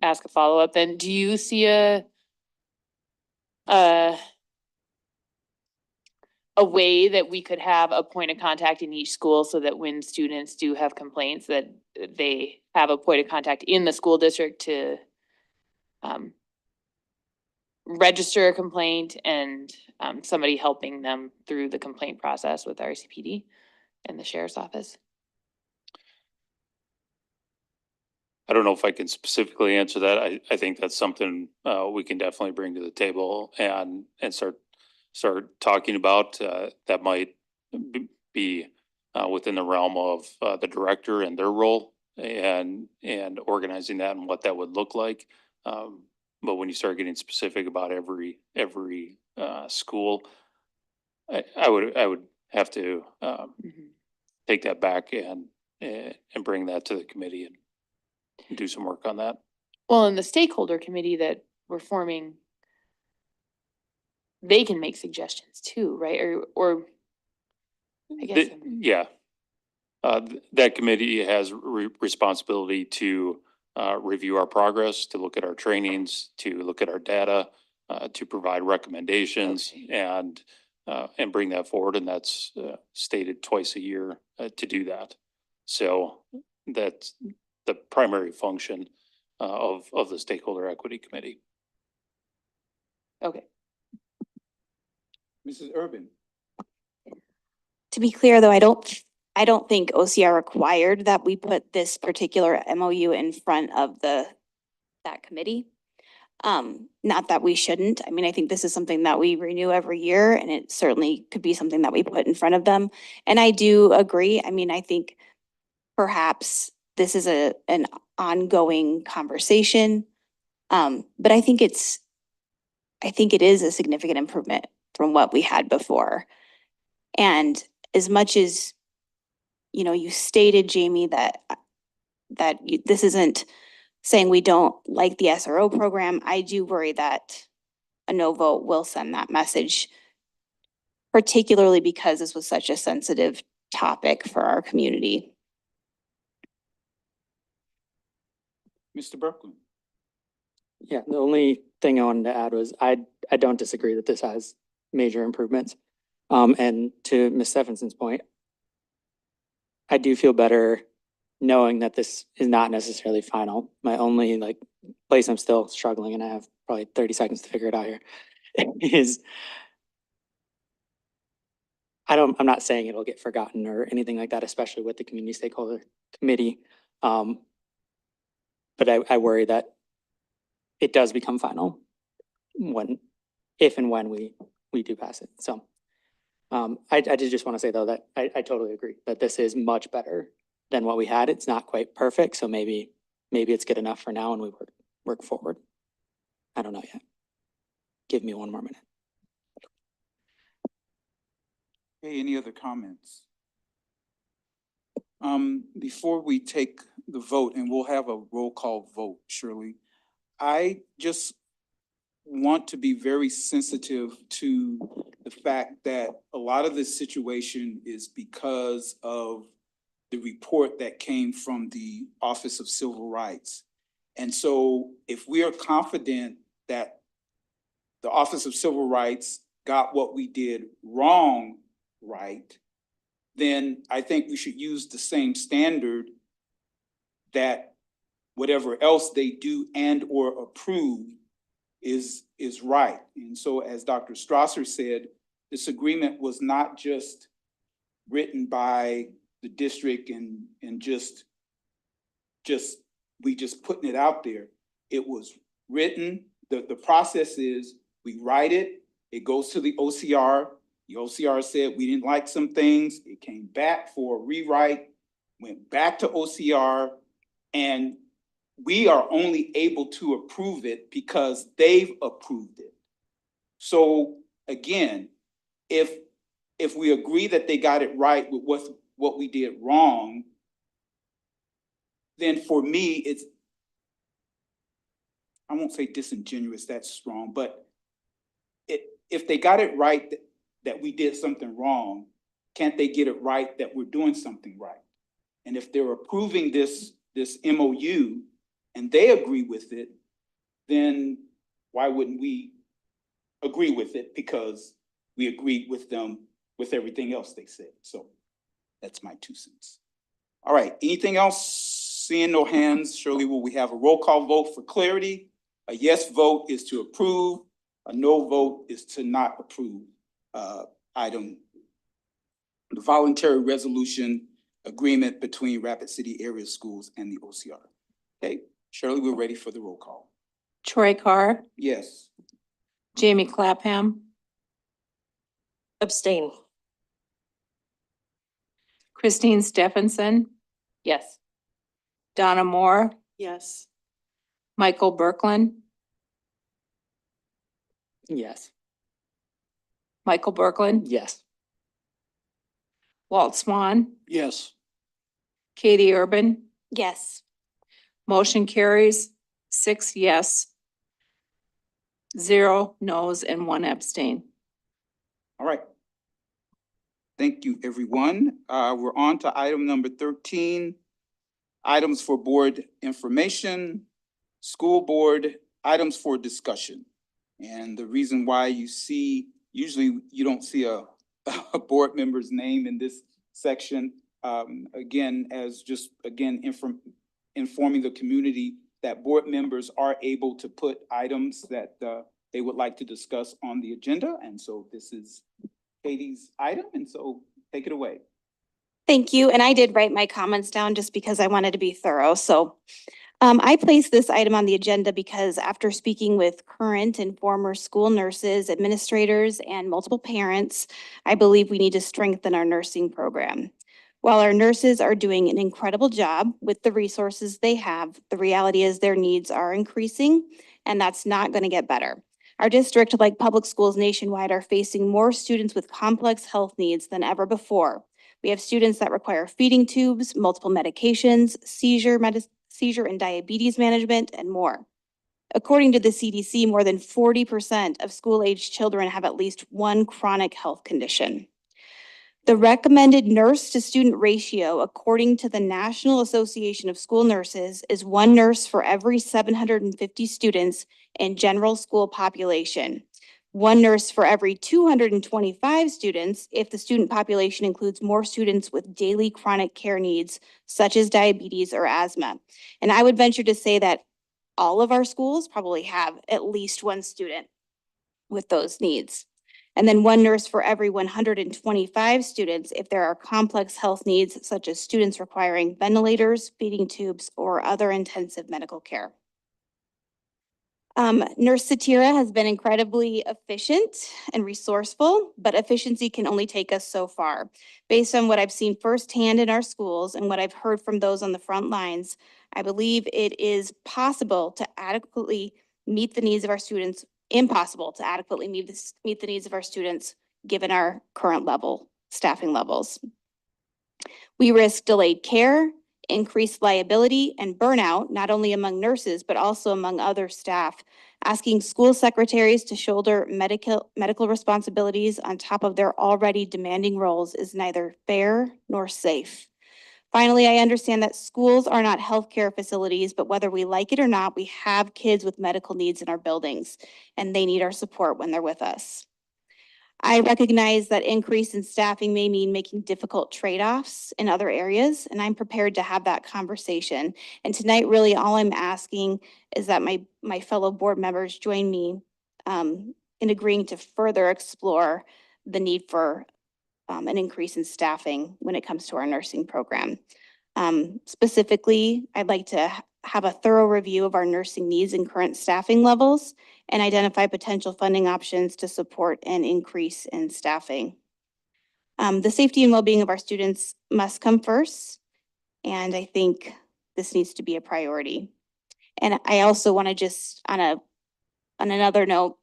Speaker 16: Ask a follow-up then. Do you see a way that we could have a point of contact in each school so that when students do have complaints that they have a point of contact in the school district to register a complaint and somebody helping them through the complaint process with RCPD and the sheriff's office?
Speaker 20: I don't know if I can specifically answer that. I think that's something we can definitely bring to the table and start talking about. That might be within the realm of the director and their role and organizing that and what that would look like. But when you start getting specific about every school, I would have to take that back and bring that to the committee and do some work on that.
Speaker 16: Well, in the stakeholder committee that we're forming, they can make suggestions too, right? Or I guess.
Speaker 20: Yeah. That committee has responsibility to review our progress, to look at our trainings, to look at our data, to provide recommendations and bring that forward. And that's stated twice a year to do that. So that's the primary function of the Stakeholder Equity Committee.
Speaker 16: Okay.
Speaker 3: Mrs. Urban?
Speaker 8: To be clear, though, I don't think OCR required that we put this particular MOU in front of that committee. Not that we shouldn't. I mean, I think this is something that we renew every year, and it certainly could be something that we put in front of them. And I do agree. I mean, I think perhaps this is an ongoing conversation. But I think it is a significant improvement from what we had before. And as much as, you know, you stated, Jamie, that this isn't saying we don't like the SRO program, I do worry that a no vote will send that message, particularly because this was such a sensitive topic for our community.
Speaker 3: Mr. Berkman?
Speaker 13: Yeah, the only thing I wanted to add was I don't disagree that this has major improvements. And to Ms. Stephenson's point, I do feel better knowing that this is not necessarily final. My only place I'm still struggling, and I have probably 30 seconds to figure it out here, is I'm not saying it'll get forgotten or anything like that, especially with the community stakeholder committee. But I worry that it does become final if and when we do pass it. So I did just want to say though that I totally agree that this is much better than what we had. It's not quite perfect, so maybe it's good enough for now and we work forward. I don't know yet. Give me one more minute.
Speaker 3: Okay, any other comments? Before we take the vote, and we'll have a roll call vote, Shirley, I just want to be very sensitive to the fact that a lot of this situation is because of the report that came from the Office of Civil Rights. And so if we are confident that the Office of Civil Rights got what we did wrong right, then I think we should use the same standard that whatever else they do and or approve is right. And so as Dr. Strasser said, this agreement was not just written by the district and just putting it out there. It was written, the process is we write it, it goes to the OCR. The OCR said we didn't like some things. It came back for a rewrite, went back to OCR, and we are only able to approve it because they've approved it. So again, if we agree that they got it right with what we did wrong, then for me, I won't say disingenuous, that's strong, but if they got it right that we did something wrong, can't they get it right that we're doing something right? And if they're approving this MOU and they agree with it, then why wouldn't we agree with it? Because we agreed with them with everything else they said. So that's my 2 cents. All right, anything else? Seeing no hands, Shirley, will we have a roll call vote for clarity? A yes vote is to approve. A no vote is to not approve item, the voluntary resolution agreement between Rapid City Area Schools and the OCR. Okay, Shirley, we're ready for the roll call.
Speaker 1: Troy Carr,
Speaker 3: Yes.
Speaker 1: Jamie Clapham,
Speaker 14: Abstain.
Speaker 1: Christine Stephenson,
Speaker 4: Yes.
Speaker 1: Donna Moore,
Speaker 7: Yes.
Speaker 1: Michael Berkland,
Speaker 13: Yes.
Speaker 1: Michael Berkland,
Speaker 13: Yes.
Speaker 1: Walt Swan,
Speaker 19: Yes.
Speaker 1: Katie Urban.
Speaker 8: Yes.
Speaker 1: Motion carries 6 yes, 0 no's, and 1 abstain.
Speaker 3: All right. Thank you, everyone. We're on to item number 13, items for board information, school board, items for discussion. And the reason why usually you don't see a board member's name in this section, again, informing the community that board members are able to put items that they would like to discuss on the agenda. And so this is Katie's item, and so take it away.
Speaker 8: Thank you. And I did write my comments down just because I wanted to be thorough. So I placed this item on the agenda because after speaking with current and former school nurses, administrators, and multiple parents, I believe we need to strengthen our nursing program. While our nurses are doing an incredible job with the resources they have, the reality is their needs are increasing, and that's not going to get better. Our district, like public schools nationwide, are facing more students with complex health needs than ever before. We have students that require feeding tubes, multiple medications, seizure and diabetes management, and more. According to the CDC, more than 40% of school-aged children have at least one chronic health condition. The recommended nurse-to-student ratio, according to the National Association of School Nurses, is 1 nurse for every 750 students in general school population. 1 nurse for every 225 students if the student population includes more students with daily chronic care needs, such as diabetes or asthma. And I would venture to say that all of our schools probably have at least 1 student with those needs. And then 1 nurse for every 125 students if there are complex health needs, such as students requiring ventilators, feeding tubes, or other intensive medical care. Nurse Satira has been incredibly efficient and resourceful, but efficiency can only take us so far. Based on what I've seen firsthand in our schools and what I've heard from those on the front lines, I believe it is possible to adequately meet the needs of our students, impossible to adequately meet the needs of our students given our current staffing levels. We risk delayed care, increased liability, and burnout, not only among nurses, but also among other staff. Asking school secretaries to shoulder medical responsibilities on top of their already demanding roles is neither fair nor safe. Finally, I understand that schools are not healthcare facilities, but whether we like it or not, we have kids with medical needs in our buildings, and they need our support when they're with us. I recognize that increase in staffing may mean making difficult trade-offs in other areas, and I'm prepared to have that conversation. And tonight, really, all I'm asking is that my fellow board members join me in agreeing to further explore the need for an increase in staffing when it comes to our nursing program. Specifically, I'd like to have a thorough review of our nursing needs and current staffing levels and identify potential funding options to support an increase in staffing. The safety and well-being of our students must come first, and I think this needs to be a priority. And I also want to just, on another note,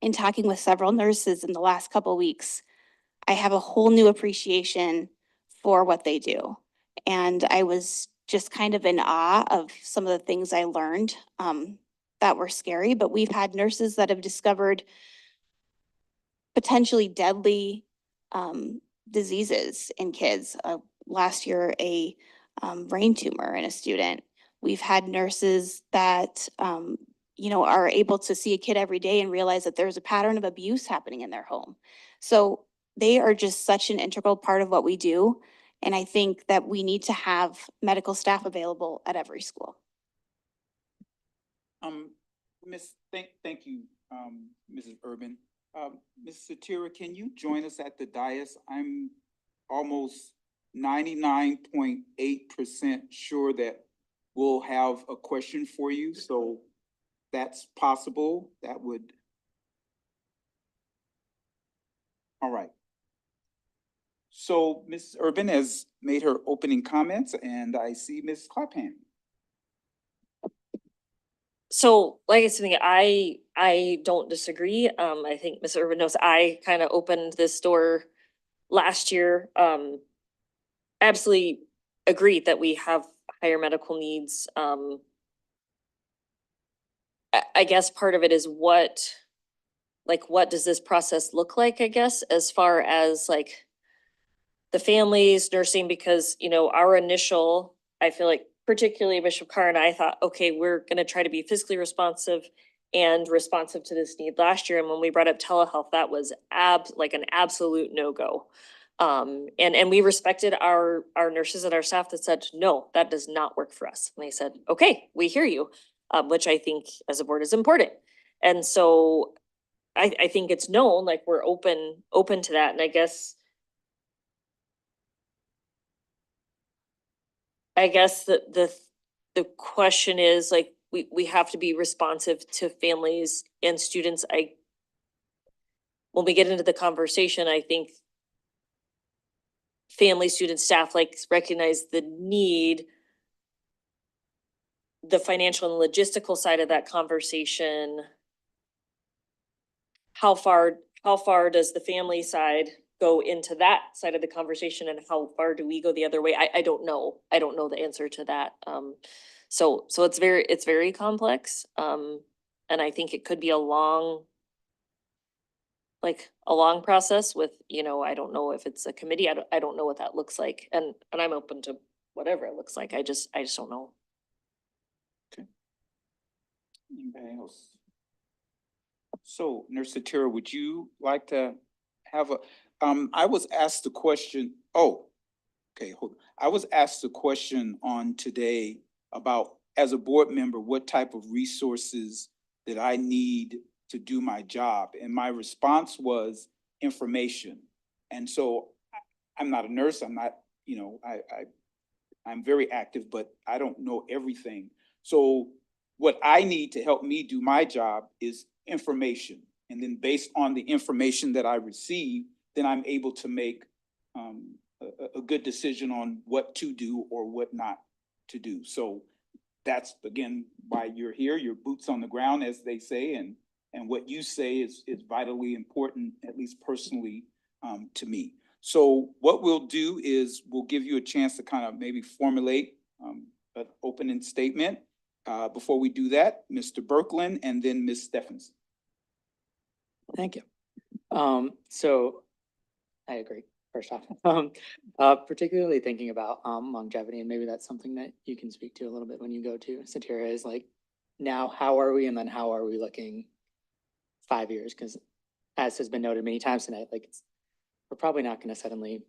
Speaker 8: in talking with several nurses in the last couple of weeks, I have a whole new appreciation for what they do. And I was just kind of in awe of some of the things I learned that were scary, but we've had nurses that have discovered potentially deadly diseases in kids. Last year, a brain tumor in a student. We've had nurses that are able to see a kid every day and realize that there's a pattern of abuse happening in their home. So they are just such an integral part of what we do. And I think that we need to have medical staff available at every school.
Speaker 3: Thank you, Mrs. Urban. Ms. Satira, can you join us at the dais? I'm almost 99.8% sure that we'll have a question for you. So that's possible. That would. All right. So Ms. Urban has made her opening comments, and I see Ms. Clapham.
Speaker 14: So like I said, I don't disagree. I think Ms. Urban knows I kind of opened this door last year. Absolutely agree that we have higher medical needs. I guess part of it is what does this process look like, I guess, as far as like the families, nursing, because, our initial, I feel like particularly Bishop Carr and I thought, okay, we're going to try to be fiscally responsive and responsive to this need last year. And when we brought up telehealth, that was an absolute no-go. And we respected our nurses and our staff that said, no, that does not work for us. And they said, okay, we hear you, which I think as a board is important. And so I think it's known, like we're open to that. And I guess the question is like, we have to be responsive to families and students. When we get into the conversation, I think family, students, staff like recognize the need, the financial and logistical side of that conversation. How far does the family side go into that side of the conversation, and how far do we go the other way? I don't know. I don't know the answer to that. So it's very complex. And I think it could be a long process with, I don't know if it's a committee. I don't know what that looks like. And I'm open to whatever it looks like. I just don't know.
Speaker 3: Anybody else? So Nurse Satira, would you like to have I was asked the question, okay, hold on. I was asked the question on today about, as a board member, what type of resources that I need to do my job. And my response was information. And so I'm not a nurse. I'm not, I'm very active, but I don't know everything. So what I need to help me do my job is information. And then based on the information that I receive, then I'm able to make a good decision on what to do or what not to do. So that's, again, why you're here, your boots on the ground, as they say, and what you say is vitally important, at least personally, to me. So what we'll do is we'll give you a chance to kind of maybe formulate an opening statement. Before we do that, Mr. Berkland and then Ms. Stephenson.
Speaker 13: Thank you. So I agree, first off. Particularly thinking about longevity, and maybe that's something that you can speak to a little bit when you go to Satira, is like, now how are we, and then how are we looking 5 years? Because as has been noted many times tonight, like we're probably not going to suddenly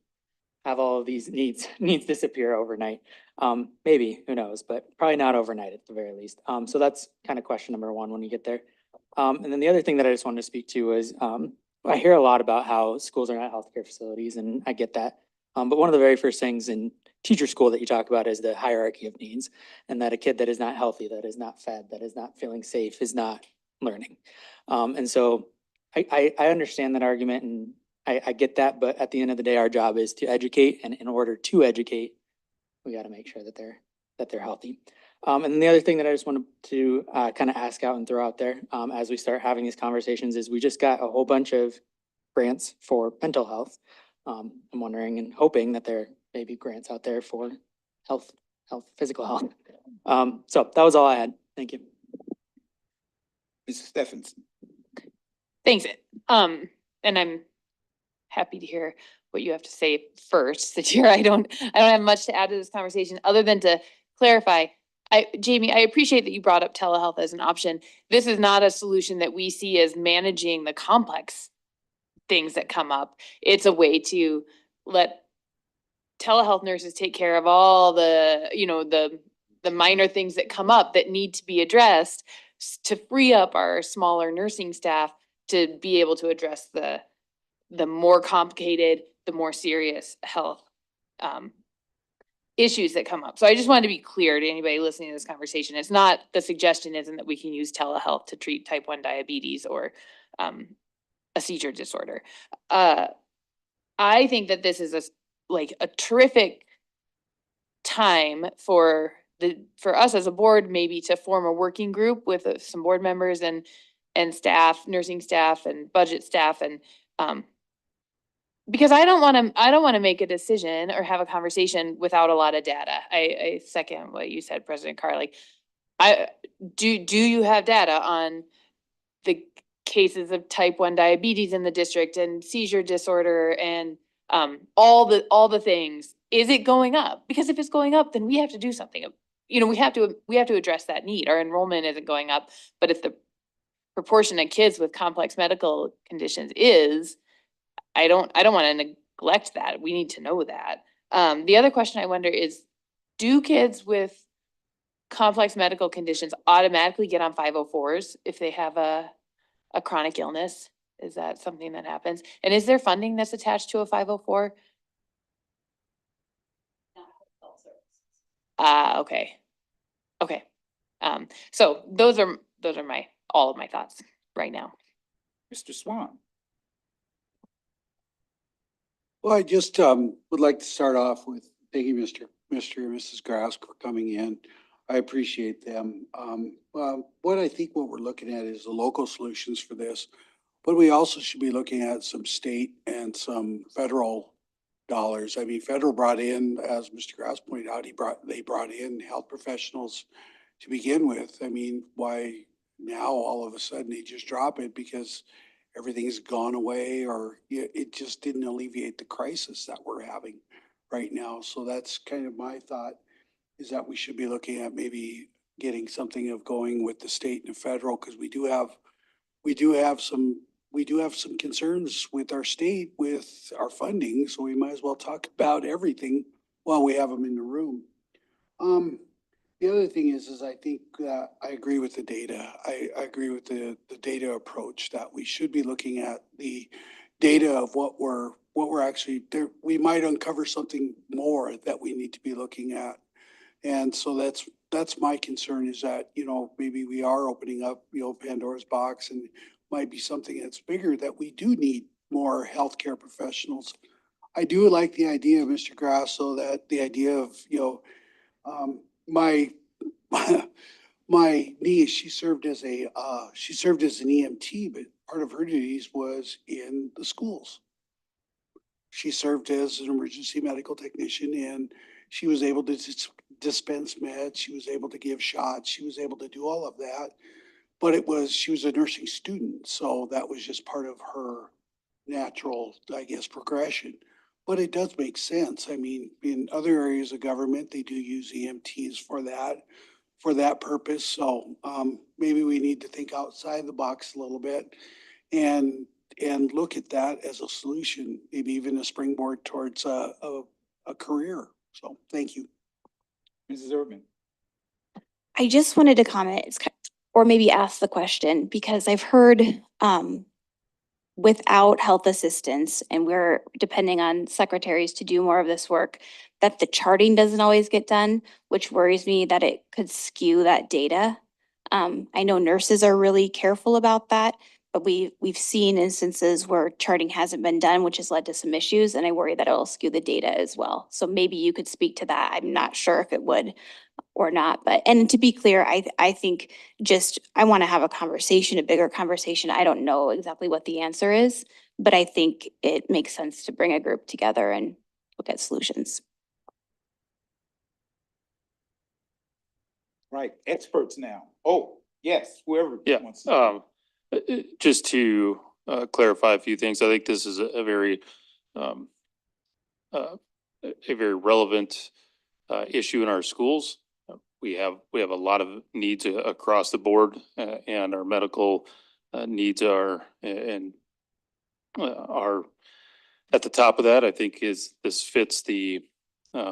Speaker 13: have all of these needs disappear overnight. Maybe, who knows, but probably not overnight at the very least. So that's kind of question number one when you get there. And then the other thing that I just wanted to speak to is, I hear a lot about how schools are not healthcare facilities, and I get that. But one of the very first things in teacher school that you talk about is the hierarchy of needs, and that a kid that is not healthy, that is not fed, that is not feeling safe is not learning. And so I understand that argument, and I get that, but at the end of the day, our job is to educate, and in order to educate, we got to make sure that they're healthy. And then the other thing that I just wanted to kind of ask out and throw out there as we start having these conversations is, we just got a whole bunch of grants for mental health. I'm wondering and hoping that there may be grants out there for physical health. So that was all I had. Thank you.
Speaker 3: Ms. Stephenson.
Speaker 16: Thanks. And I'm happy to hear what you have to say first, Satira. I don't have much to add to this conversation other than to clarify. Jamie, I appreciate that you brought up telehealth as an option. This is not a solution that we see as managing the complex things that come up. It's a way to let telehealth nurses take care of all the, the minor things that come up that need to be addressed, to free up our smaller nursing staff to be able to address the more complicated, the more serious health issues that come up. So I just wanted to be clear to anybody listening to this conversation. It's not, the suggestion isn't that we can use telehealth to treat type 1 diabetes or a seizure disorder. I think that this is a terrific time for us as a board, maybe to form a working group with some board members and staff, nursing staff and budget staff, and because I don't want to make a decision or have a conversation without a lot of data. I second what you said, President Carr. Like, do you have data on the cases of type 1 diabetes in the district and seizure disorder and all the things? Is it going up? Because if it's going up, then we have to do something. We have to address that need. Our enrollment isn't going up, but if the proportion of kids with complex medical conditions is, I don't want to neglect that. We need to know that. The other question I wonder is, do kids with complex medical conditions automatically get on 504s if they have a a chronic illness? Is that something that happens? And is there funding that's attached to a 504? Okay. Okay. So those are all of my thoughts right now.
Speaker 3: Mr. Swan.
Speaker 19: Well, I just would like to start off with thanking Mr. and Mrs. Grask for coming in. I appreciate them. What I think what we're looking at is the local solutions for this, but we also should be looking at some state and some federal dollars. I mean, federal brought in, as Mr. Grass pointed out, they brought in health professionals to begin with. I mean, why now all of a sudden they just drop it because everything's gone away, or it just didn't alleviate the crisis that we're having right now. So that's kind of my thought, is that we should be looking at maybe getting something of going with the state and the federal, because we do have some concerns with our state with our funding, so we might as well talk about everything while we have them in the room. The other thing is I think that I agree with the data. I agree with the data approach, that we should be looking at the data of what we're actually there. We might uncover something more that we need to be looking at. And so that's my concern, is that, maybe we are opening up, Pandora's box, and might be something that's bigger, that we do need more healthcare professionals. I do like the idea, Mr. Grasso, that the idea of, my niece, she served as an EMT, but part of her duties was in the schools. She served as an emergency medical technician, and she was able to dispense meds. She was able to give shots. She was able to do all of that. But she was a nursing student, so that was just part of her natural, I guess, progression. But it does make sense. I mean, in other areas of government, they do use EMTs for that purpose. So maybe we need to think outside the box a little bit and look at that as a solution, maybe even a springboard towards a career. So thank you.
Speaker 3: Mrs. Urban.
Speaker 8: I just wanted to comment, or maybe ask the question, because I've heard without health assistance, and we're depending on secretaries to do more of this work, that the charting doesn't always get done, which worries me that it could skew that data. I know nurses are really careful about that, but we've seen instances where charting hasn't been done, which has led to some issues, and I worry that it'll skew the data as well. So maybe you could speak to that. I'm not sure if it would or not, and to be clear, I think I want to have a conversation, a bigger conversation. I don't know exactly what the answer is, but I think it makes sense to bring a group together and look at solutions.
Speaker 3: Right, experts now. Oh, yes, whoever
Speaker 20: Yeah,
Speaker 3: wants to.
Speaker 20: just to clarify a few things, I think this is a very relevant issue in our schools. We have a lot of needs across the board, and our medical needs are at the top of that. I think this fits the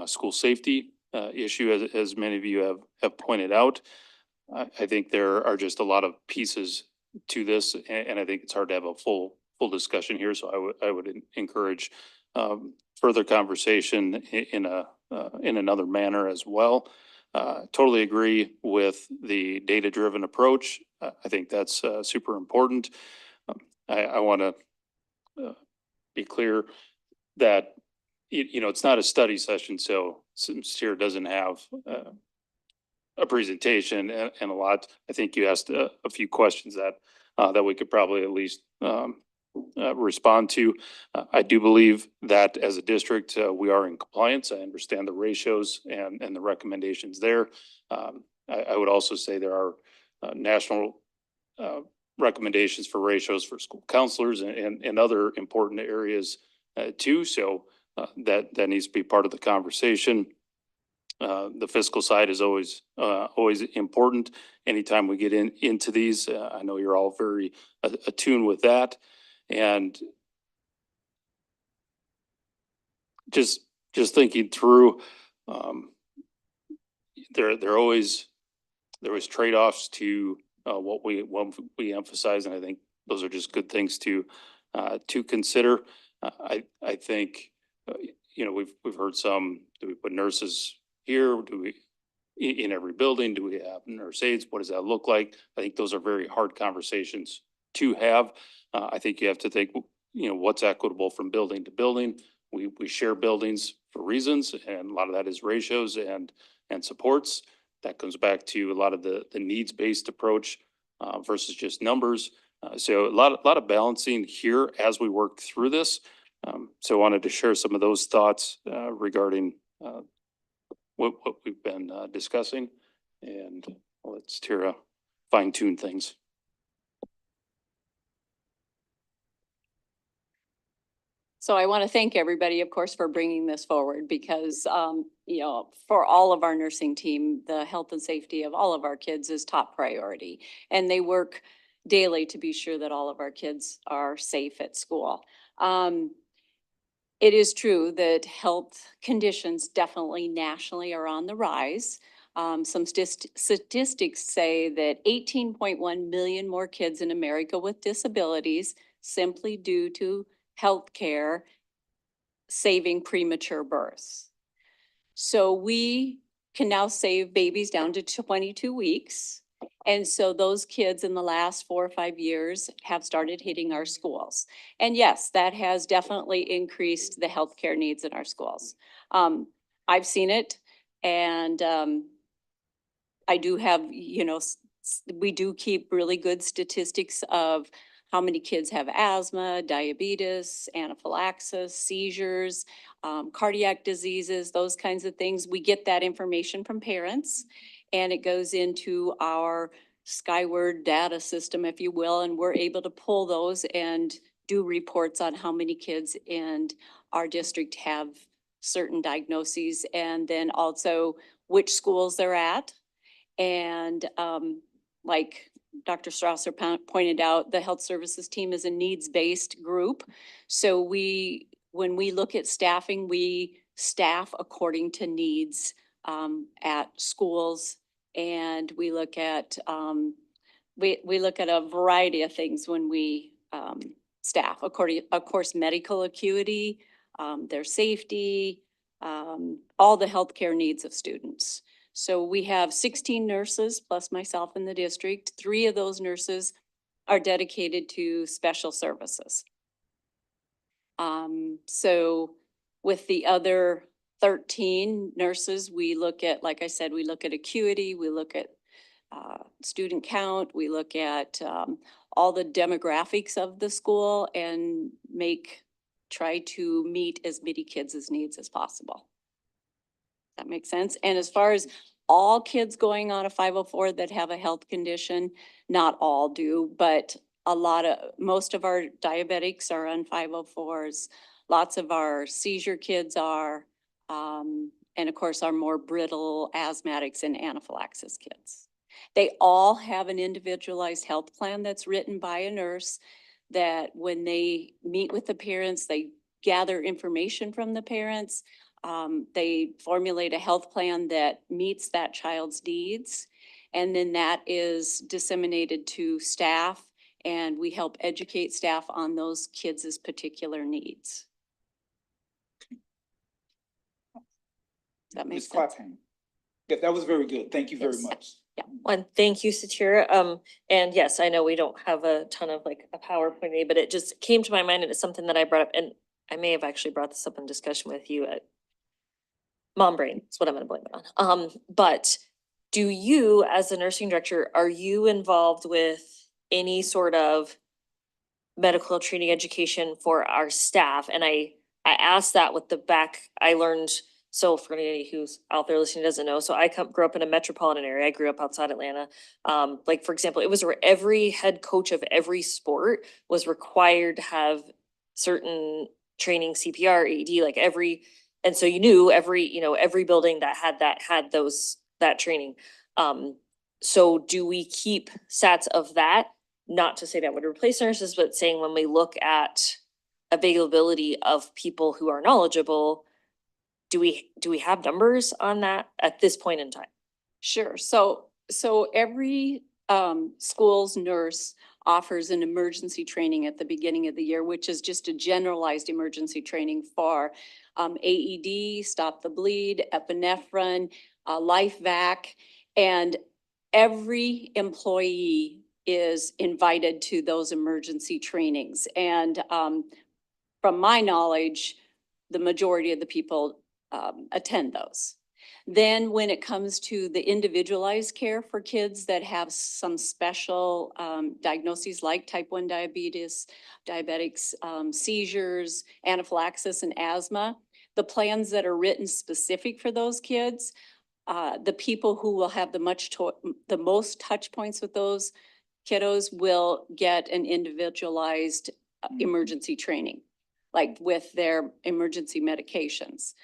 Speaker 20: school safety issue, as many of you have pointed out. I think there are just a lot of pieces to this, and I think it's hard to have a full discussion here. So I would encourage further conversation in another manner as well. Totally agree with the data-driven approach. I think that's super important. I want to be clear that it's not a study session, so Sincere doesn't have a presentation and a lot. I think you asked a few questions that we could probably at least respond to. I do believe that as a district, we are in compliance. I understand the ratios and the recommendations there. I would also say there are national recommendations for ratios for school counselors and other important areas too. So that needs to be part of the conversation. The fiscal side is always important. Anytime we get into these, I know you're all very attuned with that. And just thinking through, there are always trade-offs to what we emphasize, and I think those are just good things to consider. I think, you know, we've heard some, do we put nurses here? Do we, in every building, do we have nurse aides? What does that look like? I think those are very hard conversations to have. I think you have to think, you know, what's equitable from building to building. We share buildings for reasons, and a lot of that is ratios and supports. That comes back to a lot of the needs-based approach versus just numbers. So a lot of balancing here as we work through this. So I wanted to share some of those thoughts regarding what we've been discussing, and let's Tara fine tune things.
Speaker 21: So I want to thank everybody, of course, for bringing this forward because, you know, for all of our nursing team, the health and safety of all of our kids is top priority. And they work daily to be sure that all of our kids are safe at school. It is true that health conditions definitely nationally are on the rise. Some statistics say that 18.1 million more kids in America with disabilities simply due to healthcare saving premature births. So we can now save babies down to 22 weeks. And so those kids in the last 4 or 5 years have started hitting our schools. And yes, that has definitely increased the healthcare needs in our schools. I've seen it, and I do have, you know, we do keep really good statistics of how many kids have asthma, diabetes, anaphylaxis, seizures, cardiac diseases, those kinds of things. We get that information from parents, and it goes into our Skyward data system, if you will, and we're able to pull those and do reports on how many kids in our district have certain diagnoses, and then also which schools they're at. And like Dr. Strasser pointed out, the health services team is a needs-based group. So when we look at staffing, we staff according to needs at schools, and we look at we look at a variety of things when we staff. According, of course, medical acuity, their safety, all the healthcare needs of students. So we have 16 nurses plus myself in the district. 3 of those nurses are dedicated to special services. So with the other 13 nurses, we look at, like I said, we look at acuity, we look at student count, we look at all the demographics of the school and try to meet as many kids' needs as possible. That makes sense. And as far as all kids going on a 504 that have a health condition, not all do, but most of our diabetics are on 504s. Lots of our seizure kids are, and of course our more brittle asthmatics and anaphylaxis kids. They all have an individualized health plan that's written by a nurse that when they meet with the parents, they gather information from the parents. They formulate a health plan that meets that child's needs, and then that is disseminated to staff, and we help educate staff on those kids' particular needs. Does that make
Speaker 3: Ms.
Speaker 21: sense?
Speaker 3: Clapham. Yeah, that was very good. Thank you very
Speaker 21: Yes.
Speaker 3: much.
Speaker 21: Yeah.
Speaker 14: One, thank you, Satira. And yes, I know we don't have a ton of like a PowerPoint today, but it just came to my mind and it's something that I brought up, and I may have actually brought this up in discussion with you at Mom Brain, that's what I'm gonna blame it on. But do you, as the nursing director, are you involved with any sort of medical training education for our staff? And I asked that with the back, I learned, so for anybody who's out there listening doesn't know, so I grew up in a metropolitan area. I grew up outside Atlanta. Like, for example, it was where every head coach of every sport was required to have certain training, CPR, AED, like and so you knew every building that had that training. So do we keep stats of that? Not to say that would replace nurses, but saying when we look at availability of people who are knowledgeable, do we have numbers on that at this point in time?
Speaker 21: Sure. So every school's nurse offers an emergency training at the beginning of the year, which is just a generalized emergency training for AED, stop the bleed, epinephrine, LifeVac, and every employee is invited to those emergency trainings. And from my knowledge, the majority of the people attend those. Then when it comes to the individualized care for kids that have some special diagnoses like type 1 diabetes, diabetics, seizures, anaphylaxis, and asthma, the plans that are written specific for those kids, the people who will have the most touch points with those kiddos will get an individualized emergency training, like with their emergency medications.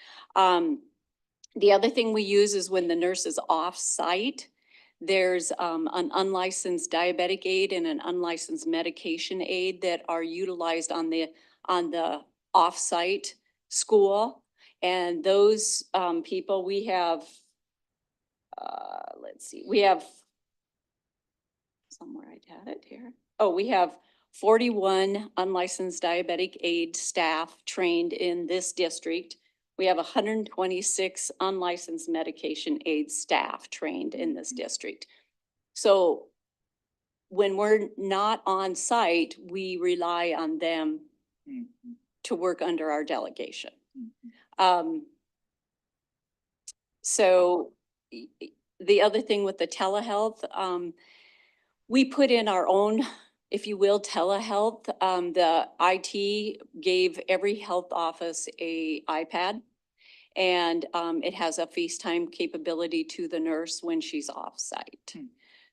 Speaker 21: The other thing we use is when the nurse is off-site, there's an unlicensed diabetic aid and an unlicensed medication aid that are utilized on the off-site school. And those people, we have, let's see, we have somewhere I had it here. Oh, we have 41 unlicensed diabetic aid staff trained in this district. We have 126 unlicensed medication aid staff trained in this district. So when we're not on site, we rely on them to work under our delegation. So the other thing with the telehealth, we put in our own, if you will, telehealth. The IT gave every health office a iPad, and it has a FaceTime capability to the nurse when she's off-site,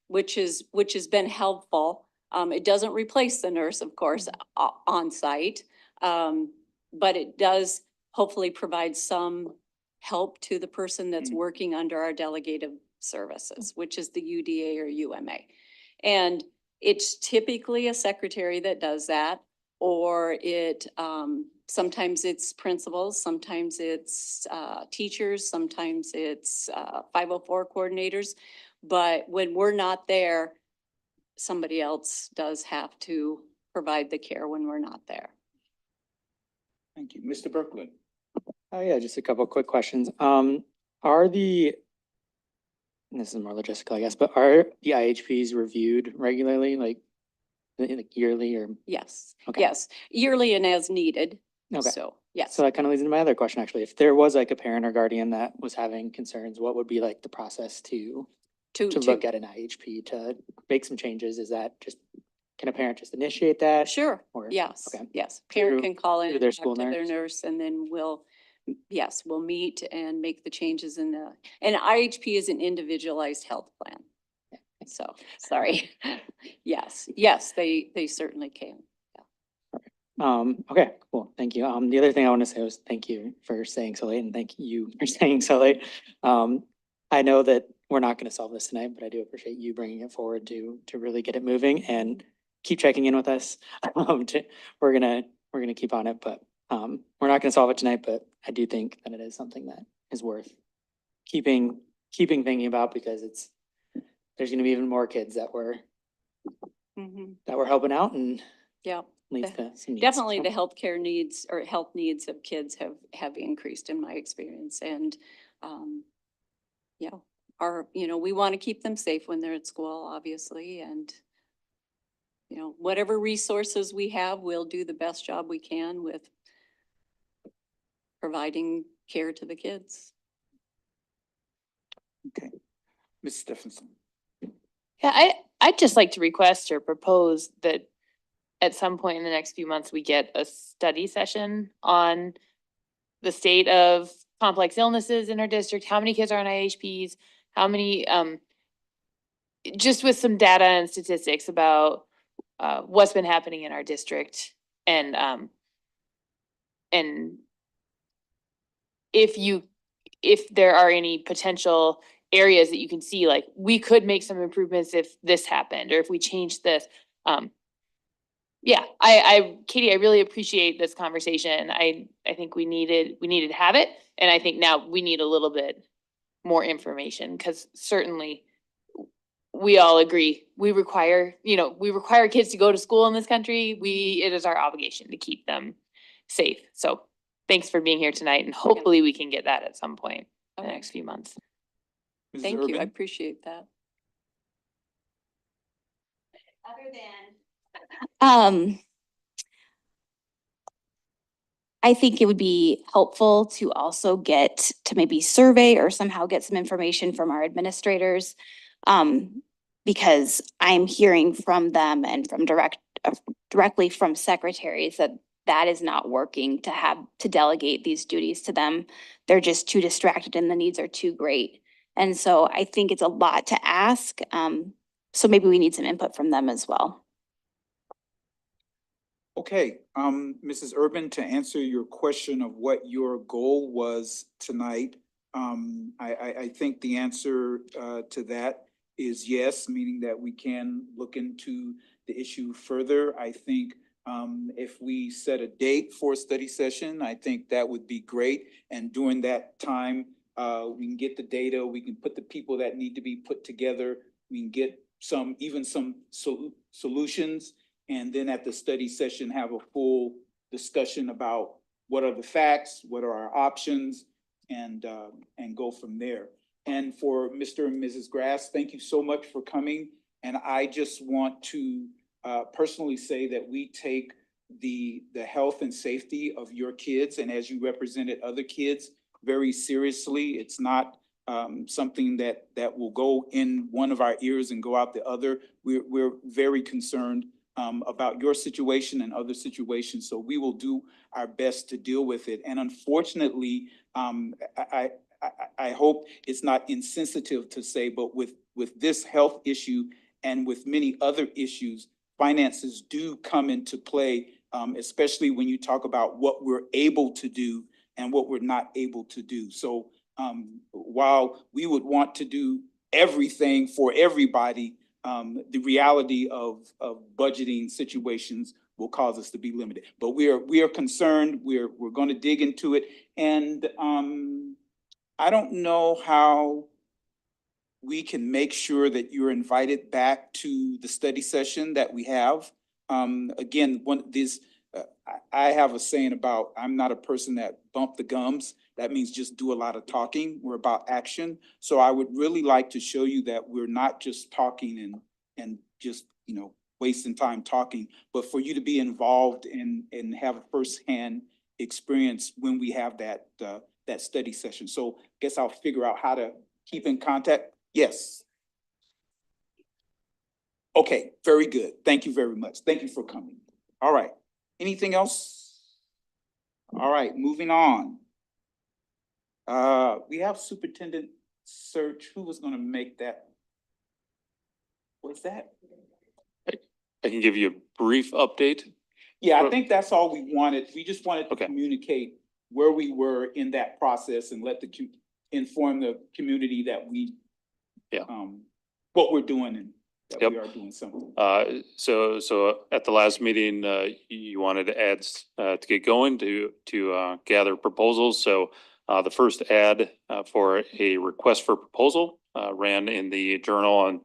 Speaker 21: which has been helpful. It doesn't replace the nurse, of course, on-site, but it does hopefully provide some help to the person that's working under our delegated services, which is the UDA or UMA. And it's typically a secretary that does that, or it, sometimes it's principals, sometimes it's teachers, sometimes it's 504 coordinators. But when we're not there, somebody else does have to provide the care when we're not there.
Speaker 3: Thank you. Mr. Berkland.
Speaker 13: Oh yeah, just a couple of quick questions. And this is more logistical, I guess, but are the IHPs reviewed regularly, like yearly or?
Speaker 21: Yes,
Speaker 13: Okay.
Speaker 21: yes, yearly and as needed.
Speaker 13: Okay.
Speaker 21: So, yes.
Speaker 13: So that kind of leads into my other question, actually. If there was like a parent or guardian that was having concerns, what would be like the process to look at an IHP to make some changes? Is that just, can a parent just initiate that?
Speaker 21: Sure,
Speaker 13: Or-
Speaker 21: yes,
Speaker 13: okay.
Speaker 21: yes. Parent
Speaker 13: Through-
Speaker 21: can call in
Speaker 13: through
Speaker 21: and
Speaker 13: their
Speaker 21: talk
Speaker 13: school
Speaker 21: to their
Speaker 13: nurse?
Speaker 21: nurse, and then we'll meet and make the changes in and IHP is an individualized health plan. So, sorry. Yes, they certainly can.
Speaker 13: Okay, cool. Thank you. The other thing I want to say was thank you for staying so late and thank you for staying so late. I know that we're not going to solve this tonight, but I do appreciate you bringing it forward to really get it moving and keep checking in with us. We're gonna keep on it, but we're not gonna solve it tonight, but I do think that it is something that is worth keeping thinking about, because there's gonna be even more kids that we're helping out, and
Speaker 21: Yeah.
Speaker 13: leads to some needs.
Speaker 21: Definitely
Speaker 13: So-
Speaker 21: the healthcare needs or health needs of kids have increased in my experience, and we want to keep them safe when they're at school, obviously, and whatever resources we have, we'll do the best job we can with providing care to the kids.
Speaker 3: Okay. Ms. Stephenson.
Speaker 4: Yeah, I'd just like to request or propose that at some point in the next few months, we get a study session on the state of complex illnesses in our district, how many kids are on IHPs, how many, just with some data and statistics about what's been happening in our district, and if there are any potential areas that you can see, like, we could make some improvements if this happened, or if we change this. Yeah, Katie, I really appreciate this conversation. I think we needed to have it, and I think now we need a little bit more information, because certainly we all agree, we require kids to go to school in this country. It is our obligation to keep them safe. So thanks for being here tonight, and hopefully we can get that at some point in the next few months.
Speaker 3: Mrs.
Speaker 21: Thank you, I
Speaker 3: Urban?
Speaker 21: appreciate that.
Speaker 8: Other than, I think it would be helpful to also get to maybe survey or somehow get some information from our administrators. Because I'm hearing from them and from directly from secretaries that is not working to delegate these duties to them. They're just too distracted and the needs are too great. And so I think it's a lot to ask. So maybe we need some input from them as well.
Speaker 3: Okay, Mrs. Urban, to answer your question of what your goal was tonight, I think the answer to that is yes, meaning that we can look into the issue further. I think if we set a date for a study session, I think that would be great. And during that time, we can get the data, we can put the people that need to be put together, we can get some solutions. And then at the study session, have a full discussion about what are the facts, what are our options, and go from there. And for Mr. and Mrs. Grass, thank you so much for coming. And I just want to personally say that we take the health and safety of your kids, and as you represented other kids, very seriously. It's not something that will go in one of our ears and go out the other. We're very concerned about your situation and other situations. So we will do our best to deal with it. And unfortunately, I hope it's not insensitive to say, but with this health issue and with many other issues, finances do come into play, especially when you talk about what we're able to do and what we're not able to do. So while we would want to do everything for everybody, the reality of budgeting situations will cause us to be limited. But we are concerned. We're going to dig into it, and I don't know how we can make sure that you're invited back to the study session that we have. Again, I have a saying about I'm not a person that bump the gums. That means just do a lot of talking. We're about action. So I would really like to show you that we're not just talking and just, wasting time talking, but for you to be involved and have a firsthand experience when we have that study session. So I guess I'll figure out how to keep in contact. Yes. Okay, very good. Thank you very much. Thank you for coming. All right. Anything else? All right, moving on. We have superintendent search. Who was going to make that? What's that?
Speaker 20: I can give you a brief update.
Speaker 3: Yeah, I think that's all we wanted. We just wanted to communicate where we were in that process and let inform the community that what we're doing and that we are doing something.
Speaker 20: So at the last meeting, you wanted to add to get going to gather proposals. So the first ad for a request for proposal ran in the Journal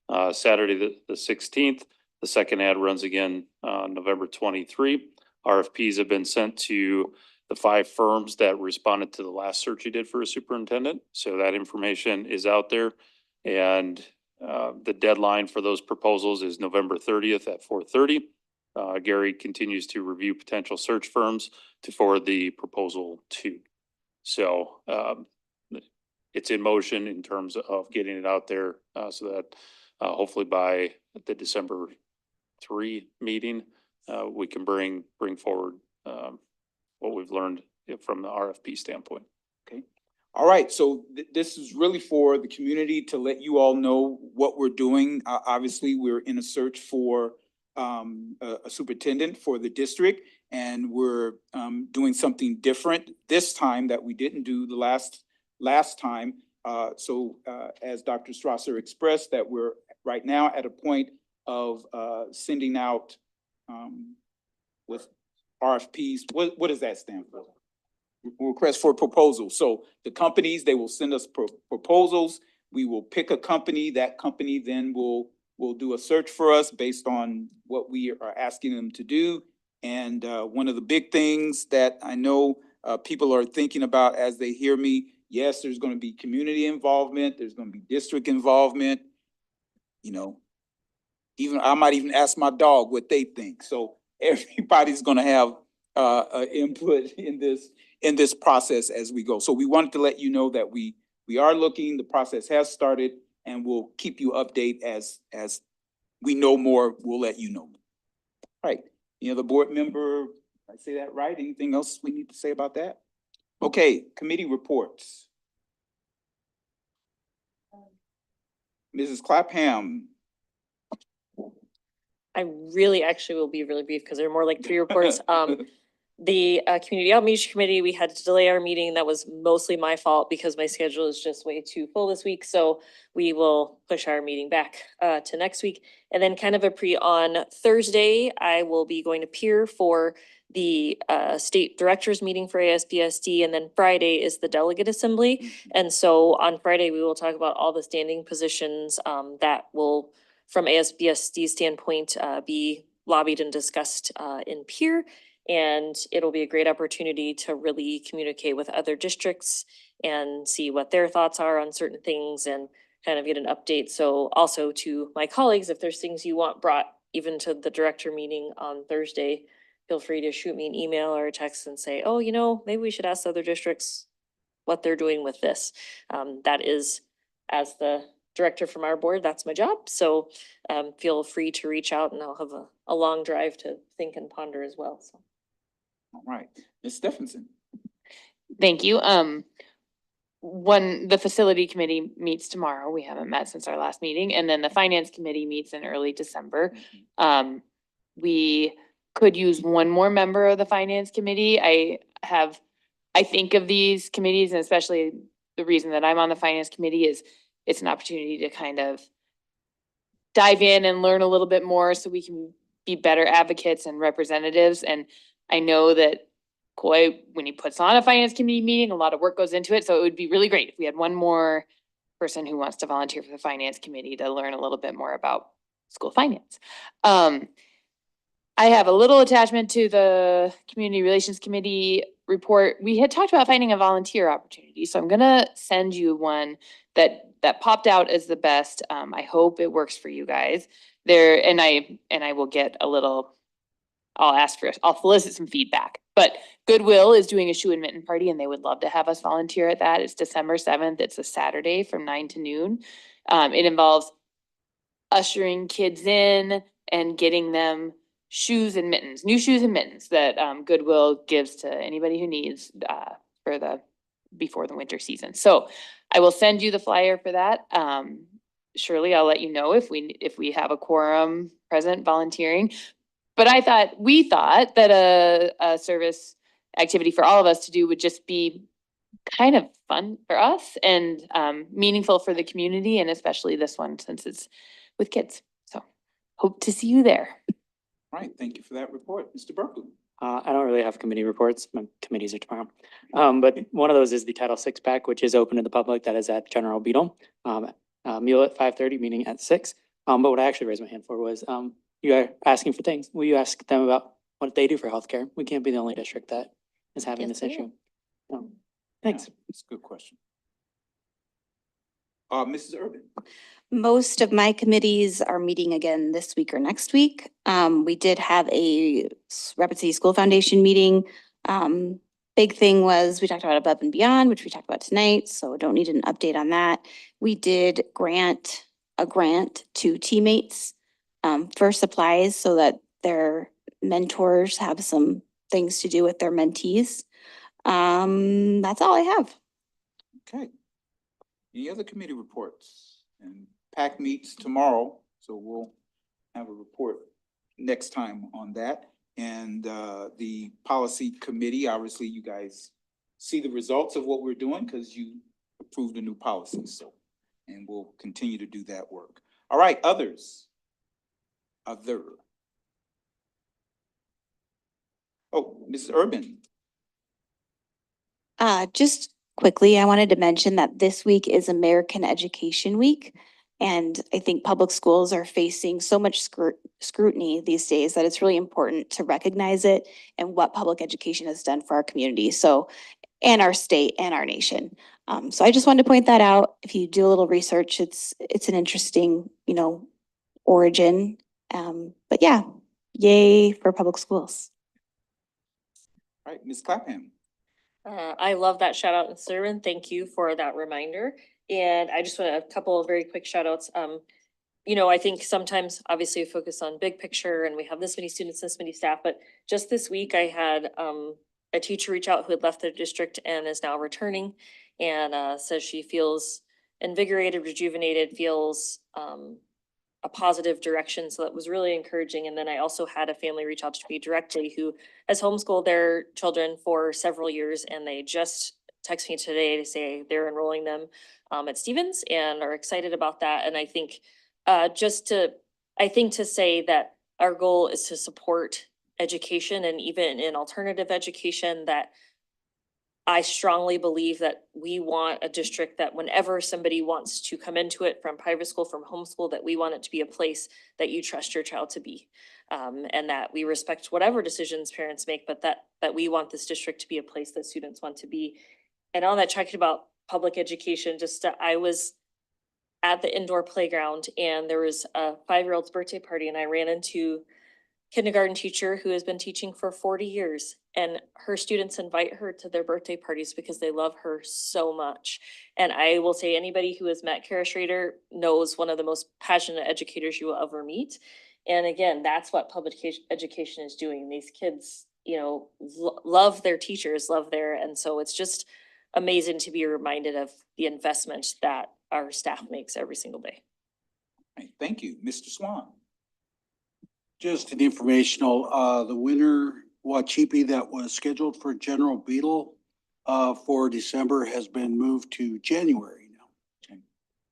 Speaker 20: on Saturday the 16th. The second ad runs again on November 23. RFPs have been sent to the 5 firms that responded to the last search you did for a superintendent. So that information is out there, and the deadline for those proposals is November 30th at 4:30. Gary continues to review potential search firms to forward the proposal to. So it's in motion in terms of getting it out there so that hopefully by the December 3 meeting, we can bring forward what we've learned from the RFP standpoint.
Speaker 3: Okay. All right. So this is really for the community to let you all know what we're doing. Obviously, we're in a search for a superintendent for the district, and we're doing something different this time that we didn't do the last time. So as Dr. Strasser expressed, that we're right now at a point of sending out with RFPs. What does that stand for? Request for proposals. So the companies, they will send us proposals. we will pick a company. That company then will do a search for us based on what we are asking them to do. And one of the big things that I know people are thinking about as they hear me, yes, there's going to be community involvement, there's going to be district involvement. You know, even I might even ask my dog what they think. So everybody's going to have input in this process as we go. So we wanted to let you know that we are looking, the process has started, and we'll keep you updated as we know more, we'll let you know. Right. Any other board member, I say that right? Anything else we need to say about that? Okay, committee reports. Mrs. Clapham.
Speaker 14: I really actually will be really brief because there are more like 3 reports. The Community Outreach Committee, we had to delay our meeting. That was mostly my fault because my schedule is just way too full this week. So we will push our meeting back to next week. And then kind of a on Thursday, I will be going to Pier for the state directors meeting for ASBSD. And then Friday is the delegate assembly. And so on Friday, we will talk about all the standing positions that will, from ASBSD standpoint, be lobbied and discussed in Pier. And it'll be a great opportunity to really communicate with other districts and see what their thoughts are on certain things and kind of get an update. So also to my colleagues, if there's things you want brought even to the director meeting on Thursday, feel free to shoot me an email or a text and say, oh, you know, maybe we should ask other districts what they're doing with this. That is, as the director from our board, that's my job. So feel free to reach out and I'll have a long drive to think and ponder as well. So.
Speaker 3: All right, Ms. Stephenson.
Speaker 16: Thank you. The facility committee meets tomorrow. We haven't met since our last meeting. And then the finance committee meets in early December. We could use one more member of the finance committee. I think of these committees, and especially the reason that I'm on the finance committee is it's an opportunity to kind of dive in and learn a little bit more so we can be better advocates and representatives. And I know that Coy, when he puts on a finance committee meeting, a lot of work goes into it. So it would be really great if we had one more person who wants to volunteer for the finance committee to learn a little bit more about school finance. I have a little attachment to the community relations committee report. We had talked about finding a volunteer opportunity. So I'm gonna send you one that popped out as the best. I hope it works for you guys there. And I will get a little, I'll solicit some feedback, but Goodwill is doing a shoe and mitten party and they would love to have us volunteer at that. It's December 7th. It's a Saturday from 9 to noon. It involves ushering kids in and getting them shoes and mittens, new shoes and mittens that Goodwill gives to anybody who needs before the winter season. So I will send you the flyer for that. Surely I'll let you know if we have a quorum present volunteering. But we thought that a service activity for all of us to do would just be kind of fun for us and meaningful for the community, and especially this one since it's with kids. So hope to see you there.
Speaker 3: All right, thank you for that report. Mr. Berkeley.
Speaker 13: I don't really have committee reports. My committees are tomorrow. But one of those is the Title VI pack, which is open to the public. That is at General Beadle. Meal at 5:30, meeting at 6. But what I actually raised my hand for was you are asking for things. Will you ask them about what they do for healthcare? We can't be the only district that is having this issue. Thanks.
Speaker 3: That's a good question. Mrs. Urban.
Speaker 8: Most of my committees are meeting again this week or next week. We did have a Rapid City School Foundation meeting. Big thing was we talked about Above and Beyond, which we talked about tonight, so don't need an update on that. We did a grant to teammates for supplies so that their mentors have some things to do with their mentees. That's all I have.
Speaker 3: Okay. Any other committee reports? And PAC meets tomorrow, so we'll have a report next time on that. And the policy committee, obviously you guys see the results of what we're doing because you approved a new policy. So, and we'll continue to do that work. All right, others. Other. Oh, Mrs. Urban.
Speaker 8: Just quickly, I wanted to mention that this week is American Education Week. And I think public schools are facing so much scrutiny these days that it's really important to recognize it and what public education has done for our community. So, and our state and our nation. So I just wanted to point that out. If you do a little research, it's an interesting, origin. But yeah, yay for public schools.
Speaker 3: All right, Ms. Clapham.
Speaker 14: I love that shout out and Servant. Thank you for that reminder. And I just want a couple of very quick shout outs. I think sometimes obviously we focus on big picture and we have this many students, this many staff, but just this week I had a teacher reach out who had left their district and is now returning and says she feels invigorated, rejuvenated, feels a positive direction. So that was really encouraging. And then I also had a family reach out to me directly who has homeschooled their children for several years and they just text me today to say they're enrolling them at Stevens and are excited about that. And I think to say that our goal is to support education and even in alternative education, that I strongly believe that we want a district that whenever somebody wants to come into it from private school, from homeschool, that we want it to be a place that you trust your child to be. And that we respect whatever decisions parents make, but that we want this district to be a place that students want to be. And on that, talking about public education, I was at the indoor playground and there was a 5-year-old's birthday party and I ran into kindergarten teacher who has been teaching for 40 years and her students invite her to their birthday parties because they love her so much. And I will say anybody who has met Kara Schrader knows one of the most passionate educators you will ever meet. And again, that's what public education is doing. These kids, love their teachers, and so it's just amazing to be reminded of the investment that our staff makes every single day.
Speaker 3: All right, thank you. Mr. Swan.
Speaker 19: Just an informational, the winter Wachipi that was scheduled for General Beetle for December has been moved to January now.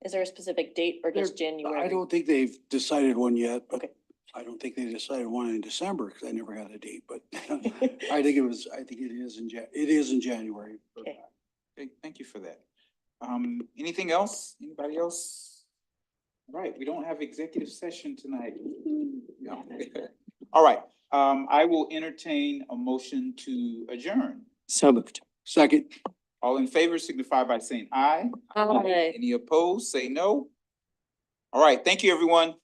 Speaker 14: Is there a specific date or just January?
Speaker 19: I don't think they've decided one yet, but I don't think they decided one in December because I never had a date, but I think it is in January.
Speaker 3: Okay, thank you for that. Anything else? Anybody else? All right, we don't have executive session tonight. No. All right, I will entertain a motion to adjourn.
Speaker 13: So moved.
Speaker 19: Second.
Speaker 3: All in favor signify by saying aye.
Speaker 14: Aye.
Speaker 3: Any opposed, say no. All right, thank you, everyone.